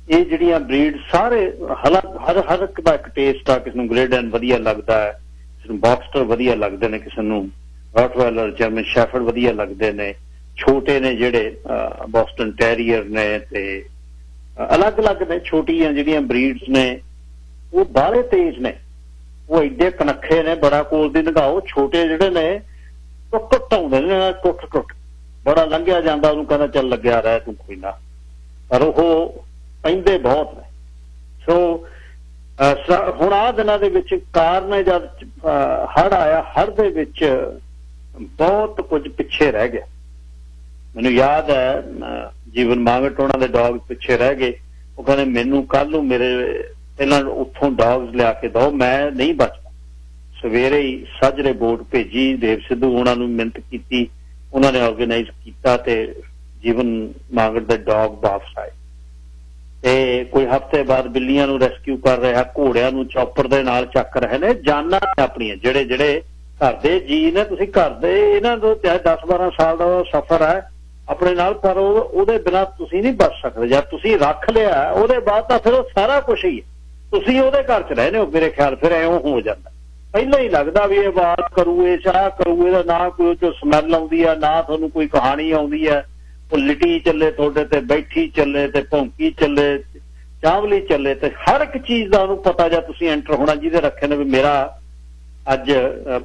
ਇਹ ਜਿਹੜੀਆਂ ਬਰੀਡ ਸਾਰੇ ਹਰ ਇੱਕ ਦਾ ਇੱਕ ਟੇਸਟ ਆ। ਕਿਸੇ ਨੂੰ ਗ੍ਰੇਡਨ ਵਧੀਆ ਲੱਗਦਾ ਹੈ, ਕਿਸੇ ਨੂੰ ਬਾਕਸਟਰ ਵਧੀਆ ਲੱਗਦੇ ਨੇ, ਕਿਸੇ ਨੂੰ ਰੌਟਵੈਲਰ, ਜਰਮਨ ਸ਼ੈਫਰਡ ਵਧੀਆ ਲੱਗਦੇ ਨੇ। ਛੋਟੇ ਨੇ ਜਿਹੜੇ ਬੋਸਟਨ ਟੈਰੀਅਰ ਨੇ ਤੇ ਅਲੱਗ-ਅਲੱਗ ਨੇ। ਛੋਟੀਆਂ ਜਿਹੜੀਆਂ ਬਰੀਡਸ ਨੇ ਉਹ ਬਾਹਲੇ ਤੇਜ਼ ਨੇ, ਉਹ ਐਡੇ ਕਨੱਖੇ ਨੇ, ਬੜਾ ਕੋਲ ਦੀ ਨਿਗਾਹੋ। ਛੋਟੇ ਜਿਹੜੇ ਨੇ ਟੁੱਟ ਆਉਂਦੇ ਨੇ, ਟੁੱਟ ਬੜਾ ਲੰਘਿਆ ਜਾਂਦਾ, ਉਹਨੂੰ ਕਹਿੰਦਾ ਚੱਲ ਲੱਗਿਆ ਰਹਿ ਤੂੰ ਕੋਈ ਨਾ, ਪਰ ਉਹ ਪੈਂਦੇ ਬਹੁਤ ਨੇ। ਸੋ ਹੁਣ ਆਹ ਦਿਨਾਂ ਦੇ ਵਿੱਚ ਕਾਰਨ ਜਦ ਹੜ੍ਹ ਆਇਆ, ਹੜ੍ਹ ਦੇ ਵਿੱਚ ਬਹੁਤ ਕੁਝ ਪਿੱਛੇ ਰਹਿ ਗਿਆ। ਮੈਨੂੰ ਯਾਦ ਹੈ ਜੀਵਨ ਮਾਂਗਟ ਉਹਨਾਂ ਦੇ ਡੌਗ ਪਿੱਛੇ ਰਹਿ ਗਏ। ਉਹ ਕਹਿੰਦੇ ਮੈਨੂੰ ਕੱਲ ਨੂੰ ਮੇਰੇ ਪਹਿਲਾਂ ਉੱਥੋਂ ਡੌਗਸ ਲਿਆ ਕੇ ਦਿਓ, ਮੈਂ ਨਹੀਂ ਬਚਦਾ। ਸਵੇਰੇ ਹੀ ਸਾਜਰੇ ਬੋਟ ਭੇਜੀ, ਦੇਵ ਸਿੱਧੂ ਉਹਨਾਂ ਨੂੰ ਮਿਹਨਤ ਕੀਤੀ, ਉਹਨਾਂ ਨੇ ਆਰਗੇਨਾਈਜ਼ ਕੀਤਾ ਤੇ ਜੀਵਨ ਮਾਂਗਟ ਦੇ ਡੌਗ ਵਾਪਸ ਆਏ। ਤੇ ਕੋਈ ਹਫ਼ਤੇ ਬਾਅਦ ਬਿੱਲੀਆਂ ਨੂੰ ਰੈਸਕਿਊ ਕਰ ਰਿਹਾ, ਘੋੜਿਆਂ ਨੂੰ ਚੌਪਰ ਦੇ ਨਾਲ ਚੱਕ ਰਹੇ ਨੇ। ਜਾਨਾਂ ਆਪਣੀਆਂ ਜਿਹੜੇ ਘਰ ਦੇ ਜੀ ਨੇ, ਤੁਸੀਂ ਘਰ ਦੇ ਇਹਨਾਂ ਤੋਂ ਚਾਹੇ 10-12 ਸਾਲ ਦਾ ਸਫ਼ਰ ਹੈ ਆਪਣੇ ਨਾਲ, ਪਰ ਉਹਦੇ ਬਿਨਾਂ ਤੁਸੀਂ ਨਹੀਂ ਬਚ ਸਕਦੇ। ਜਦ ਤੁਸੀਂ ਰੱਖ ਲਿਆ ਉਹਦੇ ਬਾਅਦ ਤਾਂ ਫਿਰ ਉਹ ਸਾਰਾ ਕੁਛ ਹੀ ਹੈ, ਤੁਸੀਂ ਉਹਦੇ ਘਰ 'ਚ ਰਹਿੰਦੇ ਹੋ। ਮੇਰੇ ਖਿਆਲ ਫਿਰ ਐਂ ਹੋ ਜਾਂਦਾ, ਪਹਿਲਾਂ ਹੀ ਲੱਗਦਾ ਵੀ ਇਹ ਆਵਾਜ਼ ਕਰੂ, ਇਹ ਚਾਹ ਕਰੂ, ਇਹਦਾ ਨਾ ਕੋਈ ਜੋ ਸਮੈਲ ਆਉਂਦੀ ਆ, ਨਾ ਤੁਹਾਨੂੰ ਕੋਈ ਕਹਾਣੀ ਆਉਂਦੀ ਹੈ। ਉਹ ਲਿਟੀ ਚੱਲੇ ਤੁਹਾਡੇ ਤੇ, ਬੈਠੀ ਚੱਲੇ ਤੇ ਭੌਂਕੀ ਚੱਲੇ, ਚਾਵਲੀ ਚੱਲੇ ਤੇ ਹਰ ਇੱਕ ਚੀਜ਼ ਦਾ ਉਹਨੂੰ ਪਤਾ ਜਾਂ ਤੁਸੀਂ ਐਂਟਰ ਹੋਣਾ ਜਿਹਦੇ ਰੱਖੇ ਨੇ ਵੀ ਮੇਰਾ ਅੱਜ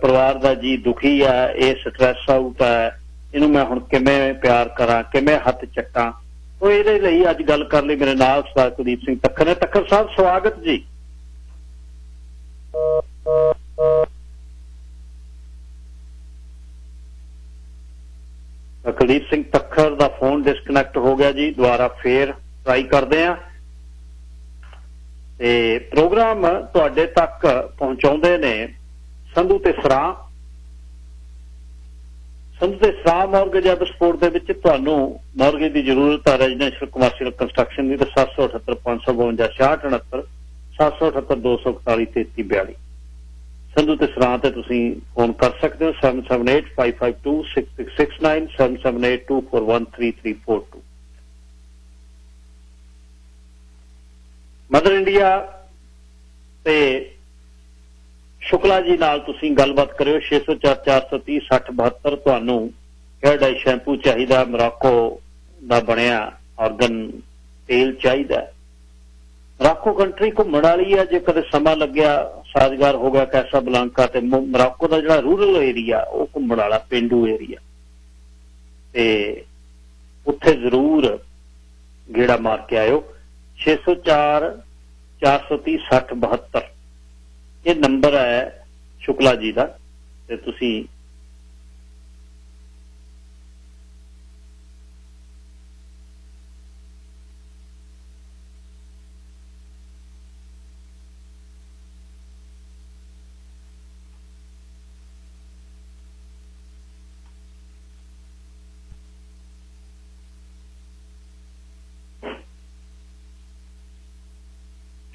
ਪਰਿਵਾਰ ਦਾ ਜੀ ਦੁਖੀ ਆ, ਇਹ ਸਟ੍ਰੈਸ ਆਊਟ ਹੈ, ਇਹਨੂੰ ਮੈਂ ਹੁਣ ਕਿਵੇਂ ਪਿਆਰ ਕਰਾਂ, ਕਿਵੇਂ ਹੱਥ ਚੱਕਾਂ। ਉਹ ਇਹਦੇ ਲਈ ਅੱਜ ਗੱਲ ਕਰਨ ਲਈ ਮੇਰੇ ਨਾਲ ਸਰਦਾਰ ਕੁਲਦੀਪ ਸਿੰਘ ਤੱਖਰ ਨੇ। ਤੱਖਰ ਸਾਹਿਬ ਸਵਾਗਤ ਜੀ। ਕੁਲਦੀਪ ਸਿੰਘ ਤੱਖਰ ਦਾ ਫੋਨ ਡਿਸਕਨੈਕਟ ਹੋ ਗਿਆ ਜੀ, ਦੁਬਾਰਾ ਫੇਰ ਟਰਾਈ ਕਰਦੇ ਆ। ਤੇ ਪ੍ਰੋਗਰਾਮ ਤੁਹਾਡੇ ਤੱਕ ਪਹੁੰਚਾਉਂਦੇ ਨੇ ਸੰਧੂ ਤੇ ਸਰਾਂ। ਸੰਧੂ ਤੇ ਸਰਾਂ ਮਾਰਗੇਜ ਐਂਡ ਸਪੋਰਟ ਦੇ ਵਿੱਚ ਤੁਹਾਨੂੰ ਮਾਰਗੇਜ ਦੀ ਜ਼ਰੂਰਤ ਹੈ, ਰੈਜ਼ੀਡੈਂਸ਼ੀਅਲ ਕਮਰਸ਼ੀਅਲ ਕੰਸਟਰਕਸ਼ਨ ਦੀ, ਤਾਂ 778 552 6669 778 241 3342 ਸੰਧੂ ਤੇ ਸਰਾਂ ਤੇ ਤੁਸੀਂ ਫੋਨ ਕਰ ਸਕਦੇ ਹੋ। 7785526669 7782413342। ਮਦਰ ਇੰਡੀਆ ਤੇ ਸ਼ੁਕਲਾ ਜੀ ਨਾਲ ਤੁਸੀਂ ਗੱਲਬਾਤ ਕਰਿਓ। 604 430 6072। ਤੁਹਾਨੂੰ ਹੈਅਰ ਡਾਈ ਸ਼ੈਂਪੂ ਚਾਹੀਦਾ, ਮੋਰਾਕੋ ਦਾ ਬਣਿਆ ਆਰਗਨ ਤੇਲ ਚਾਹੀਦਾ। ਮੋਰਾਕੋ ਕੰਟਰੀ ਘੁੰਮਣ ਵਾਲੀ ਆ, ਜੇ ਕਦੇ ਸਮਾਂ ਲੱਗਿਆ, ਸਾਜ਼ਗਾਰ ਹੋ ਗਿਆ ਕੈਸਾ ਬਲਾਂਕਾ ਤੇ ਮੋਰਾਕੋ ਦਾ ਜਿਹੜਾ ਰੂਰਲ ਏਰੀਆ ਉਹ ਘੁੰਮਣ ਵਾਲਾ ਪੇਂਡੂ ਏਰੀਆ, ਤੇ ਉੱਥੇ ਜ਼ਰੂਰ ਗੇੜਾ ਮਾਰ ਕੇ ਆਇਓ। 604 430 6072 ਇਹ ਨੰਬਰ ਹੈ ਸ਼ੁਕਲਾ ਜੀ ਦਾ। ਤੇ ਤੁਸੀਂ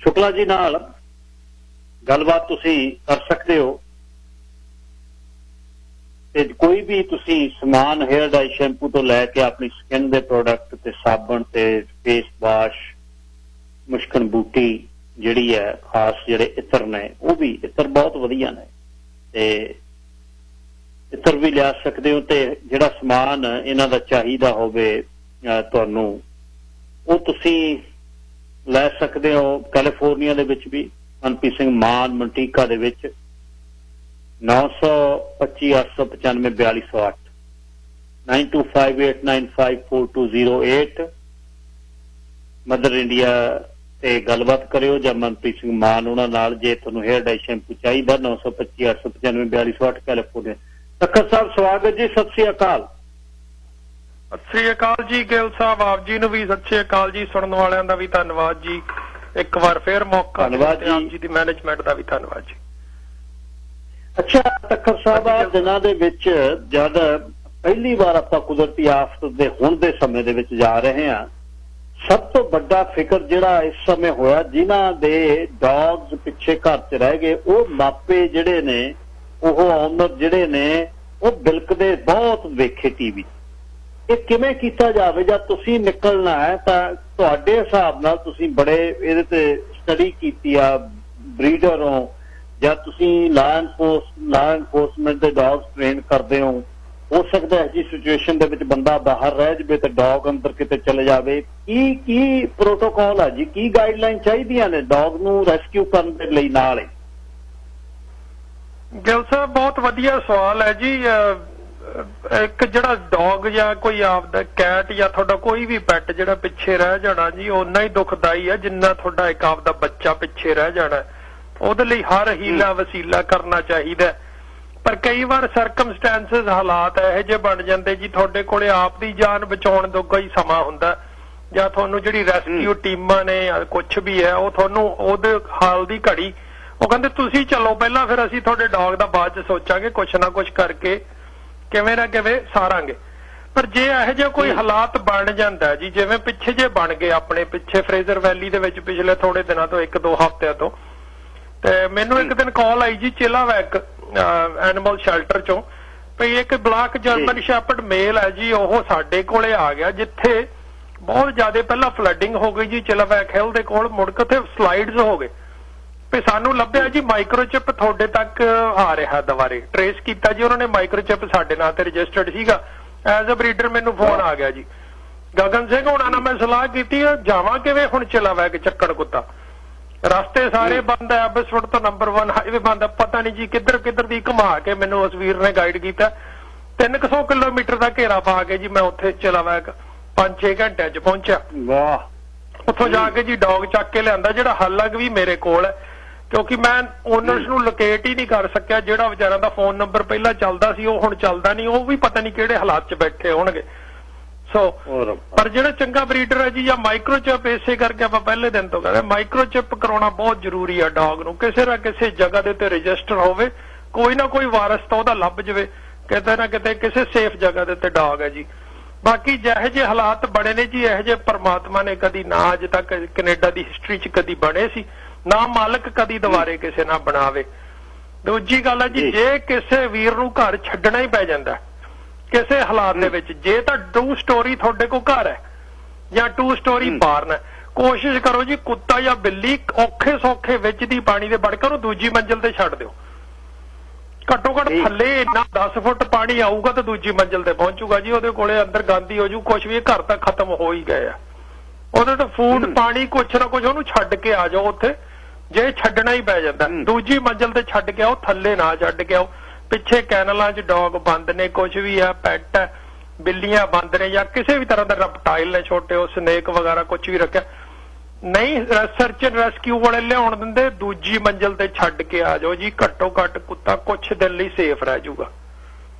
ਸ਼ੁਕਲਾ ਜੀ ਨਾਲ ਗੱਲਬਾਤ ਤੁਸੀਂ ਕਰ ਸਕਦੇ ਹੋ। ਤੇ ਕੋਈ ਵੀ ਤੁਸੀਂ ਸਮਾਨ ਹੇਅਰ ਡਾਈ ਸ਼ੈਂਪੂ ਤੋਂ ਲੈ ਕੇ ਆਪਣੀ ਸਕਿਨ ਦੇ ਪ੍ਰੋਡਕਟ ਤੇ ਸਾਬਣ ਤੇ ਫੇਸ ਵਾਸ਼, ਮੁਸ਼ਕਨ ਬੂਟੀ ਜਿਹੜੀ ਹੈ, ਖਾਸ ਜਿਹੜੇ ਇਤਰ ਨੇ, ਉਹ ਵੀ ਇਤਰ ਬਹੁਤ ਵਧੀਆ ਨੇ ਤੇ ਇਤਰ ਵੀ ਲਿਆ ਸਕਦੇ ਹੋ। ਤੇ ਜਿਹੜਾ ਸਮਾਨ ਇਹਨਾਂ ਦਾ ਚਾਹੀਦਾ ਹੋਵੇ ਤੁਹਾਨੂੰ, ਉਹ ਤੁਸੀਂ ਲੈ ਸਕਦੇ ਹੋ। ਕੈਲੀਫੋਰਨੀਆ ਦੇ ਵਿੱਚ ਵੀ ਮਨਪ੍ਰੀਤ ਸਿੰਘ ਮਾਨ ਮੰਟੀਕਾ ਦੇ ਵਿੱਚ 925 895 4208 9258954208 ਮਦਰ ਇੰਡੀਆ ਤੇ ਗੱਲਬਾਤ ਕਰਿਓ ਜਾਂ ਮਨਪ੍ਰੀਤ ਸਿੰਘ ਮਾਨ ਉਹਨਾਂ ਨਾਲ ਜੇ ਤੁਹਾਨੂੰ ਹੇਅਰ ਡਾਈ ਸ਼ੈਂਪੂ ਚਾਹੀਦਾ। 925 895 4208 ਕੈਲੀਫੋਰਨੀਆ। ਤੱਖਰ ਸਾਹਿਬ ਸਵਾਗਤ ਜੀ, ਸਤਿ ਸ੍ਰੀ ਅਕਾਲ। ਸਤਿ ਸ੍ਰੀ ਅਕਾਲ ਜੀ ਗਿੱਲ ਸਾਹਿਬ, ਆਪ ਜੀ ਨੂੰ ਵੀ ਸਤਿ ਸ੍ਰੀ ਅਕਾਲ ਜੀ, ਸੁਣਨ ਵਾਲਿਆਂ ਦਾ ਵੀ ਧੰਨਵਾਦ ਜੀ। ਇੱਕ ਵਾਰ ਫੇਰ ਮੌਕਾ ਧੰਨਵਾਦ ਦਿੱਤਾ, ਜੀ। ਆਪ ਜੀ ਦੀ ਮੈਨੇਜਮੈਂਟ ਦਾ ਵੀ ਧੰਨਵਾਦ ਜੀ। ਅੱਛਾ ਤੱਕਰ ਸਾਹਿਬ, ਆ ਦਿਨਾਂ ਦੇ ਵਿੱਚ ਜਦ ਪਹਿਲੀ ਵਾਰ ਆਪਾਂ ਕੁਦਰਤੀ ਆਫਤ ਦੇ ਹੁਣ ਦੇ ਸਮੇਂ ਦੇ ਵਿੱਚ ਜਾ ਰਹੇ ਹਾਂ, ਸਭ ਤੋਂ ਵੱਡਾ ਫਿਕਰ ਜਿਹੜਾ ਇਸ ਸਮੇਂ ਹੋਇਆ, ਜਿਨ੍ਹਾਂ ਦੇ ਡੌਗਸ ਪਿੱਛੇ ਘਰ 'ਚ ਰਹਿ ਗਏ, ਉਹ ਮਾਪੇ ਜਿਹੜੇ ਨੇ, ਉਹ ਓਨਰ ਜਿਹੜੇ ਨੇ, ਉਹ ਬਿਲਕਦੇ ਬਹੁਤ ਵੇਖੇ ਟੀਵੀ। ਇਹ ਕਿਵੇਂ ਕੀਤਾ ਜਾਵੇ? ਜਾਂ ਤੁਸੀਂ ਨਿਕਲਣਾ ਹੈ ਤਾਂ ਤੁਹਾਡੇ ਹਿਸਾਬ ਨਾਲ ਤੁਸੀਂ ਬੜੇ ਇਹਦੇ ਤੇ ਸਟੱਡੀ ਕੀਤੀ ਆ, ਬਰੀਡਰ ਹੋ ਜਾਂ ਤੁਸੀਂ ਲਾ ਐਨਫੋਰਸਮੈਂਟ ਦੇ ਡੌਗਸ ਟ੍ਰੇਨ ਕਰਦੇ ਹੋ ਸਕਦਾ ਹੈ ਜੀ ਸਿਚੁਏਸ਼ਨ ਦੇ ਵਿੱਚ ਬੰਦਾ ਬਾਹਰ ਰਹਿ ਜਾਵੇ ਤੇ ਡੌਗ ਅੰਦਰ ਕਿਤੇ ਚਲੇ ਜਾਵੇ। ਕੀ ਪ੍ਰੋਟੋਕਾਲ ਹੈ ਜੀ, ਕੀ ਗਾਈਡਲਾਈਨ ਚਾਹੀਦੀਆਂ ਨੇ ਡੌਗ ਨੂੰ ਰੈਸਕਿਊ ਕਰਨ ਦੇ ਲਈ? ਨਾਲ ਗਿੱਲ ਸਾਹਿਬ ਬਹੁਤ ਵਧੀਆ ਸਵਾਲ ਹੈ ਜੀ। ਇੱਕ ਜਿਹੜਾ ਡੌਗ ਜਾਂ ਕੋਈ ਆਪਦਾ ਕੈਟ ਜਾਂ ਤੁਹਾਡਾ ਕੋਈ ਵੀ ਪੈਟ ਜਿਹੜਾ ਪਿੱਛੇ ਰਹਿ ਜਾਣਾ ਜੀ, ਓਨਾ ਹੀ ਦੁਖਦਾਈ ਹੈ ਜਿੰਨਾ ਤੁਹਾਡਾ ਇੱਕ ਆਪਦਾ ਬੱਚਾ ਪਿੱਛੇ ਰਹਿ ਜਾਣਾ। ਉਹਦੇ ਲਈ ਹਰ ਹੀਲਾ ਵਸੀਲਾ ਕਰਨਾ ਚਾਹੀਦਾ, ਪਰ ਕਈ ਵਾਰ ਸਰਕਮਸਟੈਂਸਸ, ਹਾਲਾਤ ਇਹੋ ਜਿਹੇ ਬਣ ਜਾਂਦੇ ਜੀ, ਤੁਹਾਡੇ ਕੋਲੇ ਆਪ ਦੀ ਜਾਨ ਬਚਾਉਣ ਜੋਗਾ ਹੀ ਸਮਾਂ ਹੁੰਦਾ, ਜਾਂ ਤੁਹਾਨੂੰ ਜਿਹੜੀ ਰੈਸਕਿਊ ਟੀਮਾਂ ਨੇ ਕੁਝ ਵੀ ਹੈ, ਉਹ ਤੁਹਾਨੂੰ ਉਹਦੇ ਹਾਲ ਦੀ ਘੜੀ ਉਹ ਕਹਿੰਦੇ ਤੁਸੀਂ ਚਲੋ ਪਹਿਲਾਂ, ਫਿਰ ਅਸੀਂ ਤੁਹਾਡੇ ਡੌਗ ਦਾ ਬਾਅਦ ਚ ਸੋਚਾਂਗੇ, ਕੁਛ ਨਾ ਕੁਛ ਕਰਕੇ ਕਿਵੇਂ ਨਾ ਕਿਵੇਂ ਸਾਰਾਂਗੇ। ਪਰ ਜੇ ਇਹੋ ਜਿਹਾ ਕੋਈ ਹਾਲਾਤ ਬਣ ਜਾਂਦਾ ਜੀ, ਜਿਵੇਂ ਪਿੱਛੇ ਜੇ ਬਣ ਗਏ ਆਪਣੇ ਪਿੱਛੇ ਫਰੇਜ਼ਰ ਵੈਲੀ ਦੇ ਵਿੱਚ ਪਿਛਲੇ ਥੋੜੇ ਦਿਨਾਂ ਤੋਂ, 1-2 ਹਫ਼ਤਿਆਂ ਤੋਂ, ਤੇ ਮੈਨੂੰ ਇੱਕ ਦਿਨ ਕਾਲ ਆਈ ਜੀ ਚਿਲਾਵੈਕ ਐਨੀਮਲ ਸ਼ੈਲਟਰ ਚੋਂ, ਭਈ ਇੱਕ ਬਲਾਕ ਜਰਮਨ ਸ਼ੈਪਰਡ ਮੇਲ ਹੈ ਜੀ, ਉਹ ਸਾਡੇ ਕੋਲੇ ਆ ਗਿਆ, ਜਿੱਥੇ ਬਹੁਤ ਜ਼ਿਆਦਾ ਪਹਿਲਾਂ ਫਲੱਡਿੰਗ ਹੋ ਗਈ ਜੀ ਚਿਲਾਵੈਕ ਹਿੱਲ ਦੇ ਕੋਲ, ਮੁੜ ਕੇ ਉੱਥੇ ਸਲਾਈਡਸ ਹੋ ਗਏ। ਵੀ ਸਾਨੂੰ ਲੱਭਿਆ ਜੀ ਮਾਈਕਰੋਚਿਪ ਤੁਹਾਡੇ ਤੱਕ ਆ ਰਿਹਾ, ਦੁਬਾਰੇ ਟਰੇਸ ਕੀਤਾ ਜੀ ਉਹਨਾਂ ਨੇ, ਮਾਈਕਰੋਚਿਪ ਸਾਡੇ ਨਾਂ ਤੇ ਰਜਿਸਟਰਡ ਸੀਗਾ। ਐਜ਼ ਅ ਬਰੀਡਰ ਮੈਨੂੰ ਫੋਨ ਆ ਗਿਆ ਜੀ, ਗਗਨ ਸਿੰਘ ਹੋਣਾ ਨਾਲ ਮੈਂ ਸਲਾਹ ਕੀਤੀ, ਜਾਵਾਂ ਕਿਵੇਂ ਹੁਣ ਚਿਲਾਵੈਕ ਚੱਕਣ ਕੁੱਤਾ, ਰਸਤੇ ਸਾਰੇ ਬੰਦ ਹੈ, ਐਬਸਫੋਰਡ ਤੋਂ ਨੰਬਰ 1 ਹਾਈਵੇ ਬੰਦ ਹੈ, ਪਤਾ ਨਹੀਂ ਜੀ ਕਿੱਧਰ ਦੀ ਘੁਮਾ ਕੇ ਮੈਨੂੰ ਉਸ ਵੀਰ ਨੇ ਗਾਈਡ ਕੀਤਾ। 300 ਕਿਲੋਮੀਟਰ ਦਾ ਘੇਰਾ ਪਾ ਕੇ ਜੀ ਮੈਂ ਉੱਥੇ ਚਿਲਾਵੈਕ 5-6 ਘੰਟਿਆਂ 'ਚ ਪਹੁੰਚਿਆ। ਵਾਹ। ਉੱਥੋਂ ਜਾ ਕੇ ਜੀ ਡੌਗ ਚੱਕ ਕੇ ਲਿਆਂਦਾ, ਜਿਹੜਾ ਹਾਲਾਂਕਿ ਵੀ ਮੇਰੇ ਕੋਲ ਹੈ, ਕਿਉਂਕਿ ਮੈਂ ਓਨਰਸ ਨੂੰ ਲੋਕੇਟ ਹੀ ਨਹੀਂ ਕਰ ਸਕਿਆ। ਜਿਹੜਾ ਵਿਚਾਰਿਆਂ ਦਾ ਫੋਨ ਨੰਬਰ ਪਹਿਲਾਂ ਚੱਲਦਾ ਸੀ ਉਹ ਹੁਣ ਚੱਲਦਾ ਨਹੀਂ, ਉਹ ਵੀ ਪਤਾ ਨਹੀਂ ਕਿਹੜੇ ਹਾਲਾਤ 'ਚ ਬੈਠੇ ਹੋਣਗੇ। ਸੋ ਪਰ ਜਿਹੜਾ ਚੰਗਾ ਬਰੀਡਰ ਹੈ ਜੀ, ਜਾਂ ਮਾਈਕਰੋਚਿਪ, ਇਸੇ ਕਰਕੇ ਆਪਾਂ ਪਹਿਲੇ ਦਿਨ ਤੋਂ ਕਹਿੰਦੇ ਮਾਈਕਰੋਚਿਪ ਕਰਾਉਣਾ ਬਹੁਤ ਜ਼ਰੂਰੀ ਹੈ ਡੌਗ ਨੂੰ। ਕਿਸੇ ਨਾ ਕਿਸੇ ਜਗ੍ਹਾ ਦੇ ਉੱਤੇ ਰਜਿਸਟਰ ਹੋਵੇ, ਕੋਈ ਨਾ ਕੋਈ ਵਾਰਸ ਤਾਂ ਉਹਦਾ ਲੱਭ ਜਵੇ ਕਿਤੇ ਨਾ ਕਿਤੇ, ਕਿਸੇ ਸੇਫ ਜਗ੍ਹਾ ਦੇ ਉੱਤੇ ਡੌਗ ਹੈ ਜੀ। ਬਾਕੀ ਜਿਹੇ ਜਿਹੇ ਹਾਲਾਤ ਬਣੇ ਨੇ ਜੀ, ਇਹੋ ਜਿਹੇ ਪਰਮਾਤਮਾ ਨੇ ਕਦੀ ਨਾ ਅੱਜ ਤੱਕ ਕੈਨੇਡਾ ਦੀ ਹਿਸਟਰੀ 'ਚ ਕਦੀ ਬਣੇ ਸੀ, ਨਾ ਮਾਲਕ ਕਦੀ ਦੁਬਾਰੇ ਕਿਸੇ ਨਾਲ ਬਣਾਵੇ। ਦੂਜੀ ਗੱਲ ਹੈ ਜੀ, ਜੇ ਕਿਸੇ ਵੀਰ ਨੂੰ ਘਰ ਛੱਡਣਾ ਹੀ ਪੈ ਜਾਂਦਾ ਕਿਸੇ ਹਾਲਾਤ ਦੇ ਵਿੱਚ, ਜੇ ਤਾਂ 2 ਸਟੋਰੀ ਤੁਹਾਡੇ ਕੋਲ ਘਰ ਹੈ ਜਾਂ 2 ਸਟੋਰੀ ਬਾਰਨ ਹੈ, ਕੋਸ਼ਿਸ਼ ਕਰੋ ਜੀ ਕੁੱਤਾ ਜਾਂ ਬਿੱਲੀ ਔਖੇ ਸੌਖੇ ਵਿੱਚ ਦੀ ਪਾਣੀ ਦੇ ਵੜ ਕੇ ਉਹਨੂੰ ਦੂਜੀ ਮੰਜ਼ਿਲ ਤੇ ਛੱਡ ਦਿਓ। ਘੱਟੋ ਘੱਟ ਥੱਲੇ ਇੰਨਾ 10 ਫੁੱਟ ਪਾਣੀ ਆਊਗਾ ਤਾਂ ਦੂਜੀ ਮੰਜ਼ਿਲ ਤੇ ਪਹੁੰਚੂਗਾ ਜੀ, ਉਹਦੇ ਕੋਲੇ ਅੰਦਰ ਗੰਦ ਹੀ ਹੋ ਜੂ, ਕੁਛ ਵੀ ਘਰ ਤਾਂ ਖਤਮ ਹੋ ਹੀ ਗਏ ਆ। ਉਹਦੇ ਤੋਂ ਫੂਡ ਪਾਣੀ ਕੁਛ ਨਾ ਕੁਛ ਉਹਨੂੰ ਛੱਡ ਕੇ ਆ ਜਾਓ ਉੱਥੇ, ਜੇ ਛੱਡਣਾ ਹੀ ਪੈ ਜਾਂਦਾ ਦੂਜੀ ਮੰਜ਼ਿਲ ਤੇ ਛੱਡ ਕੇ ਆਓ, ਥੱਲੇ ਨਾ ਛੱਡ ਕੇ ਆਓ। ਪਿੱਛੇ ਕੈਨਲਾਂ 'ਚ ਡੌਗ ਬੰਦ ਨੇ, ਕੁਛ ਵੀ ਹੈ, ਪੈਟ ਹੈ, ਬਿੱਲੀਆਂ ਬੰਦ ਨੇ, ਜਾਂ ਕਿਸੇ ਵੀ ਤਰ੍ਹਾਂ ਦਾ ਰੈਪਟਾਈਲ ਨੇ, ਛੋਟੇ ਉਹ ਸਨੇਕ ਵਗੈਰਾ ਕੁਛ ਵੀ ਰੱਖਿਆ ਨਹੀਂ, ਸਰਚ ਐਂਡ ਰੈਸਕਿਊ ਵਾਲੇ ਲਿਆਉਣ ਦਿੰਦੇ, ਦੂਜੀ ਮੰਜ਼ਿਲ ਤੇ ਛੱਡ ਕੇ ਆ ਜਾਓ ਜੀ। ਘੱਟੋ ਘੱਟ ਕੁੱਤਾ ਕੁਛ ਦਿਨ ਲਈ ਸੇਫ ਰਹਿ ਜਾਊਗਾ।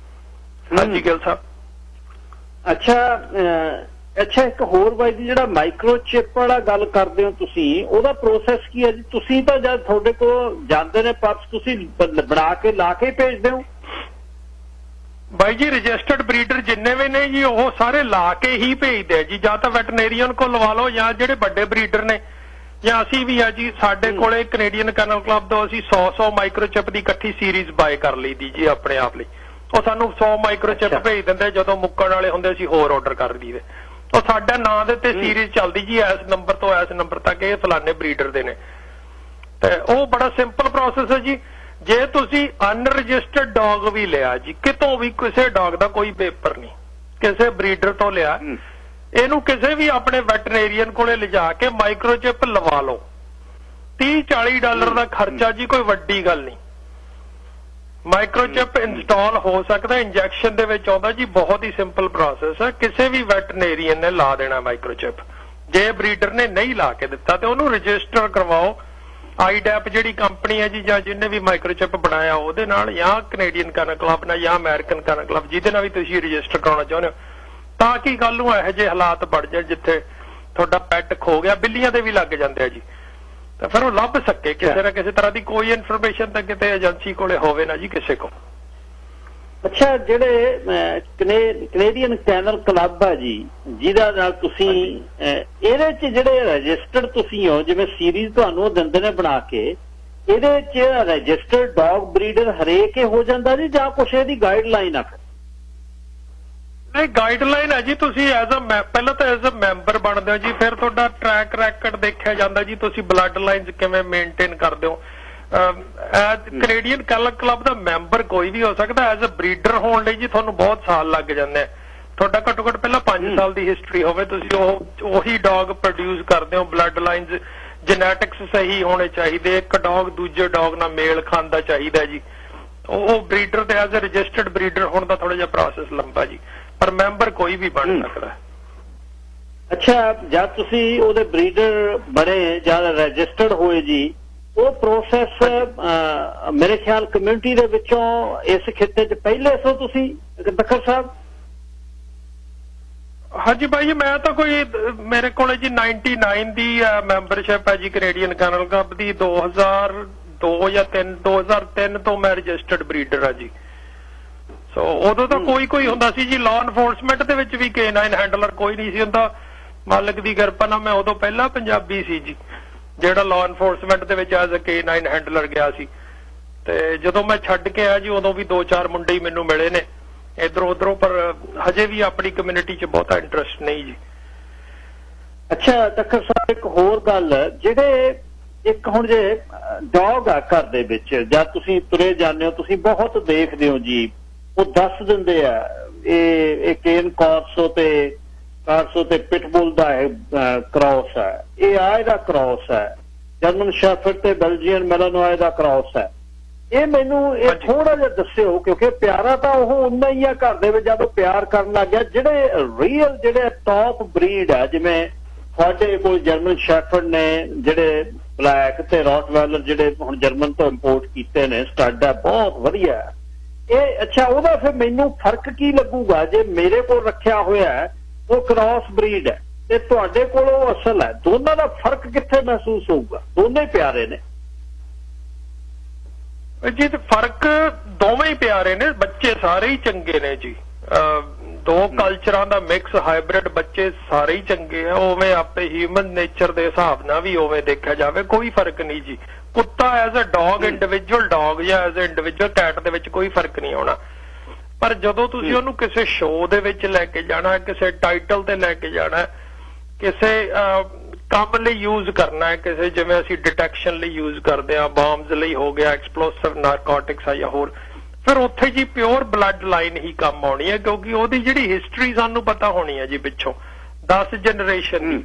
ਹਾਂਜੀ ਗਿੱਲ ਸਾਹਿਬ। ਅੱਛਾ ਇੱਕ ਹੋਰ ਬਾਈ ਜੀ, ਜਿਹੜਾ ਮਾਈਕਰੋਚਿਪ ਵਾਲਾ ਗੱਲ ਕਰਦੇ ਹੋ ਤੁਸੀਂ, ਉਹਦਾ ਪ੍ਰੋਸੈਸ ਕੀ ਹੈ ਜੀ? ਤੁਸੀਂ ਤਾਂ ਜਦ ਤੁਹਾਡੇ ਕੋਲ ਜਾਂਦੇ ਨੇ ਪਰਸ, ਤੁਸੀਂ ਬਣਾ ਕੇ ਲਾ ਕੇ ਭੇਜਦੇ ਹੋ? ਬਾਈ ਜੀ ਰਜਿਸਟਰਡ ਬਰੀਡਰ ਜਿੰਨੇ ਵੀ ਨੇ ਜੀ, ਉਹ ਸਾਰੇ ਲਾ ਕੇ ਹੀ ਭੇਜਦੇ ਆ ਜੀ, ਜਾਂ ਤਾਂ ਵੈਟਰਨੇਰੀਅਨ ਕੋਲ ਲਵਾ ਲਓ, ਜਾਂ ਜਿਹੜੇ ਵੱਡੇ ਬਰੀਡਰ ਨੇ, ਜਾਂ ਅਸੀਂ ਵੀ ਆ ਜੀ। ਸਾਡੇ ਕੋਲੇ ਕੈਨੇਡੀਅਨ ਕੈਨਲ ਕਲੱਬ ਤੋਂ ਅਸੀਂ 100 ਮਾਈਕਰੋਚਿਪ ਦੀ ਇਕੱਠੀ ਸੀਰੀਜ਼ ਬਾਏ ਕਰ ਲਈ ਦੀ ਜੀ ਆਪਣੇ ਆਪ ਲਈ। ਉਹ ਸਾਨੂੰ 100 ਮਾਈਕਰੋਚਿਪ ਭੇਜ ਦਿੰਦੇ, ਜਦੋਂ ਮੁੱਕਣ ਵਾਲੇ ਹੁੰਦੇ ਅਸੀਂ ਹੋਰ ਆਰਡਰ ਕਰ ਦਈਦੇ। ਉਹ ਸਾਡਾ ਨਾਂ ਦੇ ਉੱਤੇ ਸੀਰੀਜ਼ ਚੱਲਦੀ ਜੀ, ਇਸ ਨੰਬਰ ਤੋਂ ਇਸ ਨੰਬਰ ਤੱਕ ਇਹ ਫਲਾਣੇ ਬਰੀਡਰ ਦੇ ਨੇ, ਤੇ ਉਹ ਬੜਾ ਸਿੰਪਲ ਪ੍ਰੋਸੈਸ ਹੈ ਜੀ। ਜੇ ਤੁਸੀਂ ਅਨਰਜਿਸਟਰਡ ਡੌਗ ਵੀ ਲਿਆ ਜੀ, ਕਿਤੋਂ ਵੀ, ਕਿਸੇ ਡੌਗ ਦਾ ਕੋਈ ਪੇਪਰ ਨਹੀਂ, ਕਿਸੇ ਬਰੀਡਰ ਤੋਂ ਲਿਆ, ਇਹਨੂੰ ਕਿਸੇ ਵੀ ਆਪਣੇ ਵੈਟਰਨੇਰੀਅਨ ਕੋਲੇ ਲਿਜਾ ਕੇ ਮਾਈਕਰੋਚਿਪ ਲਵਾ ਲਓ। $30-40 ਦਾ ਖਰਚਾ ਜੀ, ਕੋਈ ਵੱਡੀ ਗੱਲ ਨਹੀਂ। ਮਾਈਕਰੋਚਿਪ ਇੰਸਟਾਲ ਹੋ ਸਕਦਾ, ਇੰਜੈਕਸ਼ਨ ਦੇ ਵਿੱਚ ਆਉਂਦਾ ਜੀ, ਬਹੁਤ ਹੀ ਸਿੰਪਲ ਪ੍ਰੋਸੈਸ ਹੈ। ਕਿਸੇ ਵੀ ਵੈਟਰਨੇਰੀਅਨ ਨੇ ਲਾ ਦੇਣਾ ਮਾਈਕਰੋਚਿਪ। ਜੇ ਬਰੀਡਰ ਨੇ ਨਹੀਂ ਲਾ ਕੇ ਦਿੱਤਾ ਤੇ ਉਹਨੂੰ ਰਜਿਸਟਰ ਕਰਵਾਓ, ਆਈਡੈਪ ਜਿਹੜੀ ਕੰਪਨੀ ਹੈ ਜੀ, ਜਾਂ ਜਿਹਨੇ ਵੀ ਮਾਈਕਰੋਚਿਪ ਬਣਾਇਆ ਉਹਦੇ ਨਾਲ, ਜਾਂ ਕੈਨੇਡੀਅਨ ਕੈਨਲ ਕਲੱਬ ਨਾਲ, ਜਾਂ ਅਮਰੀਕਨ ਕੈਨਲ ਕਲੱਬ, ਜਿਹਦੇ ਨਾਲ ਵੀ ਤੁਸੀਂ ਰਜਿਸਟਰ ਕਰਾਉਣਾ ਚਾਹੁੰਦੇ ਹੋ, ਤਾਂ ਕਿ ਕੱਲ ਨੂੰ ਇਹੋ ਜਿਹੇ ਹਾਲਾਤ ਬਣ ਜਾਣ ਜਿੱਥੇ ਤੁਹਾਡਾ ਪੈਟ ਖੋ ਗਿਆ। ਬਿੱਲੀਆਂ ਦੇ ਵੀ ਲੱਗ ਜਾਂਦੇ ਆ ਜੀ, ਤਾਂ ਫਿਰ ਉਹ ਲੱਭ ਸਕੇ ਕਿਸੇ ਨਾ ਕਿਸੇ ਤਰ੍ਹਾਂ ਦੀ ਕੋਈ ਇਨਫੋਰਮੇਸ਼ਨ ਤਾਂ ਕਿਤੇ ਏਜੰਸੀ ਕੋਲੇ ਹੋਵੇ ਨਾ ਜੀ ਕਿਸੇ ਕੋਲ। ਅੱਛਾ, ਜਿਹੜੇ ਕੈਨੇਡੀਅਨ ਕੈਨਲ ਕਲੱਬ ਆ ਜੀ, ਜਿਹਦਾ ਨਾਲ ਤੁਸੀਂ ਇਹਦੇ ਚ ਜਿਹੜੇ ਰਜਿਸਟਰਡ ਤੁਸੀਂ ਹੋ, ਜਿਵੇਂ ਸੀਰੀਜ਼ ਤੁਹਾਨੂੰ ਉਹ ਦਿੰਦੇ ਨੇ ਬਣਾ ਕੇ, ਇਹਦੇ ਚ ਰਜਿਸਟਰਡ ਡੌਗ ਬਰੀਡਰ ਹਰੇਕ ਹੀ ਹੋ ਜਾਂਦਾ ਜੀ, ਜਾਂ ਕੁਛ ਇਹਦੀ ਗਾਈਡਲਾਈਨ ਆ? ਨਹੀਂ, ਗਾਈਡਲਾਈਨ ਹੈ ਜੀ। ਤੁਸੀਂ ਪਹਿਲਾਂ ਤਾਂ ਐਜ਼ ਅ ਮੈਂਬਰ ਬਣਦੇ ਹੋ ਜੀ, ਫਿਰ ਤੁਹਾਡਾ ਟਰੈਕ ਰੈਕਡ ਦੇਖਿਆ ਜਾਂਦਾ ਜੀ, ਤੁਸੀਂ ਬਲੱਡ ਲਾਈਨਸ ਕਿਵੇਂ ਮੇਨਟੇਨ ਕਰਦੇ ਹੋ। ਕੈਨੇਡੀਅਨ ਕੈਨਲ ਕਲੱਬ ਦਾ ਮੈਂਬਰ ਕੋਈ ਵੀ ਹੋ ਸਕਦਾ। ਐਜ਼ ਅ ਬਰੀਡਰ ਹੋਣ ਲਈ ਜੀ ਤੁਹਾਨੂੰ ਬਹੁਤ ਸਾਲ ਲੱਗ ਜਾਂਦੇ ਆ। ਤੁਹਾਡਾ ਘੱਟੋ ਘੱਟ ਪਹਿਲਾਂ 5 ਸਾਲ ਦੀ ਹਿਸਟਰੀ ਹੋਵੇ, ਤੁਸੀਂ ਉਹੀ ਡੌਗ ਪ੍ਰੋਡਿਊਸ ਕਰਦੇ ਹੋ। ਬਲੱਡ ਲਾਈਨਸ ਜੈਨੇਟਿਕਸ ਸਹੀ ਹੋਣੇ ਚਾਹੀਦੇ, ਇੱਕ ਡੌਗ ਦੂਜੇ ਡੌਗ ਨਾਲ ਮੇਲ ਖਾਂਦਾ ਚਾਹੀਦਾ ਜੀ। ਉਹ ਬਰੀਡਰ ਤੇ ਐਜ਼ ਅ ਰਜਿਸਟਰਡ ਬਰੀਡਰ ਹੋਣ ਦਾ ਥੋੜਾ ਜਿਹਾ ਪ੍ਰੋਸੈਸ ਲੰਬਾ ਜੀ, ਪਰ ਮੈਂਬਰ ਕੋਈ ਵੀ ਬਣ ਸਕਦਾ। ਅੱਛਾ, ਜਦ ਤੁਸੀਂ ਉਹਦੇ ਬਰੀਡਰ ਬਣੇ ਜਾਂ ਰਜਿਸਟਰਡ ਹੋਏ ਜੀ, ਉਹ ਪ੍ਰੋਸੈਸ ਮੇਰੇ ਖਿਆਲ ਕਮਿਊਨਿਟੀ ਦੇ ਵਿੱਚੋਂ ਇਸ ਖਿੱਤੇ 'ਚ ਪਹਿਲੇ ਸੋ ਤੁਸੀਂ ਤਖਰ ਸਾਹਿਬ? ਹਾਂਜੀ ਬਾਈ ਜੀ, ਮੈਂ ਤਾਂ ਕੋਈ ਮੇਰੇ ਕੋਲੇ ਜੀ 99 ਦੀ ਮੈਂਬਰਸ਼ਿਪ ਹੈ ਜੀ ਕੈਨੇਡੀਅਨ ਕੈਨਲ ਕਲੱਬ ਦੀ। 2002 ਜਾਂ 2003 ਤੋਂ ਮੈਂ ਰਜਿਸਟਰਡ ਬਰੀਡਰ ਆ ਜੀ। ਸੋ ਉਦੋਂ ਤਾਂ ਕੋਈ ਹੁੰਦਾ ਸੀ ਜੀ। ਲਾਅ ਐਨਫੋਰਸਮੈਂਟ ਦੇ ਵਿੱਚ ਵੀ K9 ਹੈਂਡਲਰ ਕੋਈ ਨਹੀਂ ਸੀ ਹੁੰਦਾ। ਮਾਲਕ ਦੀ ਕਿਰਪਾ ਨਾਲ ਮੈਂ ਉਦੋਂ ਪਹਿਲਾ ਪੰਜਾਬੀ ਸੀ ਜੀ ਜਿਹੜਾ ਲਾਅ ਐਨਫੋਰਸਮੈਂਟ ਦੇ ਵਿੱਚ ਐਜ਼ ਅ K9 ਹੈਂਡਲਰ ਗਿਆ ਸੀ। ਤੇ ਜਦੋਂ ਮੈਂ ਛੱਡ ਕੇ ਆਇਆ ਜੀ, ਉਦੋਂ ਵੀ 2-4 ਮੁੰਡੇ ਹੀ ਮੈਨੂੰ ਮਿਲੇ ਨੇ ਇਧਰੋਂ ਉਧਰੋਂ, ਪਰ ਹਜੇ ਵੀ ਆਪਣੀ ਕਮਿਊਨਿਟੀ 'ਚ ਬਹੁਤਾ ਇੰਟਰਸਟ ਨਹੀਂ ਜੀ। ਅੱਛਾ ਤਖਰ ਸਾਹਿਬ, ਇੱਕ ਹੋਰ ਗੱਲ, ਜਿਹੜੇ ਇੱਕ ਹੁਣ ਜੇ ਡੌਗ ਆ ਘਰ ਦੇ ਵਿੱਚ, ਜਦ ਤੁਸੀਂ ਤੁਰੇ ਜਾਂਦੇ ਹੋ, ਤੁਸੀਂ ਬਹੁਤ ਦੇਖਦੇ ਹੋ ਜੀ, ਉਹ ਦੱਸ ਦਿੰਦੇ ਆ ਇਹ ਕੇਨ ਕਾਰਸੋ ਤੇ ਪਿਟਬੁਲ ਦਾ ਕ੍ਰਾਸ ਹੈ, ਇਹ ਆ ਇਹਦਾ ਕ੍ਰਾਸ ਹੈ, ਜਰਮਨ ਸ਼ੈਫਰਡ ਤੇ ਬੈਲਜੀਅਨ ਮੈਲਾਨੋਏ ਦਾ ਕ੍ਰਾਸ ਹੈ। ਇਹ ਮੈਨੂੰ ਇਹ ਥੋੜਾ ਜਿਹਾ ਦੱਸਿਓ, ਕਿਉਂਕਿ ਪਿਆਰਾ ਤਾਂ ਉਹ ਉਨਾ ਹੀ ਆ ਘਰ ਦੇ ਵਿੱਚ ਜਦੋਂ ਪਿਆਰ ਕਰਨ ਲੱਗ ਗਿਆ। ਜਿਹੜੇ ਰੀਅਲ ਜਿਹੜੇ ਟੌਪ ਬਰੀਡ ਆ, ਜਿਵੇਂ ਤੁਹਾਡੇ ਕੋਲ ਜਰਮਨ ਸ਼ੈਫਰਡ ਨੇ ਜਿਹੜੇ ਬਲੈਕ ਤੇ ਰੌਟਵੈਲਰ ਜਿਹੜੇ ਹੁਣ ਜਰਮਨ ਤੋਂ ਇੰਪੋਰਟ ਕੀਤੇ ਨੇ, ਸਟੱਡ ਆ, ਬਹੁਤ ਵਧੀਆ ਇਹ। ਅੱਛਾ, ਉਹਦਾ ਫਿਰ ਮੈਨੂੰ ਫਰਕ ਕੀ ਲੱਗੂਗਾ ਜੇ ਮੇਰੇ ਕੋਲ ਰੱਖਿਆ ਹੋਇਆ ਉਹ ਕ੍ਰਾਸ ਬਰੀਡ ਹੈ ਤੇ ਤੁਹਾਡੇ ਕੋਲ ਉਹ ਅਸਲ ਹੈ? ਦੋਨਾਂ ਦਾ ਫਰਕ ਕਿੱਥੇ ਮਹਿਸੂਸ ਹੋਊਗਾ? ਦੋਨੇ ਪਿਆਰੇ ਨੇ ਜੀ। ਤੇ ਫਰਕ ਦੋਵੇਂ ਹੀ ਪਿਆਰੇ ਨੇ, ਬੱਚੇ ਸਾਰੇ ਹੀ ਚੰਗੇ ਨੇ ਜੀ। ਦੋ ਕਲਚਰਾਂ ਦਾ ਮਿਕਸ ਹਾਈਬ੍ਰਿਡ ਬੱਚੇ ਸਾਰੇ ਹੀ ਚੰਗੇ ਆ। ਉਵੇਂ ਆਪੇ ਹਿਊਮਨ ਨੇਚਰ ਦੇ ਹਿਸਾਬ ਨਾਲ ਵੀ ਉਵੇਂ ਦੇਖਿਆ ਜਾਵੇ ਕੋਈ ਫਰਕ ਨਹੀਂ ਜੀ। ਕੁੱਤਾ as a dog, individual dog ਜਾਂ ਐਜ਼ ਅ ਇੰਡੀਵਿਜੂਅਲ ਕੈਟ ਦੇ ਵਿੱਚ ਕੋਈ ਫਰਕ ਨਹੀਂ ਆਉਣਾ। ਪਰ ਜਦੋਂ ਤੁਸੀਂ ਉਹਨੂੰ ਕਿਸੇ ਸ਼ੋਅ ਦੇ ਵਿੱਚ ਲੈ ਕੇ ਜਾਣਾ, ਕਿਸੇ ਟਾਈਟਲ ਤੇ ਲੈ ਕੇ ਜਾਣਾ, ਕਿਸੇ ਕੰਮ ਲਈ ਯੂਜ਼ ਕਰਨਾ ਹੈ, ਕਿਸੇ ਜਿਵੇਂ ਅਸੀਂ ਡਿਟੈਕਸ਼ਨ ਲਈ ਯੂਜ਼ ਕਰਦੇ ਆ, ਬੰਬਸ ਲਈ ਹੋ ਗਿਆ, ਐਕਸਪਲੋਸਿਵ ਨਾਰਕੋਟਿਕਸ ਆ ਜਾਂ ਹੋਰ, ਫਿਰ ਉੱਥੇ ਜੀ ਪਿਓਰ ਬਲੱਡ ਲਾਈਨ ਹੀ ਕੰਮ ਆਉਣੀ ਹੈ, ਕਿਉਂਕਿ ਉਹਦੀ ਜਿਹੜੀ ਹਿਸਟਰੀ ਸਾਨੂੰ ਪਤਾ ਹੋਣੀ ਹੈ ਜੀ ਪਿੱਛੋਂ 10 ਜਨਰੇਸ਼ਨ ਦੀ।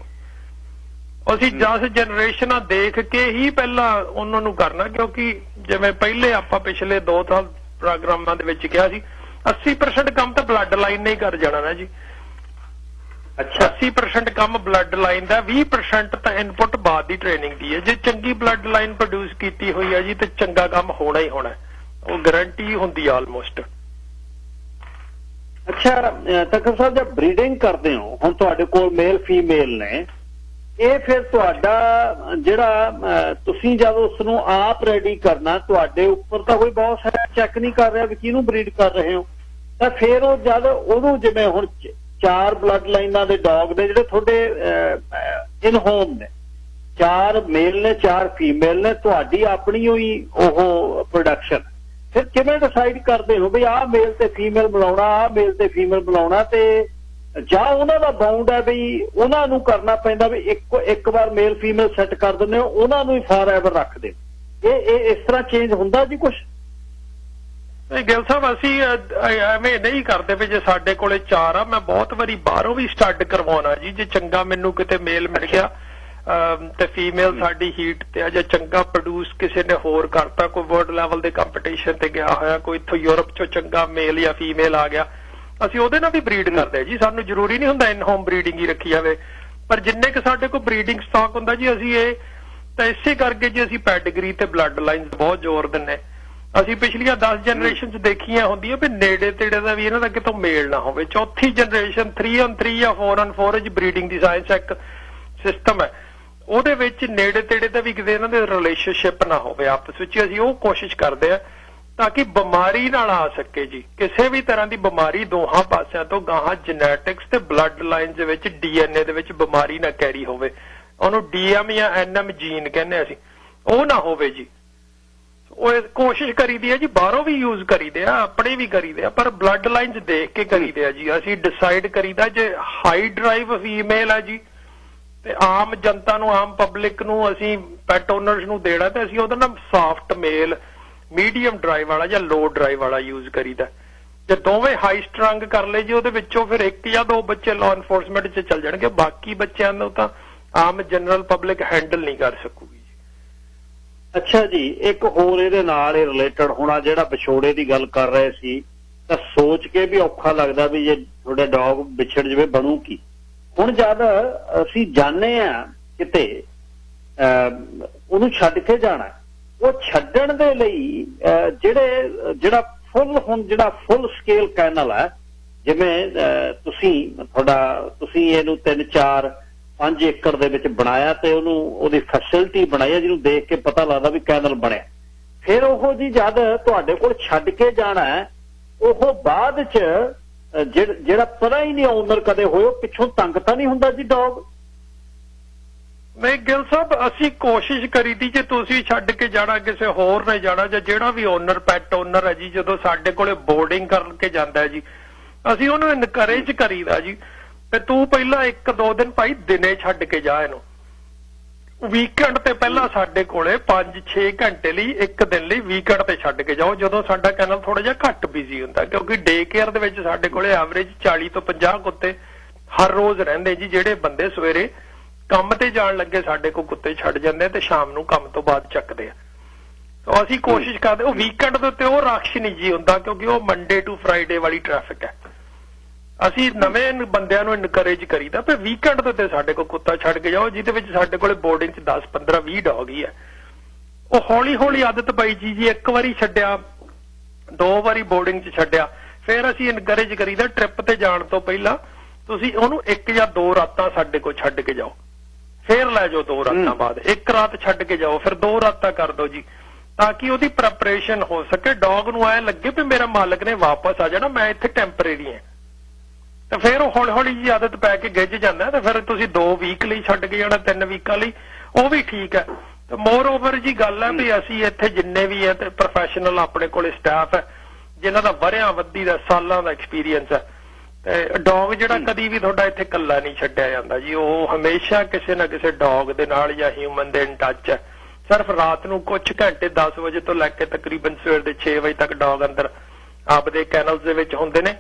ਅਸੀਂ 10 ਜਨਰੇਸ਼ਨਾਂ ਦੇਖ ਕੇ ਹੀ ਪਹਿਲਾਂ ਉਹਨਾਂ ਨੂੰ ਕਰਨਾ, ਕਿਉਂਕਿ ਜਿਵੇਂ ਪਹਿਲੇ ਆਪਾਂ ਪਿਛਲੇ 2 ਸਾਲ ਪ੍ਰੋਗਰਾਮਾਂ ਦੇ ਵਿੱਚ ਕਿਹਾ ਸੀ 80% ਕੰਮ ਤਾਂ ਬਲੱਡ ਲਾਈਨ ਨੇ ਹੀ ਕਰ ਜਾਣਾ ਨਾ ਜੀ। ਅੱਛਾ, 80% ਕੰਮ ਬਲੱਡ ਲਾਈਨ ਦਾ, 20% ਤਾਂ ਇਨਪੁਟ ਬਾਅਦ ਦੀ ਟ੍ਰੇਨਿੰਗ ਦੀ ਹੈ। ਜੇ ਚੰਗੀ ਬਲੱਡ ਲਾਈਨ ਪ੍ਰੋਡਿਊਸ ਕੀਤੀ ਹੋਈ ਹੈ ਜੀ ਤੇ ਚੰਗਾ ਕੰਮ ਹੋਣਾ ਹੀ ਹੋਣਾ, ਉਹ ਗਾਰੰਟੀ ਹੁੰਦੀ ਆਲਮੋਸਟ। ਅੱਛਾ ਤਖਰ ਸਾਹਿਬ, ਜਦ ਬਰੀਡਿੰਗ ਕਰਦੇ ਹੋ, ਹੁਣ ਤੁਹਾਡੇ ਕੋਲ ਮੇਲ ਫੀਮੇਲ ਨੇ, ਇਹ ਫਿਰ ਤੁਹਾਡਾ ਜਿਹੜਾ ਤੁਸੀਂ ਜਦ ਉਸ ਨੂੰ ਆਪ ਰੈਡੀ ਕਰਨਾ, ਤੁਹਾਡੇ ਉੱਪਰ ਤਾਂ ਕੋਈ ਬੌਸ ਹੈ ਚੈੱਕ ਨਹੀਂ ਕਰ ਰਿਹਾ ਵੀ ਕਿਹਨੂੰ ਬਰੀਡ ਕਰ ਰਹੇ ਹੋ, ਤਾਂ ਫਿਰ ਉਹ ਜਦ ਉਹਨੂੰ, ਜਿਵੇਂ ਹੁਣ 4 ਬਲੱਡ ਲਾਈਨਾਂ ਦੇ ਡੌਗ ਨੇ ਜਿਹੜੇ ਤੁਹਾਡੇ ਇਨ ਹੋਮ ਨੇ, 4 ਮੇਲ ਨੇ 4 ਫੀਮੇਲ ਨੇ, ਤੁਹਾਡੀ ਆਪਣੀ ਹੋਈ ਉਹ ਪ੍ਰੋਡਕਸ਼ਨ, ਫਿਰ ਕਿਵੇਂ ਡਿਸਾਈਡ ਕਰਦੇ ਹੋ ਵੀ ਆਹ ਮੇਲ ਤੇ ਫੀਮੇਲ ਬਣਾਉਣਾ, ਆਹ ਮੇਲ ਤੇ ਫੀਮੇਲ ਬਣਾਉਣਾ, ਤੇ ਜਾਂ ਉਹਨਾਂ ਦਾ ਬਾਉਂਡ ਹੈ ਵੀ ਉਹਨਾਂ ਨੂੰ ਕਰਨਾ ਪੈਂਦਾ ਵੀ ਇੱਕ ਵਾਰ ਮੇਲ ਫੀਮੇਲ ਸੈੱਟ ਕਰ ਦਿੰਦੇ ਹੋ, ਉਹਨਾਂ ਨੂੰ ਹੀ ਫਾਰ ਐਵਰ ਰੱਖਦੇ? ਇਹ ਇਸ ਤਰ੍ਹਾਂ ਚੇਂਜ ਹੁੰਦਾ ਜੀ ਕੁਛ? ਨਹੀਂ ਗਿੱਲ ਸਾਹਿਬ, ਅਸੀਂ ਐਵੇਂ ਨਹੀਂ ਕਰਦੇ ਵੀ ਜੇ ਸਾਡੇ ਕੋਲੇ 4 ਆ, ਮੈਂ ਬਹੁਤ ਵਾਰੀ ਬਾਹਰੋਂ ਵੀ ਸਟੱਡ ਕਰਵਾਉਣਾ ਜੀ। ਜੇ ਚੰਗਾ ਮੈਨੂੰ ਕਿਤੇ ਮੇਲ ਮਿਲ ਗਿਆ ਤੇ ਫੀਮੇਲ ਸਾਡੀ ਹੀਟ ਤੇ ਆ, ਜਾਂ ਚੰਗਾ ਪ੍ਰੋਡਿਊਸ ਕਿਸੇ ਨੇ ਹੋਰ ਕਰਤਾ, ਕੋਈ ਵਰਲਡ ਲੈਵਲ ਦੇ ਕੰਪੀਟੀਸ਼ਨ ਤੇ ਗਿਆ ਹੋਇਆ, ਕੋਈ ਇੱਥੋਂ ਯੂਰਪ ਚੋਂ ਚੰਗਾ ਮੇਲ ਜਾਂ ਫੀਮੇਲ ਆ ਗਿਆ, ਅਸੀਂ ਉਹਦੇ ਨਾਲ ਵੀ ਬਰੀਡ ਕਰਦੇ ਜੀ। ਸਾਨੂੰ ਜ਼ਰੂਰੀ ਨਹੀਂ ਹੁੰਦਾ ਇਨ ਹੋਮ ਬਰੀਡਿੰਗ ਹੀ ਰੱਖੀ ਜਾਵੇ, ਪਰ ਜਿੰਨੇ ਕਿ ਸਾਡੇ ਕੋਲ ਬਰੀਡਿੰਗ ਸਟਾਕ ਹੁੰਦਾ ਜੀ, ਅਸੀਂ ਇਹ ਤਾਂ ਇਸੇ ਕਰਕੇ ਜੀ ਅਸੀਂ ਪੈਡਗਰੀ ਤੇ ਬਲੱਡ ਲਾਈਨਸ ਬਹੁਤ ਜ਼ੋਰ ਦਿੰਨੇ। ਅਸੀਂ ਪਿਛਲੀਆਂ 10 ਜਨਰੇਸ਼ਨ ਦੇਖੀਆਂ ਹੁੰਦੀਆਂ ਵੀ ਨੇੜੇ ਤੇੜੇ ਦਾ ਵੀ ਇਹਨਾਂ ਦਾ ਕਿਤੋਂ ਮੇਲ ਨਾ ਹੋਵੇ। ਚੌਥੀ ਜਨਰੇਸ਼ਨ 3 on 3 ਜਾਂ 4 on 4 ਬਰੀਡਿੰਗ ਦੀ ਸਾਇੰਸ ਇੱਕ ਸਿਸਟਮ ਹੈ, ਉਹਦੇ ਵਿੱਚ ਨੇੜੇ ਤੇੜੇ ਦਾ ਵੀ ਕਿਤੇ ਇਹਨਾਂ ਦੇ ਰਿਲੇਸ਼ਨਸ਼ਿਪ ਨਾ ਹੋਵੇ ਆਪਸ ਵਿੱਚ। ਅਸੀਂ ਉਹ ਕੋਸ਼ਿਸ਼ ਕਰਦੇ ਆ ਤਾਂ ਕਿ ਬਿਮਾਰੀ ਨਾਲ ਆ ਸਕੇ ਜੀ। ਕਿਸੇ ਵੀ ਤਰ੍ਹਾਂ ਦੀ ਬਿਮਾਰੀ ਦੋਹਾਂ ਪਾਸਿਆਂ ਤੋਂ ਗਾਹਾਂ ਜੈਨੇਟਿਕਸ ਤੇ ਬਲੱਡ ਲਾਈਨਸ ਦੇ ਵਿੱਚ DNA ਦੇ ਵਿੱਚ ਬਿਮਾਰੀ ਨਾ ਕੈਰੀ ਹੋਵੇ। ਉਹਨੂੰ DM ਜਾਂ NM ਜੀਨ ਕਹਿੰਦੇ ਅਸੀਂ, ਉਹ ਨਾ ਹੋਵੇ ਜੀ। ਉਹ ਕੋਸ਼ਿਸ਼ ਕਰੀਦੀ ਹੈ ਜੀ, ਬਾਹਰੋਂ ਵੀ ਯੂਜ਼ ਕਰੀਦੇ ਆ, ਆਪਣੇ ਵੀ ਕਰੀਦੇ ਆ, ਪਰ ਬਲੱਡ ਲਾਈਨਸ ਦੇਖ ਕੇ ਕਰੀਦੇ ਆ ਜੀ। ਅਸੀਂ ਡਿਸਾਈਡ ਕਰੀਦਾ ਜੇ ਹਾਈ ਡਰਾਈਵ ਫੀਮੇਲ ਆ ਜੀ ਤੇ ਆਮ ਜਨਤਾ ਨੂੰ, ਆਮ ਪਬਲਿਕ ਨੂੰ ਅਸੀਂ ਪੈਟ ਓਨਰਸ ਨੂੰ ਦੇਣਾ ਤੇ ਅਸੀਂ ਉਹਦਾ ਨਾਮ ਸਾਫਟ ਮੇਲ, ਮੀਡੀਅਮ ਡਰਾਈਵ ਵਾਲਾ ਜਾਂ ਲੋ ਡਰਾਈਵ ਵਾਲਾ ਯੂਜ਼ ਕਰੀਦਾ। ਜੇ ਦੋਵੇਂ ਹਾਈ ਸਟਰੰਗ ਕਰ ਲਏ ਜੀ, ਉਹਦੇ ਵਿੱਚੋਂ ਫਿਰ 1 ਜਾਂ 2 ਬੱਚੇ ਲਾਅ ਐਨਫੋਰਸਮੈਂਟ 'ਚ ਚੱਲ ਜਾਣਗੇ, ਬਾਕੀ ਬੱਚਿਆਂ ਨੂੰ ਤਾਂ ਆਮ ਜਨਰਲ ਪਬਲਿਕ ਹੈਂਡਲ ਨਹੀਂ ਕਰ ਸਕੂਗੀ ਜੀ। ਅੱਛਾ ਜੀ, ਇੱਕ ਹੋਰ ਇਹਦੇ ਨਾਲ ਇਹ ਰਿਲੇਟਡ ਹੋਣਾ, ਜਿਹੜਾ ਵਿਛੋੜੇ ਦੀ ਗੱਲ ਕਰ ਰਹੇ ਸੀ ਤਾਂ ਸੋਚ ਕੇ ਵੀ ਔਖਾ ਲੱਗਦਾ ਵੀ ਜੇ ਤੁਹਾਡੇ ਡੌਗ ਵਿਛੜ ਜਵੇ ਬਣੂ ਕੀ। ਹੁਣ ਜਦ ਅਸੀਂ ਜਾਣੇ ਆ ਕਿਤੇ ਉਹਨੂੰ ਛੱਡ ਕੇ ਜਾਣਾ, ਉਹ ਛੱਡਣ ਦੇ ਲਈ ਜਿਹੜਾ ਫੁੱਲ ਸਕੇਲ ਕੈਨਲ ਹੈ, ਜਿਵੇਂ ਤੁਸੀਂ ਇਹਨੂੰ 3-4-5 ਏਕੜ ਦੇ ਵਿੱਚ ਬਣਾਇਆ ਤੇ ਉਹਦੀ ਫੈਸਿਲਿਟੀ ਬਣਾਈ ਹੈ ਜਿਹਨੂੰ ਦੇਖ ਕੇ ਪਤਾ ਲੱਗਦਾ ਵੀ ਕੈਨਲ ਬਣਿਆ, ਫਿਰ ਉਹ ਜੀ ਜਦ ਤੁਹਾਡੇ ਕੋਲ ਛੱਡ ਕੇ ਜਾਣਾ ਉਹ ਬਾਅਦ ਚ ਜਿਹੜਾ ਪਤਾ ਹੀ ਨਹੀਂ ਓਨਰ ਕਦੇ ਹੋਏ, ਉਹ ਪਿੱਛੋਂ ਤੰਗ ਤਾਂ ਨਹੀਂ ਹੁੰਦਾ ਜੀ ਡੌਗ? ਨਹੀਂ ਗਿੱਲ ਸਾਹਿਬ, ਅਸੀਂ ਕੋਸ਼ਿਸ਼ ਕਰੀਦੀ ਜੇ ਤੁਸੀਂ ਛੱਡ ਕੇ ਜਾਣਾ, ਕਿਸੇ ਹੋਰ ਨੇ ਜਾਣਾ ਜਾਂ ਜਿਹੜਾ ਵੀ ਓਨਰ ਪੈਟ ਓਨਰ ਹੈ ਜੀ, ਜਦੋਂ ਸਾਡੇ ਕੋਲੇ ਬੋਰਡਿੰਗ ਕਰਕੇ ਜਾਂਦਾ ਹੈ ਜੀ, ਅਸੀਂ ਉਹਨੂੰ ਇਨਕਰੇਜ ਕਰੀਦਾ ਜੀ ਤੇ ਤੂੰ ਪਹਿਲਾਂ 1-2 ਦਿਨ ਭਾਈ ਦਿਨੇ ਛੱਡ ਕੇ ਜਾ ਇਹਨੂੰ। ਵੀਕਐਂਡ ਤੇ ਪਹਿਲਾਂ ਸਾਡੇ ਕੋਲੇ 5-6 ਘੰਟੇ ਲਈ 1 ਦਿਨ ਲਈ ਵੀਕਐਂਡ ਤੇ ਛੱਡ ਕੇ ਜਾਓ, ਜਦੋਂ ਸਾਡਾ ਕੈਨਲ ਥੋੜਾ ਜਿਹਾ ਘੱਟ ਬਿਜ਼ੀ ਹੁੰਦਾ, ਕਿਉਂਕਿ ਡੇ ਕੇਅਰ ਦੇ ਵਿੱਚ ਸਾਡੇ ਕੋਲੇ ਐਵਰੇਜ 40 ਤੋਂ 50 ਕੁੱਤੇ ਹਰ ਰੋਜ਼ ਰਹਿੰਦੇ ਜੀ। ਜਿਹੜੇ ਬੰਦੇ ਸਵੇਰੇ ਕੰਮ ਤੇ ਜਾਣ ਲੱਗੇ ਸਾਡੇ ਕੋਲ ਕੁੱਤੇ ਛੱਡ ਜਾਂਦੇ ਤੇ ਸ਼ਾਮ ਨੂੰ ਕੰਮ ਤੋਂ ਬਾਅਦ ਚੱਕਦੇ ਆ। ਤਾਂ ਅਸੀਂ ਕੋਸ਼ਿਸ਼ ਕਰਦੇ, ਉਹ ਵੀਕਐਂਡ ਦੇ ਉੱਤੇ ਉਹ ਰਸ਼ ਨਹੀਂ ਜੀ ਹੁੰਦਾ, ਕਿਉਂਕਿ ਉਹ ਮੰਡੇ ਟੂ ਫਰਾਈਡੇ ਵਾਲੀ ਟ੍ਰੈਫਿਕ ਹੈ। ਅਸੀਂ ਨਵੇਂ ਬੰਦਿਆਂ ਨੂੰ ਇਨਕਰੇਜ ਕਰੀਦਾ ਪਰ ਵੀਕਐਂਡ ਦੇ ਉੱਤੇ ਸਾਡੇ ਕੋਲ ਕੁੱਤਾ ਛੱਡ ਕੇ ਜਾਓ, ਜਿਹਦੇ ਵਿੱਚ ਸਾਡੇ ਕੋਲੇ ਬੋਰਡਿੰਗ 'ਚ 10-15-20 ਡੌਗ ਹੀ ਹੈ। ਉਹ ਹੌਲੀ ਹੌਲੀ ਆਦਤ ਪਈ ਜੀ 1 ਵਾਰੀ ਛੱਡਿਆ, 2 ਵਾਰੀ ਬੋਰਡਿੰਗ 'ਚ ਛੱਡਿਆ, ਫਿਰ ਅਸੀਂ ਇਨਕਰੇਜ ਕਰੀਦਾ ਟ੍ਰਿਪ ਤੇ ਜਾਣ ਤੋਂ ਪਹਿਲਾਂ ਤੁਸੀਂ ਉਹਨੂੰ 1 ਜਾਂ 2 ਰਾਤਾਂ ਸਾਡੇ ਕੋਲ ਛੱਡ ਕੇ ਜਾਓ, ਫਿਰ ਲੈ ਜਾਓ 2 ਰਾਤਾਂ ਬਾਅਦ, 1 ਰਾਤ ਛੱਡ ਕੇ ਜਾਓ, ਫਿਰ 2 ਰਾਤਾਂ ਕਰ ਦਿਓ ਜੀ, ਤਾਂ ਕਿ ਉਹਦੀ ਪ੍ਰੈਪਰੇਸ਼ਨ ਹੋ ਸਕੇ। ਡੌਗ ਨੂੰ ਐ ਲੱਗੇ ਵੀ ਮੇਰਾ ਮਾਲਕ ਨੇ ਵਾਪਸ ਆ ਜਾਣਾ, ਮੈਂ ਇੱਥੇ ਟੈਂਪਰੇਰੀ ਹਾਂ। ਤੇ ਫਿਰ ਉਹ ਹੌਲੀ ਹੌਲੀ ਜੀ ਆਦਤ ਪੈ ਕੇ ਗਿੱਝ ਜਾਂਦਾ। ਤੇ ਫਿਰ ਤੁਸੀਂ 2 ਵੀਕ ਲਈ ਛੱਡ ਕੇ ਜਾਣਾ, 3 ਵੀਕਾਂ ਲਈ, ਉਹ ਵੀ ਠੀਕ ਹੈ। ਤੇ ਮੋਰ ਓਵਰ ਜੀ ਗੱਲ ਹੈ ਵੀ ਅਸੀਂ ਇੱਥੇ ਜਿੰਨੇ ਵੀ ਹੈ ਤੇ ਪ੍ਰੋਫੈਸ਼ਨਲ ਆਪਣੇ ਕੋਲੇ ਸਟਾਫ ਹੈ ਜਿਨ੍ਹਾਂ ਦਾ ਵਰਿਆਂ ਵੱਧੀ ਦਾ ਸਾਲਾਂ ਦਾ ਐਕਸਪੀਰੀਅੰਸ ਹੈ। ਤੇ ਡੌਗ ਜਿਹੜਾ ਕਦੀ ਵੀ ਤੁਹਾਡਾ ਇੱਥੇ ਇਕੱਲਾ ਨਹੀਂ ਛੱਡਿਆ ਜਾਂਦਾ ਜੀ, ਉਹ ਹਮੇਸ਼ਾ ਕਿਸੇ ਨਾ ਕਿਸੇ ਡੌਗ ਦੇ ਨਾਲ ਜਾਂ ਹਿਊਮਨ ਦੇ ਇਨ ਟੱਚ ਹੈ। ਸਿਰਫ ਰਾਤ ਨੂੰ ਕੁਝ ਘੰਟੇ 10 ਵਜੇ ਤੋਂ ਲੈ ਕੇ ਤਕਰੀਬਨ ਸਵੇਰ ਦੇ 6 ਵਜੇ ਤੱਕ ਡੌਗ ਅੰਦਰ ਆਪਦੇ ਕੈਨਲਸ ਦੇ ਵਿੱਚ ਹੁੰਦੇ ਨੇ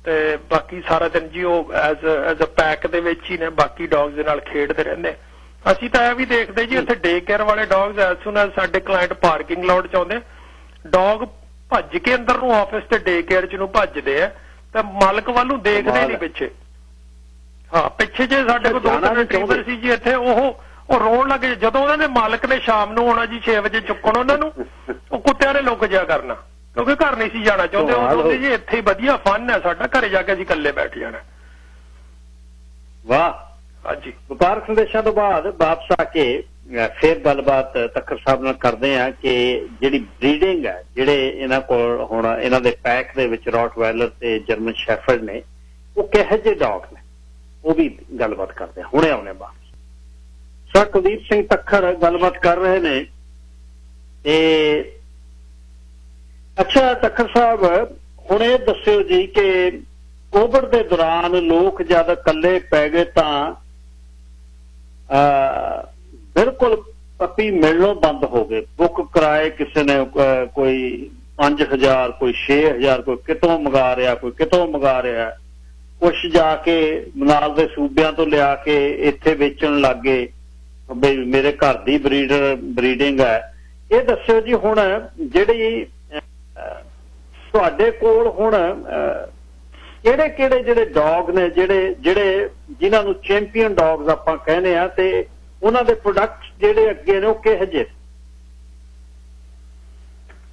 ਤੇ ਬਾਕੀ ਸਾਰਾ ਦਿਨ ਜੀ ਉਹ ਐਜ਼ ਅ ਪੈਕ ਦੇ ਵਿੱਚ ਹੀ ਨੇ, ਬਾਕੀ ਡੌਗਸ ਦੇ ਨਾਲ ਖੇਡਦੇ ਰਹਿੰਦੇ। ਅਸੀਂ ਤਾਂ ਇਹ ਵੀ ਦੇਖਦੇ ਜੀ ਇੱਥੇ ਡੇ ਕੇਅਰ ਵਾਲੇ ਡੌਗਸ ਐਜ਼ ਸੂਨ ਐਜ਼ ਸਾਡੇ ਕਲਾਇੰਟ ਪਾਰਕਿੰਗ ਲੋਟ ਚ ਆਉਂਦੇ, ਡੌਗ ਭੱਜ ਕੇ ਅੰਦਰ ਨੂੰ ਆਫਿਸ ਤੇ ਡੇ ਕੇਅਰ ਚ ਨੂੰ ਭੱਜਦੇ ਆ ਤੇ ਮਾਲਕ ਵੱਲ ਨੂੰ ਦੇਖਦੇ ਨਹੀਂ ਪਿੱਛੇ। ਹਾਂ, ਪਿੱਛੇ ਜੇ ਸਾਡੇ ਕੋਲ 2-3 ਰਿਟਰੀਵਰ ਸੀ ਜੀ ਇੱਥੇ, ਉਹ ਰੋਣ ਲੱਗੇ ਜਦੋਂ ਉਹਨਾਂ ਦੇ ਮਾਲਕ ਨੇ ਸ਼ਾਮ ਨੂੰ ਆਉਣਾ ਜੀ 6 ਵਜੇ ਚੁੱਕਣ ਉਹਨਾਂ ਨੂੰ, ਉਹ ਕੁੱਤਿਆਂ ਨੇ ਲੁੱਕ ਜਿਆ ਕਰਨਾ ਕਿਉਂਕਿ ਘਰ ਨਹੀਂ ਸੀ ਜਾਣਾ ਚਾਹੁੰਦੇ। ਉਹ ਕਹਿੰਦੇ ਜੀ ਇੱਥੇ ਹੀ ਵਧੀਆ ਫਨ ਹੈ ਸਾਡਾ, ਘਰੇ ਜਾ ਕੇ ਅਸੀਂ ਇਕੱਲੇ ਬੈਠ ਜਾਣਾ। ਵਾਹ। ਹਾਂਜੀ, ਵਪਾਰਕ ਸੰਦੇਸ਼ਾਂ ਤੋਂ ਬਾਅਦ ਵਾਪਸ ਆ ਕੇ ਫਿਰ ਗੱਲਬਾਤ ਤੱਕਰ ਸਾਹਿਬ ਨਾਲ ਕਰਦੇ ਆ ਕਿ ਜਿਹੜੀ ਬਰੀਡਿੰਗ ਹੈ, ਜਿਹੜੇ ਇਹਨਾਂ ਕੋਲ ਹੁਣ ਇਹਨਾਂ ਦੇ ਪੈਕ ਦੇ ਵਿੱਚ ਰੌਟਵਾਇਲਰ ਤੇ ਜਰਮਨ ਸ਼ੈਫਰਡ ਨੇ, ਉਹ ਕਿਹੋ ਜਿਹੇ ਡੌਗ ਨੇ, ਉਹ ਵੀ ਗੱਲਬਾਤ ਕਰਦੇ ਆ। ਹੁਣੇ ਆਉਣੇ ਵਾਪਸ। ਸਰ ਕੁਲਦੀਪ ਸਿੰਘ ਤੱਕਰ ਗੱਲਬਾਤ ਕਰ ਰਹੇ ਨੇ। ਤੇ ਅੱਛਾ ਤੱਕਰ ਸਾਹਿਬ, ਹੁਣ ਇਹ ਦੱਸਿਓ ਜੀ ਕਿ ਕੋਵਿਡ ਦੇ ਦੌਰਾਨ ਲੋਕ ਜਦ ਇਕੱਲੇ ਪੈ ਗਏ ਤਾਂ ਬਿਲਕੁਲ ਪੱਪੀ ਮਿਲਣੋਂ ਬੰਦ ਹੋ ਗਏ। ਬੁੱਕ ਕਰਾਏ ਕਿਸੇ ਨੇ, ਕੋਈ 5000, ਕੋਈ 6000, ਕੋਈ ਕਿਤੋਂ ਮੰਗਾ ਰਿਹਾ, ਕੋਈ ਕਿਤੋਂ ਮੰਗਾ ਰਿਹਾ, ਕੁਛ ਜਾ ਕੇ ਨਾਲ ਦੇ ਸੂਬਿਆਂ ਤੋਂ ਲਿਆ ਕੇ ਇੱਥੇ ਵੇਚਣ ਲੱਗ ਗਏ ਬਈ ਮੇਰੇ ਘਰ ਦੀ ਬਰੀਡਿੰਗ ਹੈ। ਇਹ ਦੱਸਿਓ ਜੀ ਹੁਣ ਜਿਹੜੀ ਤੁਹਾਡੇ ਕੋਲ ਹੁਣ ਕਿਹੜੇ ਜਿਹੜੇ ਡੌਗ ਨੇ ਜਿਨ੍ਹਾਂ ਨੂੰ ਚੈਂਪੀਅਨ ਡੌਗਸ ਆਪਾਂ ਕਹਿੰਦੇ ਆ, ਤੇ ਉਹਨਾਂ ਦੇ ਪ੍ਰੋਡਕਟ ਜਿਹੜੇ ਅੱਗੇ ਨੇ ਉਹ ਕਿਹੋ ਜਿਹੇ?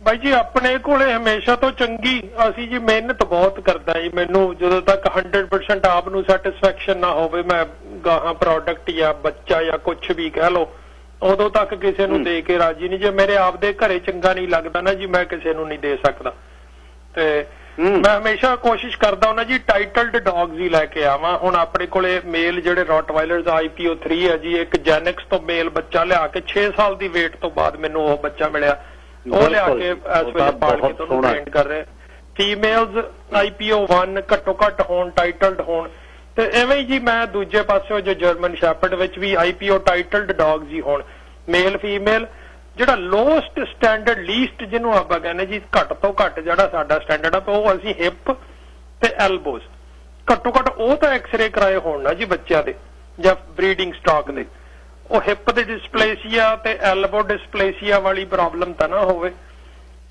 ਬਾਈ ਜੀ ਆਪਣੇ ਕੋਲੇ ਹਮੇਸ਼ਾ ਤੋਂ ਚੰਗੀ ਅਸੀਂ ਜੀ ਮਿਹਨਤ ਬਹੁਤ ਕਰਦਾ ਜੀ। ਮੈਨੂੰ ਜਦੋਂ ਤੱਕ 100% ਆਪ ਨੂੰ ਸੈਟੀਸਫੈਕਸ਼ਨ ਨਾ ਹੋਵੇ ਮੈਂ ਗਾਹਾਂ ਪ੍ਰੋਡਕਟ ਜਾਂ ਬੱਚਾ ਜਾਂ ਕੁਝ ਵੀ ਕਹਿ ਲਓ ਉਦੋਂ ਤੱਕ ਕਿਸੇ ਨੂੰ ਦੇ ਕੇ ਰਾਜੀ ਨਹੀਂ। ਜੇ ਮੇਰੇ ਆਪ ਦੇ ਘਰੇ ਚੰਗਾ ਨਹੀਂ ਲੱਗਦਾ ਨਾ ਜੀ ਮੈਂ ਕਿਸੇ ਨੂੰ ਨਹੀਂ ਦੇ ਸਕਦਾ। ਤੇ ਮੈਂ ਹਮੇਸ਼ਾ ਕੋਸ਼ਿਸ਼ ਕਰਦਾ ਹੁੰਦਾ ਜੀ ਟਾਈਟਲਡ ਡੌਗਸ ਹੀ ਲੈ ਕੇ ਆਵਾਂ। ਹੁਣ ਆਪਣੇ ਕੋਲੇ ਮੇਲ ਜਿਹੜੇ ਰੌਟਵਾਈਲਰਸ IPO 3 ਹੈ ਜੀ, ਇੱਕ ਜੈਨਿਕਸ ਤੋਂ ਮੇਲ ਬੱਚਾ ਲਿਆ ਕੇ 6 ਸਾਲ ਦੀ ਵੇਟ ਤੋਂ ਬਾਅਦ ਮੈਨੂੰ ਉਹ ਬੱਚਾ ਮਿਲਿਆ, ਉਹ ਲਿਆ ਕੇ ਇਸ ਵੇਲੇ ਪਾਲ ਕੇ ਤੁਹਾਨੂੰ ਟ੍ਰੇਨ ਕਰ ਰਹੇ। ਫੀਮੇਲਸ IPO 1 ਘੱਟੋ ਘੱਟ ਹੋਣ, ਟਾਈਟਲਡ ਹੋਣ। ਤੇ ਐਵੇਂ ਜੀ ਮੈਂ ਦੂਜੇ ਪਾਸੇ ਜੋ ਜਰਮਨ ਸ਼ੈਪਰਡ ਵਿੱਚ ਵੀ IPO ਟਾਈਟਲਡ ਡੌਗਸ ਹੀ ਹੋਣ, ਮੇਲ ਫੀਮੇਲ। ਜਿਹੜਾ ਲੋਐਸਟ ਸਟੈਂਡਰਡ ਲੀਸਟ ਜਿਹਨੂੰ ਆਪਾਂ ਕਹਿੰਦੇ ਜੀ ਘੱਟ ਤੋਂ ਘੱਟ ਜਿਹੜਾ ਸਾਡਾ ਸਟੈਂਡਰਡ ਆ ਉਹ ਅਸੀਂ ਹਿਪ ਤੇ ਐਲਬੋਜ਼ ਘੱਟੋ ਘੱਟ ਉਹ ਤਾਂ ਐਕਸ-ਰੇ ਕਰਾਏ ਹੋਣ ਨਾ ਜੀ ਬੱਚਿਆਂ ਦੇ ਜਾਂ ਬਰੀਡਿੰਗ ਸਟਾਕ ਦੇ। ਉਹ ਹਿਪ ਦੇ ਡਿਸਪਲੇਸੀਆ ਤੇ ਐਲਬੋ ਡਿਸਪਲੇਸੀਆ ਵਾਲੀ ਪ੍ਰੋਬਲਮ ਤਾਂ ਨਾ ਹੋਵੇ।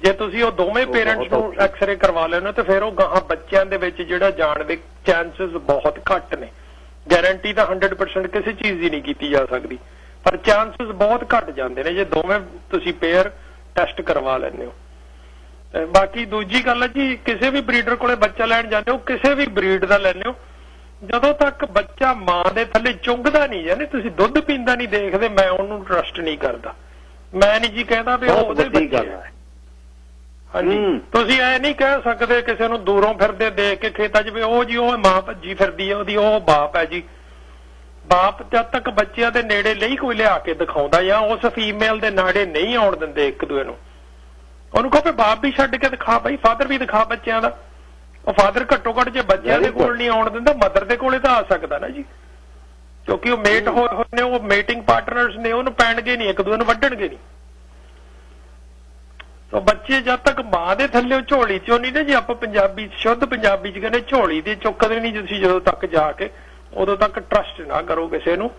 ਜੇ ਤੁਸੀਂ ਉਹ ਦੋਵੇਂ ਪੇਰੈਂਟਸ ਨੂੰ ਐਕਸ-ਰੇ ਕਰਵਾ ਲੈਣਾ ਤਾਂ ਫਿਰ ਉਹ ਗਾਹਾਂ ਬੱਚਿਆਂ ਦੇ ਵਿੱਚ ਜਿਹੜਾ ਜਾਣ ਦੇ ਚਾਂਸਸ ਬਹੁਤ ਘੱਟ ਨੇ। ਗਾਰੰਟੀ ਤਾਂ 100% ਕਿਸੇ ਚੀਜ਼ ਦੀ ਨਹੀਂ ਕੀਤੀ ਜਾ ਸਕਦੀ, ਪਰ ਚਾਂਸਸ ਬਹੁਤ ਘੱਟ ਜਾਂਦੇ ਨੇ ਜੇ ਦੋਵੇਂ ਤੁਸੀਂ ਪੇਅਰ ਟੈਸਟ ਕਰਵਾ ਲੈਂਦੇ ਹੋ। ਬਾਕੀ ਦੂਜੀ ਗੱਲ ਹੈ ਜੀ, ਕਿਸੇ ਵੀ ਬਰੀਡਰ ਕੋਲੇ ਬੱਚਾ ਲੈਣ ਜਾਂਦੇ ਹੋ, ਕਿਸੇ ਵੀ ਬਰੀਡ ਦਾ ਲੈਂਦੇ ਹੋ, ਜਦੋਂ ਤੱਕ ਬੱਚਾ ਮਾਂ ਦੇ ਥੱਲੇ ਚੁੰਗਦਾ ਨਹੀਂ, ਯਾਨੀ ਤੁਸੀਂ ਦੁੱਧ ਪੀਂਦਾ ਨਹੀਂ ਦੇਖਦੇ, ਮੈਂ ਉਹਨੂੰ ਟਰਸਟ ਨਹੀਂ ਕਰਦਾ। ਮੈਂ ਨਹੀਂ ਜੀ ਕਹਿੰਦਾ ਵੀ ਉਹ ਉਹਦੇ ਬੱਚੇ ਹੈ। ਹਾਂਜੀ, ਤੁਸੀਂ ਐ ਨਹੀਂ ਕਹਿ ਸਕਦੇ ਕਿਸੇ ਨੂੰ ਦੂਰੋਂ ਫਿਰਦੇ ਦੇਖ ਕੇ ਖੇਤਾਂ 'ਚ ਵੀ ਉਹ ਜੀ ਉਹ ਮਾਂ ਭੱਜੀ ਫਿਰਦੀ ਹੈ ਉਹਦੀ, ਉਹ ਬਾਪ ਹੈ ਜੀ। ਬਾਪ ਜਦ ਤੱਕ ਬੱਚਿਆਂ ਦੇ ਨੇੜੇ ਨਹੀਂ ਕੋਈ ਲਿਆ ਕੇ ਦਿਖਾਉਂਦਾ ਜਾਂ ਉਸ ਫੀਮੇਲ ਦੇ ਨਾੜੇ ਨਹੀਂ ਆਉਣ ਦਿੰਦੇ ਇੱਕ ਦੂਏ ਨੂੰ, ਉਹਨੂੰ ਕਹੋ ਬਾਪ ਵੀ ਛੱਡ ਕੇ ਦਿਖਾ ਬਈ, ਫਾਦਰ ਵੀ ਦਿਖਾ ਬੱਚਿਆਂ ਦਾ। ਉਹ ਫਾਦਰ ਘੱਟੋ ਘੱਟ ਜੇ ਬੱਚਿਆਂ ਦੇ ਕੋਲ ਨਹੀਂ ਆਉਣ ਦਿੰਦਾ ਮਦਰ ਦੇ ਕੋਲੇ ਤਾਂ ਆ ਸਕਦਾ ਨਾ ਜੀ, ਕਿਉਂਕਿ ਉਹ ਮੇਟ ਹੋਏ ਨੇ, ਉਹ ਮੇਟਿੰਗ ਪਾਰਟਨਰਸ ਨੇ, ਉਹਨੂੰ ਪੈਣਗੇ ਨਹੀਂ, ਇੱਕ ਦੂਏ ਨੂੰ ਵੱਢਣਗੇ ਨਹੀਂ। ਤਾਂ ਬੱਚੇ ਜਦ ਤੱਕ ਮਾਂ ਦੇ ਥੱਲੇ ਝੋਲੀ ਚੋਂ ਨਹੀਂ ਨਾ ਜੀ, ਆਪਾਂ ਪੰਜਾਬੀ ਸ਼ੁੱਧ ਪੰਜਾਬੀ 'ਚ ਕਹਿੰਦੇ ਝੋਲੀ ਦੀ ਚੁੱਕਦੇ ਨਹੀਂ ਤੁਸੀਂ ਜਦੋਂ ਤੱਕ ਜਾ ਕੇ, ਉਦੋਂ ਤੱਕ ਟਰਸਟ ਨਾ ਕਰੋ ਕਿਸੇ ਨੂੰ।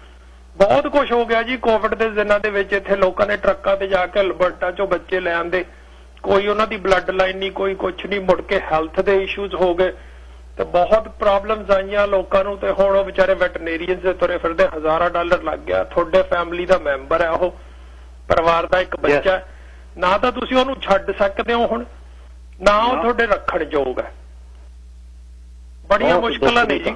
ਬਹੁਤ ਕੁਝ ਹੋ ਗਿਆ ਜੀ ਕੋਵਿਡ ਦੇ ਦਿਨਾਂ ਦੇ ਵਿੱਚ। ਇੱਥੇ ਲੋਕਾਂ ਨੇ ਟਰੱਕਾਂ ਤੇ ਜਾ ਕੇ ਅਲਬਰਟਾ 'ਚੋਂ ਬੱਚੇ ਲੈ ਆਂਦੇ, ਕੋਈ ਉਹਨਾਂ ਦੀ ਬਲੱਡ ਲਾਈਨ ਨਹੀਂ, ਕੋਈ ਕੁਛ ਨਹੀਂ, ਮੁੜ ਕੇ ਹੈਲਥ ਦੇ ਇਸ਼ੂਜ਼ ਹੋ ਗਏ ਤੇ ਬਹੁਤ ਪ੍ਰੋਬਲਮਸ ਆਈਆਂ ਲੋਕਾਂ ਨੂੰ। ਤੇ ਹੁਣ ਉਹ ਵਿਚਾਰੇ ਵੈਟਰਨੇਰੀਅਨਸ ਦੇ ਤੁਰੇ ਫਿਰਦੇ, $1000 ਲੱਗ ਗਿਆ। ਤੁਹਾਡੇ ਫੈਮਿਲੀ ਦਾ ਮੈਂਬਰ ਹੈ, ਉਹ ਪਰਿਵਾਰ ਦਾ ਇੱਕ ਬੱਚਾ ਹੈ, ਨਾ ਤਾਂ ਤੁਸੀਂ ਉਹਨੂੰ ਛੱਡ ਸਕਦੇ ਹੋ ਹੁਣ, ਨਾ ਉਹ ਤੁਹਾਡੇ ਰੱਖਣ ਯੋਗ ਹੈ। ਬੜੀਆਂ ਮੁਸ਼ਕਲਾਂ ਨੇ ਜੀ।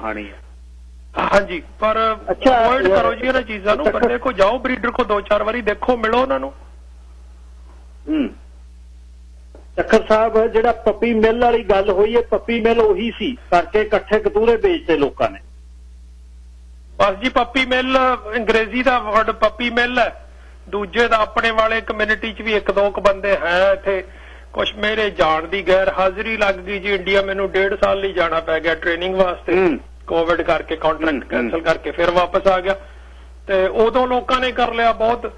ਹਾਂਜੀ, ਪਰ ਅਵੋਇਡ ਕਰੋ ਜੀ ਇਹਨਾਂ ਚੀਜ਼ਾਂ ਨੂੰ। ਬੰਦੇ ਕੋ ਜਾਓ, ਬਰੀਡਰ ਕੋ 2-4 ਵਾਰੀ ਦੇਖੋ, ਮਿਲੋ ਉਹਨਾਂ ਨੂੰ। ਚੱਕਰ ਸਾਹਿਬ, ਜਿਹੜਾ ਪੱਪੀ ਮਿਲ ਵਾਲੀ ਗੱਲ ਹੋਈ ਹੈ, ਪੱਪੀ ਮਿਲ ਉਹੀ ਸੀ ਕਰਕੇ ਇਕੱਠੇ ਕਤੂਰੇ ਵੇਚਦੇ ਲੋਕਾਂ ਨੇ। ਬਸ ਜੀ, ਪੱਪੀ ਮਿਲ ਅੰਗਰੇਜ਼ੀ ਦਾ ਵਰਡ ਪੱਪੀ ਮਿਲ ਹੈ। ਦੂਜੇ ਦਾ ਆਪਣੇ ਵਾਲੇ ਕਮਿਊਨਿਟੀ 'ਚ ਵੀ 1-2 ਬੰਦੇ ਹੈ ਇੱਥੇ। ਕੁਛ ਮੇਰੇ ਜਾਣ ਦੀ ਗੈਰ ਹਾਜ਼ਰੀ ਲੱਗ ਗਈ ਜੀ ਇੰਡੀਆ, ਮੈਨੂੰ 1.5 ਸਾਲ ਲਈ ਜਾਣਾ ਪੈ ਗਿਆ ਟ੍ਰੇਨਿੰਗ ਵਾਸਤੇ, ਕੋਵਿਡ ਕਰਕੇ ਕੰਟਰੈਕਟ ਕੈਂਸਲ ਕਰਕੇ ਫਿਰ ਵਾਪਸ ਆ ਗਿਆ। ਤੇ ਉਦੋਂ ਲੋਕਾਂ ਨੇ ਕਰ ਲਿਆ ਬਹੁਤ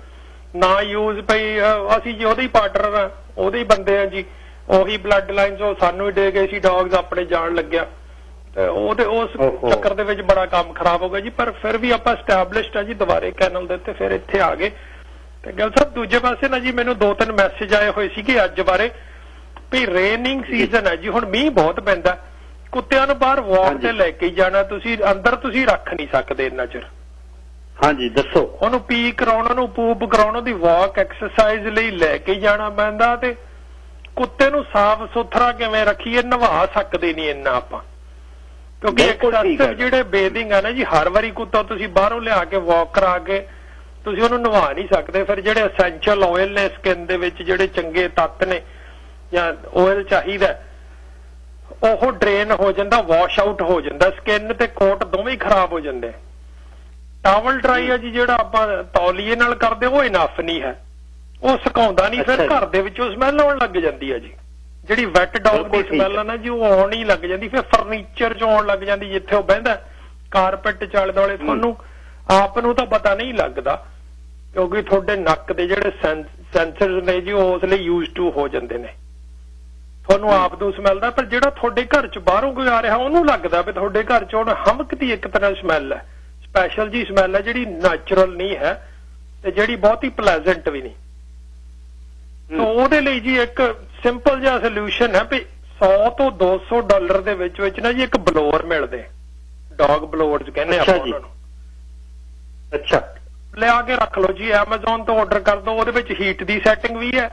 ਨਾ ਯੂਜ਼ ਪਈ, ਅਸੀਂ ਜੀ ਉਹਦੇ ਹੀ ਪਾਰਟਨਰ ਆ, ਉਹਦੇ ਹੀ ਬੰਦੇ ਆ ਜੀ, ਉਹੀ ਬਲੱਡ ਲਾਈਨਸ ਉਹ ਸਾਨੂੰ ਹੀ ਦੇ ਗਏ ਸੀ ਡੌਗਸ, ਆਪਣੇ ਜਾਣ ਲੱਗਿਆ। ਤੇ ਉਹਦੇ ਉਸ ਚੱਕਰ ਦੇ ਵਿੱਚ ਬੜਾ ਕੰਮ ਖਰਾਬ ਹੋ ਗਿਆ ਜੀ। ਪਰ ਫਿਰ ਵੀ ਆਪਾਂ ਸਟੈਬਲਿਸ਼ਡ ਆ ਜੀ ਦੁਬਾਰੇ ਕੈਨਲ ਦੇ ਉੱਤੇ, ਫਿਰ ਇੱਥੇ ਆ ਗਏ। ਤੇ ਗੱਲ ਸਾਹਿਬ ਦੂਜੇ ਪਾਸੇ ਨਾ ਜੀ ਮੈਨੂੰ 2-3 ਮੈਸੇਜ ਆਏ ਹੋਏ ਸੀਗੇ ਅੱਜ ਬਾਰੇ ਵੀ ਰੇਨਿੰਗ ਸੀਜ਼ਨ ਹੈ ਜੀ, ਹੁਣ ਮੀਂਹ ਬਹੁਤ ਪੈਂਦਾ, ਕੁੱਤਿਆਂ ਨੂੰ ਬਾਹਰ ਵਾਕ ਤੇ ਲੈ ਕੇ ਜਾਣਾ, ਤੁਸੀਂ ਅੰਦਰ ਤੁਸੀਂ ਰੱਖ ਨਹੀਂ ਸਕਦੇ ਇੰਨਾ ਚਿਰ। ਹਾਂਜੀ ਦੱਸੋ। ਉਹਨੂੰ ਪੀ ਕਰਾਉਣਾ, ਉਹਨੂੰ ਪੂਪ ਕਰਾਉਣਾ, ਉਹਦੀ ਵਾਕ ਐਕਸਰਸਾਈਜ਼ ਲਈ ਲੈ ਕੇ ਜਾਣਾ ਪੈਂਦਾ। ਤੇ ਕੁੱਤੇ ਨੂੰ ਸਾਫ਼ ਸੁਥਰਾ ਕਿਵੇਂ ਰੱਖੀਏ, ਨਵਾ ਸਕਦੇ ਨਹੀਂ ਇੰਨਾ ਆਪਾਂ, ਕਿਉਂਕਿ ਐਕਸੈਸਿਵ ਜਿਹੜੇ ਬੇਦਿੰਗ ਆ ਨਾ ਜੀ, ਹਰ ਵਾਰੀ ਕੁੱਤਾ ਤੁਸੀਂ ਬਾਹਰੋਂ ਲਿਆ ਕੇ ਵਾਕ ਕਰਾ ਕੇ ਤੁਸੀਂ ਉਹਨੂੰ ਨਵਾ ਨਹੀਂ ਸਕਦੇ। ਫਿਰ ਜਿਹੜੇ ਐਸੈਂਸ਼ੀਅਲ ਆਇਲ ਨੇ ਸਕਿਨ ਦੇ ਵਿੱਚ, ਜਿਹੜੇ ਚੰਗੇ ਤੱਤ ਨੇ ਜਾਂ ਆਇਲ ਚਾਹੀਦਾ, ਉਹ ਡਰੇਨ ਹੋ ਜਾਂਦਾ, ਵਾਸ਼ ਆਊਟ ਹੋ ਜਾਂਦਾ, ਸਕਿਨ ਤੇ ਕੋਟ ਦੋਵੇਂ ਹੀ ਖਰਾਬ ਹੋ ਜਾਂਦੇ। ਟਾਵਲ ਡਰਾਈ ਆ ਜੀ ਜਿਹੜਾ ਆਪਾਂ ਤੌਲੀਏ ਨਾਲ ਕਰਦੇ, ਉਹ ਇਨਫ ਨਹੀਂ ਹੈ, ਉਹ ਸੁਕਾਉਂਦਾ ਨਹੀਂ, ਫਿਰ ਘਰ ਦੇ ਵਿੱਚੋਂ ਸਮੈਲ ਆਉਣ ਲੱਗ ਜਾਂਦੀ ਹੈ ਜੀ। ਜਿਹੜੀ ਵੈਟ ਡੌਗ ਦੀ ਸਮੈਲ ਆ ਨਾ ਜੀ, ਉਹ ਆਉਣ ਹੀ ਲੱਗ ਜਾਂਦੀ, ਫਿਰ ਫਰਨੀਚਰ 'ਚ ਆਉਣ ਲੱਗ ਜਾਂਦੀ, ਜਿੱਥੇ ਉਹ ਬਹਿੰਦਾ ਕਾਰਪੈਟ 'ਚ ਆਲੇ ਦੁਆਲੇ। ਤੁਹਾਨੂੰ ਆਪ ਨੂੰ ਤਾਂ ਪਤਾ ਨਹੀਂ ਲੱਗਦਾ, ਕਿਉਂਕਿ ਤੁਹਾਡੇ ਨੱਕ ਦੇ ਜਿਹੜੇ ਸੈਂਸਰਸ ਨੇ ਜੀ, ਉਹ ਉਸ ਲਈ ਯੂਜ਼ ਟੂ ਹੋ ਜਾਂਦੇ ਨੇ, ਤੁਹਾਨੂੰ ਆਪ ਨੂੰ ਸਮੈਲ ਦਾ। ਪਰ ਜਿਹੜਾ ਤੁਹਾਡੇ ਘਰ 'ਚ ਬਾਹਰੋਂ ਕੋਈ ਆ ਰਿਹਾ, ਉਹਨੂੰ ਲੱਗਦਾ ਵੀ ਤੁਹਾਡੇ ਘਰ 'ਚ ਹੁਣ ਹਮਕ ਦੀ ਇੱਕ ਤਰ੍ਹਾਂ ਸਮੈਲ ਹੈ, ਸਪੈਸ਼ਲ ਜੀ ਸਮੈਲ ਹੈ, ਜਿਹੜੀ ਨੈਚੁਰਲ ਨਹੀਂ ਹੈ ਤੇ ਜਿਹੜੀ ਬਹੁਤੀ ਪਲੇਜ਼ੈਂਟ ਵੀ ਨਹੀਂ। ਤਾਂ ਉਹਦੇ ਲਈ ਜੀ ਇੱਕ ਸਿੰਪਲ ਜਿਹਾ ਸੋਲੂਸ਼ਨ ਹੈ ਵੀ $100 ਤੋਂ $200 ਦੇ ਵਿੱਚ ਨਾ ਜੀ ਇੱਕ ਬਲੋਅਰ ਮਿਲਦੇ, ਡੌਗ ਬਲੋਅਰਸ ਕਹਿੰਦੇ ਆਪਾਂ ਉਹਨਾਂ ਨੂੰ। ਅੱਛਾ, ਲਿਆ ਕੇ ਰੱਖ ਲਓ ਜੀ, Amazon ਤੋਂ ਆਰਡਰ ਕਰ ਦਿਓ। ਉਹਦੇ ਵਿੱਚ ਹੀਟ ਦੀ ਸੈਟਿੰਗ ਵੀ ਹੈ,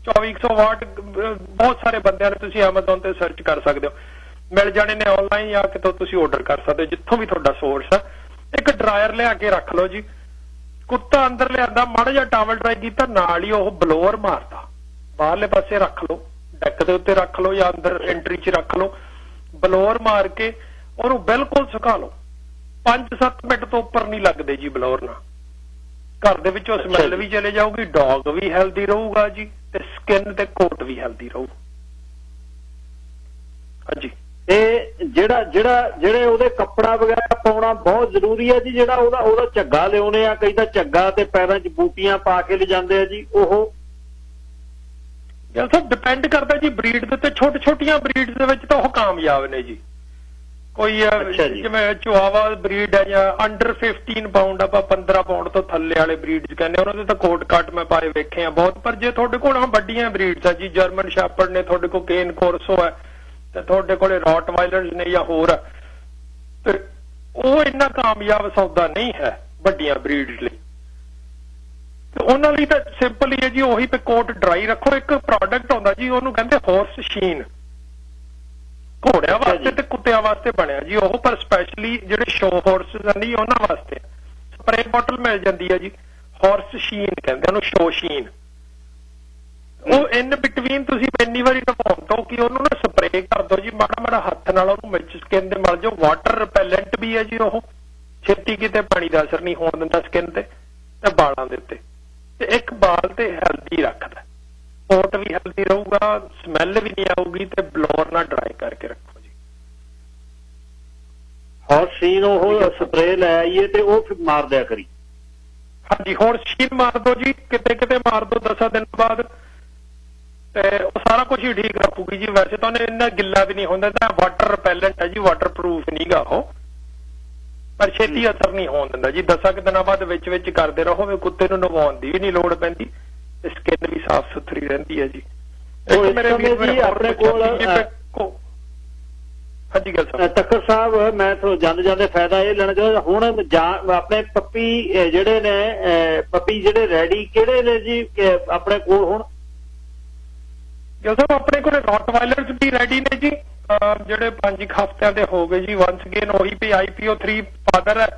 2400 ਵਾਟ ਬਹੁਤ ਸਾਰੇ ਬੰਦਿਆਂ ਨੇ ਤੁਸੀਂ Amazon ਤੇ ਸਰਚ ਕਰ ਸਕਦੇ ਹੋ, ਮਿਲ ਜਾਣੇ ਨੇ ਆਨਲਾਈਨ, ਜਾਂ ਕਿਤੋਂ ਤੁਸੀਂ ਆਰਡਰ ਕਰ ਸਕਦੇ ਹੋ ਜਿੱਥੋਂ ਵੀ ਤੁਹਾਡਾ ਸੋਰਸ ਆ। ਇੱਕ ਡਰਾਇਰ ਲਿਆ ਕੇ ਰੱਖ ਲਓ ਜੀ, ਕੁੱਤਾ ਅੰਦਰ ਲਿਆਂਦਾ, ਮਾੜਾ ਜਿਹਾ ਟਾਵਲ ਡਰਾਈ ਕੀਤਾ, ਨਾਲ ਹੀ ਉਹ ਬਲੋਅਰ ਮਾਰਦਾ, ਬਾਹਰਲੇ ਪਾਸੇ ਰੱਖ ਲਓ, ਡੈਕ ਦੇ ਉੱਤੇ ਰੱਖ ਲਓ ਜਾਂ ਅੰਦਰ ਐਂਟਰੀ 'ਚ ਰੱਖ ਲਓ, ਬਲੋਅਰ ਮਾਰ ਕੇ ਉਹਨੂੰ ਬਿਲਕੁਲ ਸੁਕਾ ਲਓ। 5-7 ਮਿੰਟ ਤੋਂ ਉੱਪਰ ਨਹੀਂ ਲੱਗਦੇ ਜੀ ਬਲੋਅਰ ਨਾਲ, ਘਰ ਦੇ ਵਿੱਚੋਂ ਸਮੈਲ ਵੀ ਚਲੇ ਜਾਊਗੀ, ਡੌਗ ਵੀ ਹੈਲਦੀ ਰਹੂਗਾ ਜੀ, ਤੇ ਸਕਿਨ ਤੇ ਕੋਟ ਵੀ ਹੈਲਦੀ ਰਹੂ। ਹਾਂਜੀ, ਇਹ ਜਿਹੜੇ ਉਹਦੇ ਕੱਪੜਾ ਵਗੈਰਾ ਪਾਉਣਾ ਬਹੁਤ ਜ਼ਰੂਰੀ ਹੈ ਜੀ, ਜਿਹੜਾ ਉਹਦਾ ਝੱਗਾ ਲਿਆਉਣੇ ਆ, ਕਈ ਤਾਂ ਝੱਗਾ ਤੇ ਪੈਰਾਂ 'ਚ ਬੂਟੀਆਂ ਪਾ ਕੇ ਲਿਜਾਂਦੇ ਆ ਜੀ, ਉਹ ਸਭ ਡਿਪੈਂਡ ਕਰਦਾ ਜੀ ਬਰੀਡ ਦੇ ਉੱਤੇ। ਛੋਟੀਆਂ ਬਰੀਡਸ ਦੇ ਵਿੱਚ ਤਾਂ ਉਹ ਕਾਮਯਾਬ ਨੇ ਜੀ। ਕੋਈ ਜਿਵੇਂ ਚੁਆਵਾ ਬਰੀਡ ਹੈ ਜਾਂ ਅੰਡਰ 15 ਪਾਉਂਡ, ਆਪਾਂ 15 ਪਾਉਂਡ ਤੋਂ ਥੱਲੇ ਵਾਲੇ ਬਰੀਡਸ ਕਹਿੰਦੇ, ਉਹਨਾਂ ਦੇ ਤਾਂ ਕੋਟ ਕੱਟ ਮੈਂ ਪਾਏ ਵੇਖੇ ਆ ਬਹੁਤ। ਪਰ ਜੇ ਤੁਹਾਡੇ ਕੋਲ ਵੱਡੀਆਂ ਬਰੀਡਸ ਆ ਜੀ, ਜਰਮਨ ਸ਼ੈਪਰਡ ਨੇ, ਤੁਹਾਡੇ ਕੋਲ ਕੇਨ ਕੋਰਸੋ ਹੈ, ਤੇ ਤੁਹਾਡੇ ਕੋਲੇ ਰੌਟਵਾਈਲਰਸ ਨੇ ਜਾਂ ਹੋਰ, ਤੇ ਉਹ ਇੰਨਾ ਕਾਮਯਾਬ ਸੌਦਾ ਨਹੀਂ ਹੈ ਵੱਡੀਆਂ ਬਰੀਡਸ ਲਈ। ਤੇ ਉਹਨਾਂ ਲਈ ਤਾਂ ਸਿੰਪਲ ਹੀ ਹੈ ਜੀ, ਉਹੀ ਤੇ ਕੋਟ ਡਰਾਈ ਰੱਖੋ। ਇੱਕ ਪ੍ਰੋਡਕਟ ਆਉਂਦਾ ਜੀ, ਉਹਨੂੰ ਕਹਿੰਦੇ ਹਾਰਸ ਸ਼ੀਨ, ਘੋੜਿਆਂ ਵਾਸਤੇ ਤੇ ਕੁੱਤਿਆਂ ਵਾਸਤੇ ਬਣਿਆ ਜੀ ਉਹ, ਪਰ ਸਪੈਸ਼ਲੀ ਜਿਹੜੇ ਸ਼ੋ ਹਾਰਸਸ ਨਹੀਂ ਉਹਨਾਂ ਵਾਸਤੇ ਸਪਰੇ ਬੋਟਲ ਮਿਲ ਜਾਂਦੀ ਹੈ ਜੀ, ਹਾਰਸ ਸ਼ੀਨ ਕਹਿੰਦੇ ਉਹਨੂੰ, ਸ਼ੋ ਸ਼ੀਨ। ਉਹ ਇਨ ਬਿਟਵੀਨ ਤੁਸੀਂ ਇੰਨੀ ਵਾਰੀ ਨਵਾਉਣ ਤੋਂ ਕਿ ਉਹਨੂੰ ਨਾ ਸਪਰੇ ਕਰ ਦਿਓ ਜੀ, ਮਾੜਾ ਹੱਥ ਨਾਲ ਉਹਨੂੰ ਵਿੱਚ ਸਕਿਨ ਦੇ ਮਲ ਜਾਓ। ਵਾਟਰ ਰਿਪੈਲੈਂਟ ਵੀ ਹੈ ਜੀ ਉਹ, ਛੇਤੀ ਕਿਤੇ ਪਾਣੀ ਦਾ ਅਸਰ ਨਹੀਂ ਹੋਣ ਦਿੰਦਾ ਸਕਿਨ ਤੇ ਬਾਲਾਂ ਦੇ ਉੱਤੇ, ਤੇ ਇੱਕ ਬਾਲ ਤੇ ਹੈਲਦੀ ਰੱਖਦਾ, ਕੋਟ ਵੀ ਹੈਲਦੀ ਰਹੂਗਾ, ਸਮੈਲ ਵੀ ਨਹੀਂ ਆਊਗੀ, ਤੇ ਬਲੋਰ ਨਾਲ ਡਰਾਈ ਕਰਕੇ ਰੱਖੋ ਜੀ। ਹਾਰਸ ਸ਼ੀਨ ਉਹ ਸਪਰੇ ਲੈ ਆਈਏ ਤੇ ਉਹ ਫਿਰ ਮਾਰ ਦਿਆ ਕਰੀ। ਹਾਂਜੀ, ਹਾਰਸ ਸ਼ੀਨ ਮਾਰ ਦੋ ਜੀ, ਕਿਤੇ ਮਾਰ ਦੋ 10 ਦਿਨ ਬਾਅਦ, ਤੇ ਉਹ ਸਾਰਾ ਕੁਝ ਹੀ ਠੀਕ ਰੱਖੂਗੀ ਜੀ। ਵੈਸੇ ਤਾਂ ਉਹਨੇ ਇੰਨਾ ਗਿੱਲਾ ਵੀ ਨਹੀਂ ਹੁੰਦਾ, ਤਾਂ ਵਾਟਰ ਰਿਪੈਲੈਂਟ ਹੈ ਜੀ, ਵਾਟਰ ਪ੍ਰੂਫ ਨਹੀਂਗਾ ਉਹ, ਪਰ ਛੇਤੀ ਅਸਰ ਨਹੀਂ ਹੋਣ ਦਿੰਦਾ ਜੀ। 10 ਦਿਨਾਂ ਬਾਅਦ ਵਿੱਚ ਕਰਦੇ ਰਹੋ, ਕੁੱਤੇ ਨੂੰ ਨਵਾਉਣ ਦੀ ਵੀ ਨਹੀਂ ਲੋੜ ਪੈਂਦੀ, ਤੇ ਸਕਿਨ ਵੀ ਸਾਫ਼ ਸੁਥਰੀ ਰਹਿੰਦੀ ਹੈ ਜੀ। ਆਪਣੇ ਕੋਲ ਹਾਂਜੀ ਗੱਲ ਸਾਹਿਬ, ਤੱਕਰ ਸਾਹਿਬ, ਮੈਂ ਤੁਹਾਨੂੰ ਜਾਂਦੇ ਫਾਇਦਾ ਇਹ ਲੈਣਾ ਚਾਹੁੰਦਾ, ਹੁਣ ਆਪਣੇ ਪੱਪੀ ਜਿਹੜੇ ਰੈਡੀ ਕਿਹੜੇ ਨੇ ਜੀ ਆਪਣੇ ਕੋਲ ਹੁਣ? ਗੱਲ ਸਾਹਿਬ, ਆਪਣੇ ਕੋਲ ਰੌਟਵਾਈਲਰਸ ਵੀ ਰੈਡੀ ਨੇ ਜੀ, ਜਿਹੜੇ 5 ਹਫ਼ਤਿਆਂ ਦੇ ਹੋ ਗਏ ਜੀ। ਵਾਂਸ ਅਗੇਨ ਉਹੀ ਵੀ IPO 3 ਫਾਦਰ ਹੈ,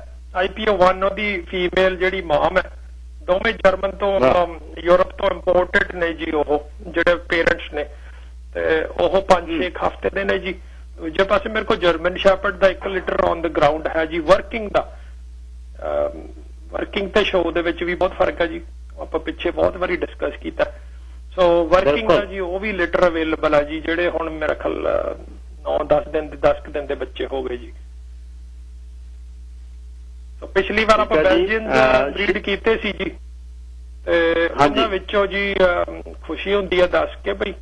IPO 1 ਉਹਦੀ ਫੀਮੇਲ ਜਿਹੜੀ ਮਾਮ ਹੈ। ਦੋਵੇਂ ਜਰਮਨ ਤੋਂ ਯੂਰਪ ਤੋਂ ਇੰਪੋਰਟਡ ਨੇ ਜੀ ਉਹ ਜਿਹੜੇ ਪੇਰੈਂਟਸ ਨੇ, ਤੇ ਉਹ 5-6 ਹਫ਼ਤੇ ਦੇ ਨੇ ਜੀ। ਦੂਜੇ ਪਾਸੇ ਮੇਰੇ ਕੋਲ German shepherd the 1 litre on the ground ਹੈ ਜੀ, ਵਰਕਿੰਗ ਦਾ। ਵਰਕਿੰਗ ਤੇ ਸ਼ੋਅ ਦੇ ਵਿੱਚ ਵੀ ਬਹੁਤ ਫਰਕ ਹੈ ਜੀ, ਆਪਾਂ ਪਿੱਛੇ ਬਹੁਤ ਵਾਰੀ ਡਿਸਕਸ ਕੀਤਾ। ਸੋ ਵਰਕਿੰਗ ਦਾ ਜੀ ਉਹ ਵੀ ਲੀਟਰ ਅਵੇਲੇਬਲ ਹੈ ਜੀ, ਜਿਹੜੇ ਹੁਣ ਮੇਰਾ ਖਿਆਲ 10 ਦਿਨ ਦੇ ਬੱਚੇ ਹੋ ਗਏ ਜੀ। ਸੋ ਪਿਛਲੀ ਵਾਰ ਆਪਾਂ ਬੈਲਜੀਅਨ ਬਰੀਡ ਕੀਤੇ ਸੀ ਜੀ, ਤੇ ਉਹਨਾਂ ਵਿੱਚੋਂ ਜੀ ਖੁਸ਼ੀ ਹੁੰਦੀ ਹੈ ਦੱਸ ਕੇ ਭਈ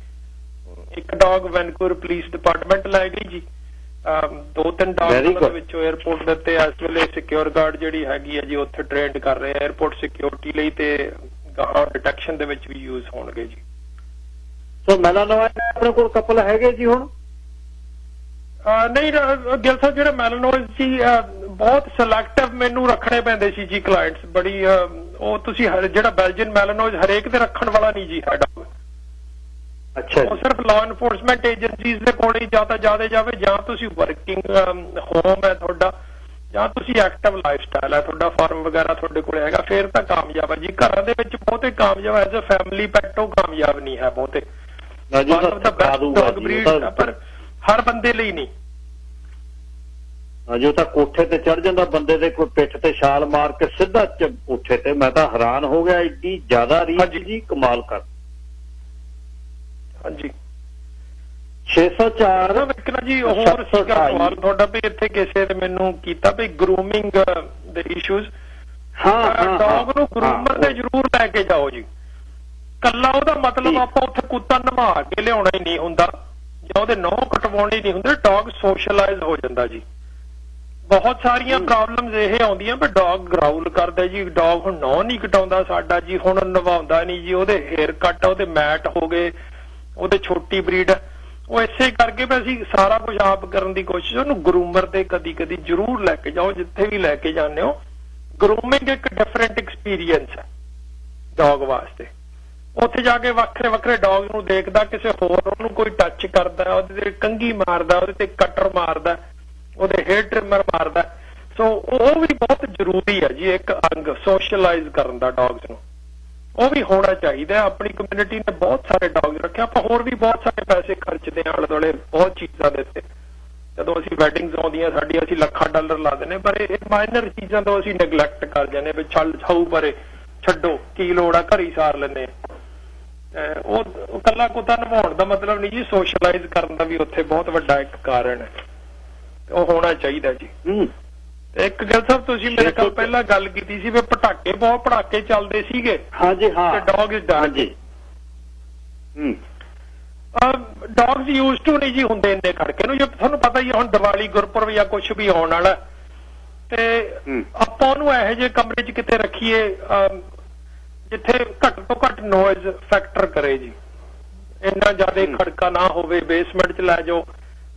ਇੱਕ ਡੌਗ ਵੈਨਕੂਵਰ ਪੁਲਿਸ ਡਿਪਾਰਟਮੈਂਟ ਲੈ ਗਈ ਜੀ, 2-3 ਡੌਗ ਉਹਨਾਂ ਦੇ ਵਿੱਚੋਂ 에ਅਰਪੋਰਟ ਦੇ ਉੱਤੇ ਇਸ ਵੇਲੇ ਸਿਕਿਉਰ ਗਾਰਡ ਜਿਹੜੀ ਹੈਗੀ ਹੈ ਜੀ ਉੱਥੇ ਟ੍ਰੇਨਡ ਕਰ ਰਹੇ ਆ 에ਅਰਪੋਰਟ ਸਿਕਿਉਰਿਟੀ ਲਈ, ਤੇ ਗਾਹਾਂ ਡਿਟੈਕਸ਼ਨ ਦੇ ਵਿੱਚ ਵੀ ਯੂਜ਼ ਹੋਣਗੇ ਜੀ। ਸੋ ਮੈਲਾਨੋਇਡ ਆਪਣੇ ਕੋਲ ਕਪਲ ਹੈਗੇ ਜੀ ਹੁਣ? ਨਹੀਂ ਗਿਲ ਸਾਹਿਬ, ਜਿਹੜੇ ਮੈਲਾਨੋਇਡ ਸੀ ਬਹੁਤ ਸਿਲੈਕਟਿਵ ਮੈਨੂੰ ਰੱਖਣੇ ਪੈਂਦੇ ਸੀ ਜੀ ਕਲਾਇੰਟਸ, ਬੜੀ ਉਹ ਤੁਸੀਂ ਜਿਹੜਾ ਬੈਲਜੀਅਨ ਮੈਲਾਨੋਇਡ ਹਰੇਕ ਦੇ ਰੱਖਣ ਵਾਲਾ ਨਹੀਂ ਜੀ ਸਾਡਾ। ਅੱਛਾ, ਉਹ ਸਿਰਫ ਲਾਅ ਐਨਫੋਰਸਮੈਂਟ ਏਜੰਸੀਜ਼ ਦੇ ਕੋਲ ਹੀ ਜਾਂ ਤਾਂ ਜ਼ਿਆਦਾ ਜਾਵੇ, ਜਾਂ ਤੁਸੀਂ ਵਰਕਿੰਗ ਹੋਮ ਹੈ ਤੁਹਾਡਾ, ਜਾਂ ਤੁਸੀਂ ਐਕਟਿਵ ਲਾਈਫ ਸਟਾਈਲ ਹੈ ਤੁਹਾਡਾ, ਫਾਰਮ ਵਗੈਰਾ ਤੁਹਾਡੇ ਕੋਲ ਹੈਗਾ, ਫਿਰ ਤਾਂ ਕਾਮਯਾਬ ਹੈ ਜੀ। ਘਰਾਂ ਦੇ ਵਿੱਚ ਬਹੁਤੇ ਕਾਮਯਾਬ ਐਜ਼ ਅ ਫੈਮਿਲੀ ਪੈਟ ਉਹ ਕਾਮਯਾਬ ਨਹੀਂ ਹੈ ਬਹੁਤੇ, ਪਰ ਹਰ ਬੰਦੇ ਲਈ ਨਹੀਂ। ਜੋ ਤਾਂ ਕੋਠੇ ਤੇ ਚੜ ਜਾਂਦਾ ਬੰਦੇ ਦੇ, ਕੋਈ ਪਿੱਠ ਤੇ ਛਾਲ ਮਾਰ ਕੇ ਸਿੱਧਾ ਕੋਠੇ ਤੇ, ਮੈਂ ਤਾਂ ਹੈਰਾਨ ਹੋ ਗਿਆ, ਏਡੀ ਜ਼ਿਆਦਾ ਰੀਚ ਜੀ, ਕਮਾਲ ਕਰ। ਹਾਂਜੀ, 604 ਇੱਕ ਨਾ ਜੀ ਹੋਰ ਸੀਗਾ ਸਵਾਲ ਤੁਹਾਡਾ ਵੀ ਇੱਥੇ ਕਿਸੇ ਨੇ ਮੈਨੂੰ ਕੀਤਾ ਵੀ ਗਰੂਮਿੰਗ ਦੇ ਇਸ਼ੂਜ਼। ਡੌਗ ਨੂੰ ਗਰੂਮਰ ਤੇ ਜ਼ਰੂਰ ਲੈ ਕੇ ਜਾਓ ਜੀ, ਕੱਲਾ ਉਹਦਾ ਮਤਲਬ ਆਪਾਂ ਉੱਥੇ ਕੁੱਤਾ ਨਵਾ ਕੇ ਲਿਆਉਣਾ ਹੀ ਨਹੀਂ ਹੁੰਦਾ, ਜਾਂ ਉਹਦੇ ਨਹੁੰ ਕਟਵਾਉਣੀ ਨਹੀਂ ਹੁੰਦੀ। ਡੌਗ ਸੋਸ਼ਲਾਈਜ਼ ਹੋ ਜਾਂਦਾ ਜੀ। ਬਹੁਤ ਸਾਰੀਆਂ ਪ੍ਰੋਬਲਮਸ ਇਹ ਆਉਂਦੀਆਂ ਵੀ ਡੌਗ ਗਰਾਊਲ ਕਰਦਾ ਜੀ, ਡੌਗ ਹੁਣ ਨਹੁੰ ਨਹੀਂ ਕਟਾਉਂਦਾ ਸਾਡਾ ਜੀ, ਹੁਣ ਨਵਾਉਂਦਾ ਨਹੀਂ ਜੀ, ਉਹਦੇ ਹੇਅਰ ਕੱਟ, ਉਹਦੇ ਮੈਟ ਹੋ ਗਏ, ਉਹਦੇ ਛੋਟੀ ਬਰੀਡ, ਉਹ ਇਸੇ ਕਰਕੇ ਵੀ ਅਸੀਂ ਸਾਰਾ ਕੁਝ ਆਪ ਕਰਨ ਦੀ ਕੋਸ਼ਿਸ਼। ਉਹਨੂੰ ਗਰੂਮਰ ਤੇ ਕਦੀ ਜ਼ਰੂਰ ਲੈ ਕੇ ਜਾਓ, ਜਿੱਥੇ ਵੀ ਲੈ ਕੇ ਜਾਂਦੇ ਹੋ। ਗਰੂਮਿੰਗ ਇੱਕ ਡਿਫਰੈਂਟ ਐਕਸਪੀਰੀਅੰਸ ਹੈ ਡੌਗ ਵਾਸਤੇ। ਉੱਥੇ ਜਾ ਕੇ ਵੱਖਰੇ ਵੱਖਰੇ ਡੌਗ ਨੂੰ ਦੇਖਦਾ, ਕਿਸੇ ਹੋਰ ਉਹਨੂੰ ਕੋਈ ਟੱਚ ਕਰਦਾ, ਉਹਦੇ ਤੇ ਕੰਘੀ ਮਾਰਦਾ, ਉਹਦੇ ਤੇ ਕਟਰ ਮਾਰਦਾ, ਉਹਦੇ ਹੇਅਰ ਟ੍ਰਿਮਰ ਮਾਰਦਾ। ਸੋ ਉਹ ਵੀ ਬਹੁਤ ਜ਼ਰੂਰੀ ਹੈ ਜੀ, ਇੱਕ ਅੰਗ ਸੋਸ਼ਲਾਈਜ਼ ਕਰਨ ਦਾ ਡੌਗਸ ਨੂੰ, ਉਹ ਵੀ ਹੋਣਾ ਚਾਹੀਦਾ। ਆਪਣੀ ਕਮਿਊਨਿਟੀ ਨੇ ਬਹੁਤ ਸਾਰੇ ਡੌਗਸ ਰੱਖੇ, ਆਪਾਂ ਹੋਰ ਵੀ ਬਹੁਤ ਸਾਰੇ ਪੈਸੇ ਖਰਚਦੇ ਆਲੇ ਦੁਆਲੇ ਬਹੁਤ ਚੀਜ਼ਾਂ ਦੇ ਉੱਤੇ। ਜਦੋਂ ਅਸੀਂ ਵੈਡਿੰਗਸ ਆਉਂਦੀਆਂ ਸਾਡੀਆਂ, ਅਸੀਂ ਲੱਖਾਂ ਡਾਲਰ ਲਾ ਦਿੰਦੇ, ਪਰ ਇਹ ਮਾਈਨਰ ਚੀਜ਼ਾਂ ਤੋਂ ਅਸੀਂ ਨੈਗਲੈਕਟ ਕਰ ਜਾਂਦੇ ਵੀ ਛੱਲ ਛਾਊ ਪਰੇ ਛੱਡੋ, ਕੀ ਲੋੜ ਆ, ਘਰ ਹੀ ਸਾਰ ਲੈਂਦੇ। ਉਹ ਕੱਲਾ ਕੁੱਤਾ ਨਵਾਉਣ ਦਾ ਮਤਲਬ ਨਹੀਂ ਜੀ, ਸੋਸ਼ਲਾਈਜ਼ ਕਰਨ ਦਾ ਵੀ ਉੱਥੇ ਬਹੁਤ ਵੱਡਾ ਇੱਕ ਕਾਰਨ ਹੈ, ਉਹ ਹੋਣਾ ਚਾਹੀਦਾ ਜੀ। ਇੱਕ ਗੱਲ ਸਾਹਿਬ ਤੁਸੀਂ ਮੇਰੇ ਕੋਲ ਪਹਿਲਾਂ ਗੱਲ ਕੀਤੀ ਸੀ ਵੀ ਪਟਾਕੇ ਬਹੁਤ ਪਟਾਕੇ ਚੱਲਦੇ ਸੀਗੇ। ਹਾਂਜੀ ਹਾਂ, ਤੇ dogs Dange dogs use to ਨਹੀਂ ਜੀ ਹੁੰਦੇ ਇੰਨੇ ਖੜਕੇ ਨੂੰ। ਜੇ ਤੁਹਾਨੂੰ ਪਤਾ ਹੀ ਹੁਣ ਦੀਵਾਲੀ ਗੁਰਪੁਰਬ ਜਾਂ ਕੁਝ ਵੀ ਆਉਣ ਵਾਲਾ, ਤੇ ਆਪਾਂ ਉਹਨੂੰ ਇਹੋ ਜਿਹੇ ਕਮਰੇ 'ਚ ਕਿਤੇ ਰੱਖੀਏ ਜਿੱਥੇ ਘੱਟ ਤੋਂ ਘੱਟ ਨੋਇਜ਼ ਫੈਕਟਰ ਕਰੇ ਜੀ, ਇੰਨਾ ਜ਼ਿਆਦਾ ਖੜਕਾ ਨਾ ਹੋਵੇ। ਬੇਸਮੈਂਟ 'ਚ ਲੈ ਜਾਓ,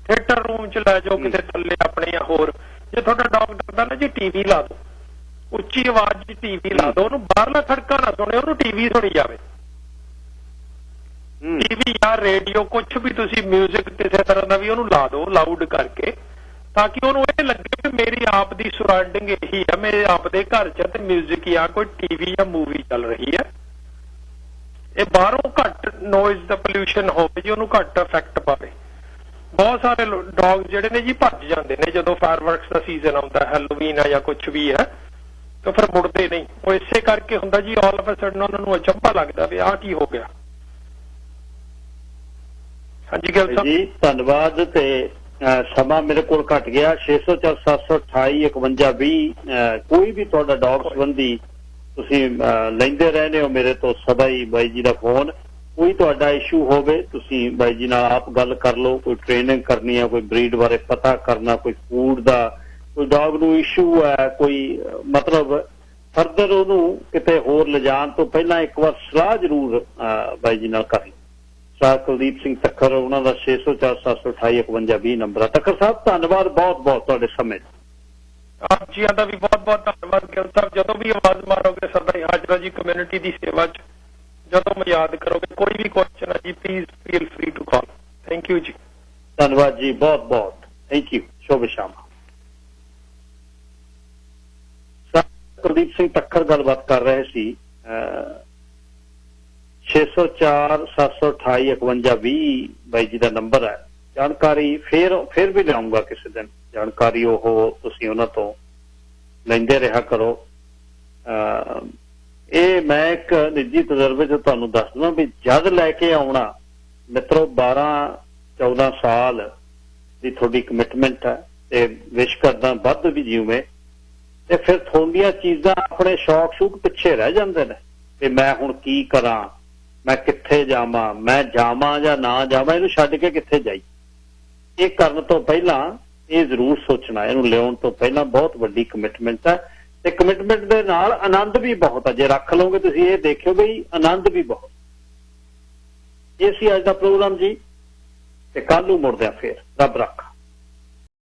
ਥੀਏਟਰ ਰੂਮ 'ਚ ਲੈ ਜਾਓ, ਕਿਤੇ ਥੱਲੇ ਆਪਣੇ ਜਾਂ ਹੋਰ। ਜੇ ਤੁਹਾਡਾ ਡੌਗ ਡਰਦਾ ਨਾ ਜੀ, ਟੀਵੀ ਲਾ ਦਿਓ, ਉੱਚੀ ਆਵਾਜ਼ 'ਚ ਟੀਵੀ ਲਾ ਦਿਓ, ਉਹਨੂੰ ਬਾਹਰਲਾ ਖੜਕਾ ਨਾ ਸੁਣੇ, ਉਹਨੂੰ ਟੀਵੀ ਸੁਣੀ ਜਾਵੇ। ਟੀਵੀ ਜਾਂ ਰੇਡੀਓ ਕੁਝ ਵੀ ਤੁਸੀਂ ਮਿਊਜ਼ਿਕ ਕਿਸੇ ਤਰ੍ਹਾਂ ਦਾ ਵੀ ਉਹਨੂੰ ਲਾ ਦਿਓ ਲਾਊਡ ਕਰਕੇ, ਤਾਂ ਕਿ ਉਹਨੂੰ ਇਹ ਲੱਗੇ ਕਿ ਮੇਰੀ ਆਪ ਦੀ ਸਰਾਊਂਡਿੰਗ ਇਹੀ ਹੈ, ਮੇਰੇ ਆਪ ਦੇ ਘਰ 'ਚ ਤੇ ਮਿਊਜ਼ਿਕ ਜਾਂ ਕੋਈ ਟੀਵੀ ਜਾਂ ਮੂਵੀ ਚੱਲ ਰਹੀ ਹੈ। ਇਹ ਬਾਹਰੋਂ ਘੱਟ ਨੋਇਜ਼ ਦਾ ਪੋਲਿਊਸ਼ਨ ਹੋਵੇ ਜੀ, ਉਹਨੂੰ ਘੱਟ ਇਫੈਕਟ ਪਾਵੇ। ਬਹੁਤ ਸਾਰੇ ਡੌਗ ਜਿਹੜੇ ਨੇ ਜੀ ਭੱਜ ਜਾਂਦੇ ਨੇ ਜਦੋਂ ਫਾਇਰਵਰਕਸ ਦਾ ਸੀਜ਼ਨ ਆਉਂਦਾ, ਹੈਲੋਵੀਨ ਆ ਜਾਂ ਕੁਝ ਵੀ ਹੈ, ਤਾਂ ਫਿਰ ਮੁੜਦੇ ਨਹੀਂ। ਉਹ ਇਸੇ ਕਰਕੇ ਹੁੰਦਾ ਜੀ, ਆਲ ਆਫ ਅ ਸਡਨ ਉਹਨਾਂ ਨੂੰ ਅਚੰਭਾ ਲੱਗਦਾ ਵੀ ਆਹ ਕੀ ਹੋ ਗਿਆ। ਹਾਂਜੀ ਗਿੱਲ ਸਾਹਿਬ ਜੀ ਧੰਨਵਾਦ। ਤੇ ਸਮਾਂ ਮੇਰੇ ਕੋਲ ਘਟ ਗਿਆ। 604 728 5120 ਕੋਈ ਵੀ ਤੁਹਾਡਾ ਡੌਗ ਸੰਬੰਧੀ ਤੁਸੀਂ ਲੈਂਦੇ ਰਹਿੰਦੇ ਹੋ ਮੇਰੇ ਤੋਂ ਸਦਾ ਹੀ ਬਾਈ ਜੀ ਦਾ ਫੋਨ। ਕੋਈ ਤੁਹਾਡਾ ਇਸ਼ੂ ਹੋਵੇ ਤੁਸੀਂ ਬਾਈ ਜੀ ਨਾਲ ਆਪ ਗੱਲ ਕਰ ਲਓ, ਕੋਈ ਟ੍ਰੇਨਿੰਗ ਕਰਨੀ ਹੈ, ਕੋਈ ਬਰੀਡ ਬਾਰੇ ਪਤਾ ਕਰਨਾ, ਕੋਈ ਫੂਡ ਦਾ, ਕੋਈ ਡੌਗ ਨੂੰ ਇਸ਼ੂ ਹੈ, ਕੋਈ ਮਤਲਬ ਫਰਦਰ ਉਹਨੂੰ ਕਿਤੇ ਹੋਰ ਲਿਜਾਣ ਤੋਂ ਪਹਿਲਾਂ ਇੱਕ ਵਾਰ ਸਲਾਹ ਜ਼ਰੂਰ ਬਾਈ ਜੀ ਨਾਲ ਕਰ ਲਓ। ਸਰ ਕੁਲਦੀਪ ਸਿੰਘ ਤੱਕਰ, ਉਹਨਾਂ ਦਾ 604 728 5120 ਨੰਬਰ ਹੈ। ਤੱਕਰ ਸਾਹਿਬ ਧੰਨਵਾਦ ਬਹੁਤ ਬਹੁਤ ਤੁਹਾਡੇ ਸਮੇਂ। ਆਪ ਜੀ ਦਾ ਵੀ ਬਹੁਤ ਬਹੁਤ ਧੰਨਵਾਦ ਗਿੱਲ ਸਾਹਿਬ। ਜਦੋਂ ਵੀ ਆਵਾਜ਼ ਮਾਰੋਗੇ ਸਦਾ ਹੀ ਹਾਜ਼ਰ ਜੀ ਕਮਿਊਨਿਟੀ ਦੀ ਸੇਵਾ 'ਚ। ਜਦੋਂ ਮੈਂ ਯਾਦ ਕਰੋਗੇ ਕੋਈ ਵੀ ਕੁਐਸਚਨ ਹੈ ਜੀ, please feel free to call. Thank you ਜੀ। ਧੰਨਵਾਦ ਜੀ, ਬਹੁਤ ਬਹੁਤ ਥੈਂਕ ਯੂ। ਸ਼ੁਭ ਸ਼ਾਮ। ਕੁਲਦੀਪ ਸਿੰਘ ਤੱਕਰ ਗੱਲਬਾਤ ਕਰ ਰਹੇ ਸੀ। 604 728 5120 ਬਾਈ ਜੀ ਦਾ ਨੰਬਰ ਹੈ। ਜਾਣਕਾਰੀ ਫਿਰ ਵੀ ਲਿਆਉਂਗਾ ਕਿਸੇ ਦਿਨ, ਜਾਣਕਾਰੀ ਉਹ ਤੁਸੀਂ ਉਹਨਾਂ ਤੋਂ ਲੈਂਦੇ ਰਿਹਾ ਕਰੋ। ਇਹ ਮੈਂ ਇੱਕ ਨਿੱਜੀ ਤਜਰਬੇ 'ਚ ਤੁਹਾਨੂੰ ਦੱਸ ਦਵਾਂ ਵੀ ਜਦ ਲੈ ਕੇ ਆਉਣਾ ਮਿੱਤਰੋ 12-14 ਸਾਲ ਦੀ ਤੁਹਾਡੀ ਕਮਿਟਮੈਂਟ ਹੈ, ਤੇ ਵਿਸ਼ ਕਰਦਾ ਵੱਧ ਵੀ ਜਿਵੇਂ, ਤੇ ਫਿਰ ਤੁਹਾਡੀਆਂ ਚੀਜ਼ਾਂ ਆਪਣੇ ਸ਼ੌਕ ਸ਼ੂਕ ਪਿੱਛੇ ਰਹਿ ਜਾਂਦੇ ਨੇ ਕਿ ਮੈਂ ਹੁਣ ਕੀ ਕਰਾਂ, ਮੈਂ ਕਿੱਥੇ ਜਾਵਾਂ, ਮੈਂ ਜਾਵਾਂ ਜਾਂ ਨਾ ਜਾਵਾਂ, ਇਹਨੂੰ ਛੱਡ ਕੇ ਕਿੱਥੇ ਜਾਈ। ਇਹ ਕਰਨ ਤੋਂ ਪਹਿਲਾਂ ਇਹ ਜ਼ਰੂਰ ਸੋਚਣਾ, ਇਹਨੂੰ ਲਿਆਉਣ ਤੋਂ ਪਹਿਲਾਂ ਬਹੁਤ ਵੱਡੀ ਕਮਿਟਮੈਂਟ ਹੈ, ਤੇ ਕਮਿਟਮੈਂਟ ਦੇ ਨਾਲ ਆਨੰਦ ਵੀ ਬਹੁਤ ਹੈ। ਜੇ ਰੱਖ ਲਓਗੇ ਤੁਸੀਂ ਇਹ ਦੇਖਿਓ ਬਈ ਆਨੰਦ ਵੀ ਬਹੁਤ। ਇਹ ਸੀ ਅੱਜ ਦਾ ਪ੍ਰੋਗਰਾਮ ਜੀ, ਤੇ ਕੱਲ ਨੂੰ ਮੁੜਦੇ ਆ ਫੇਰ। ਰੱਬ ਰੱਖ।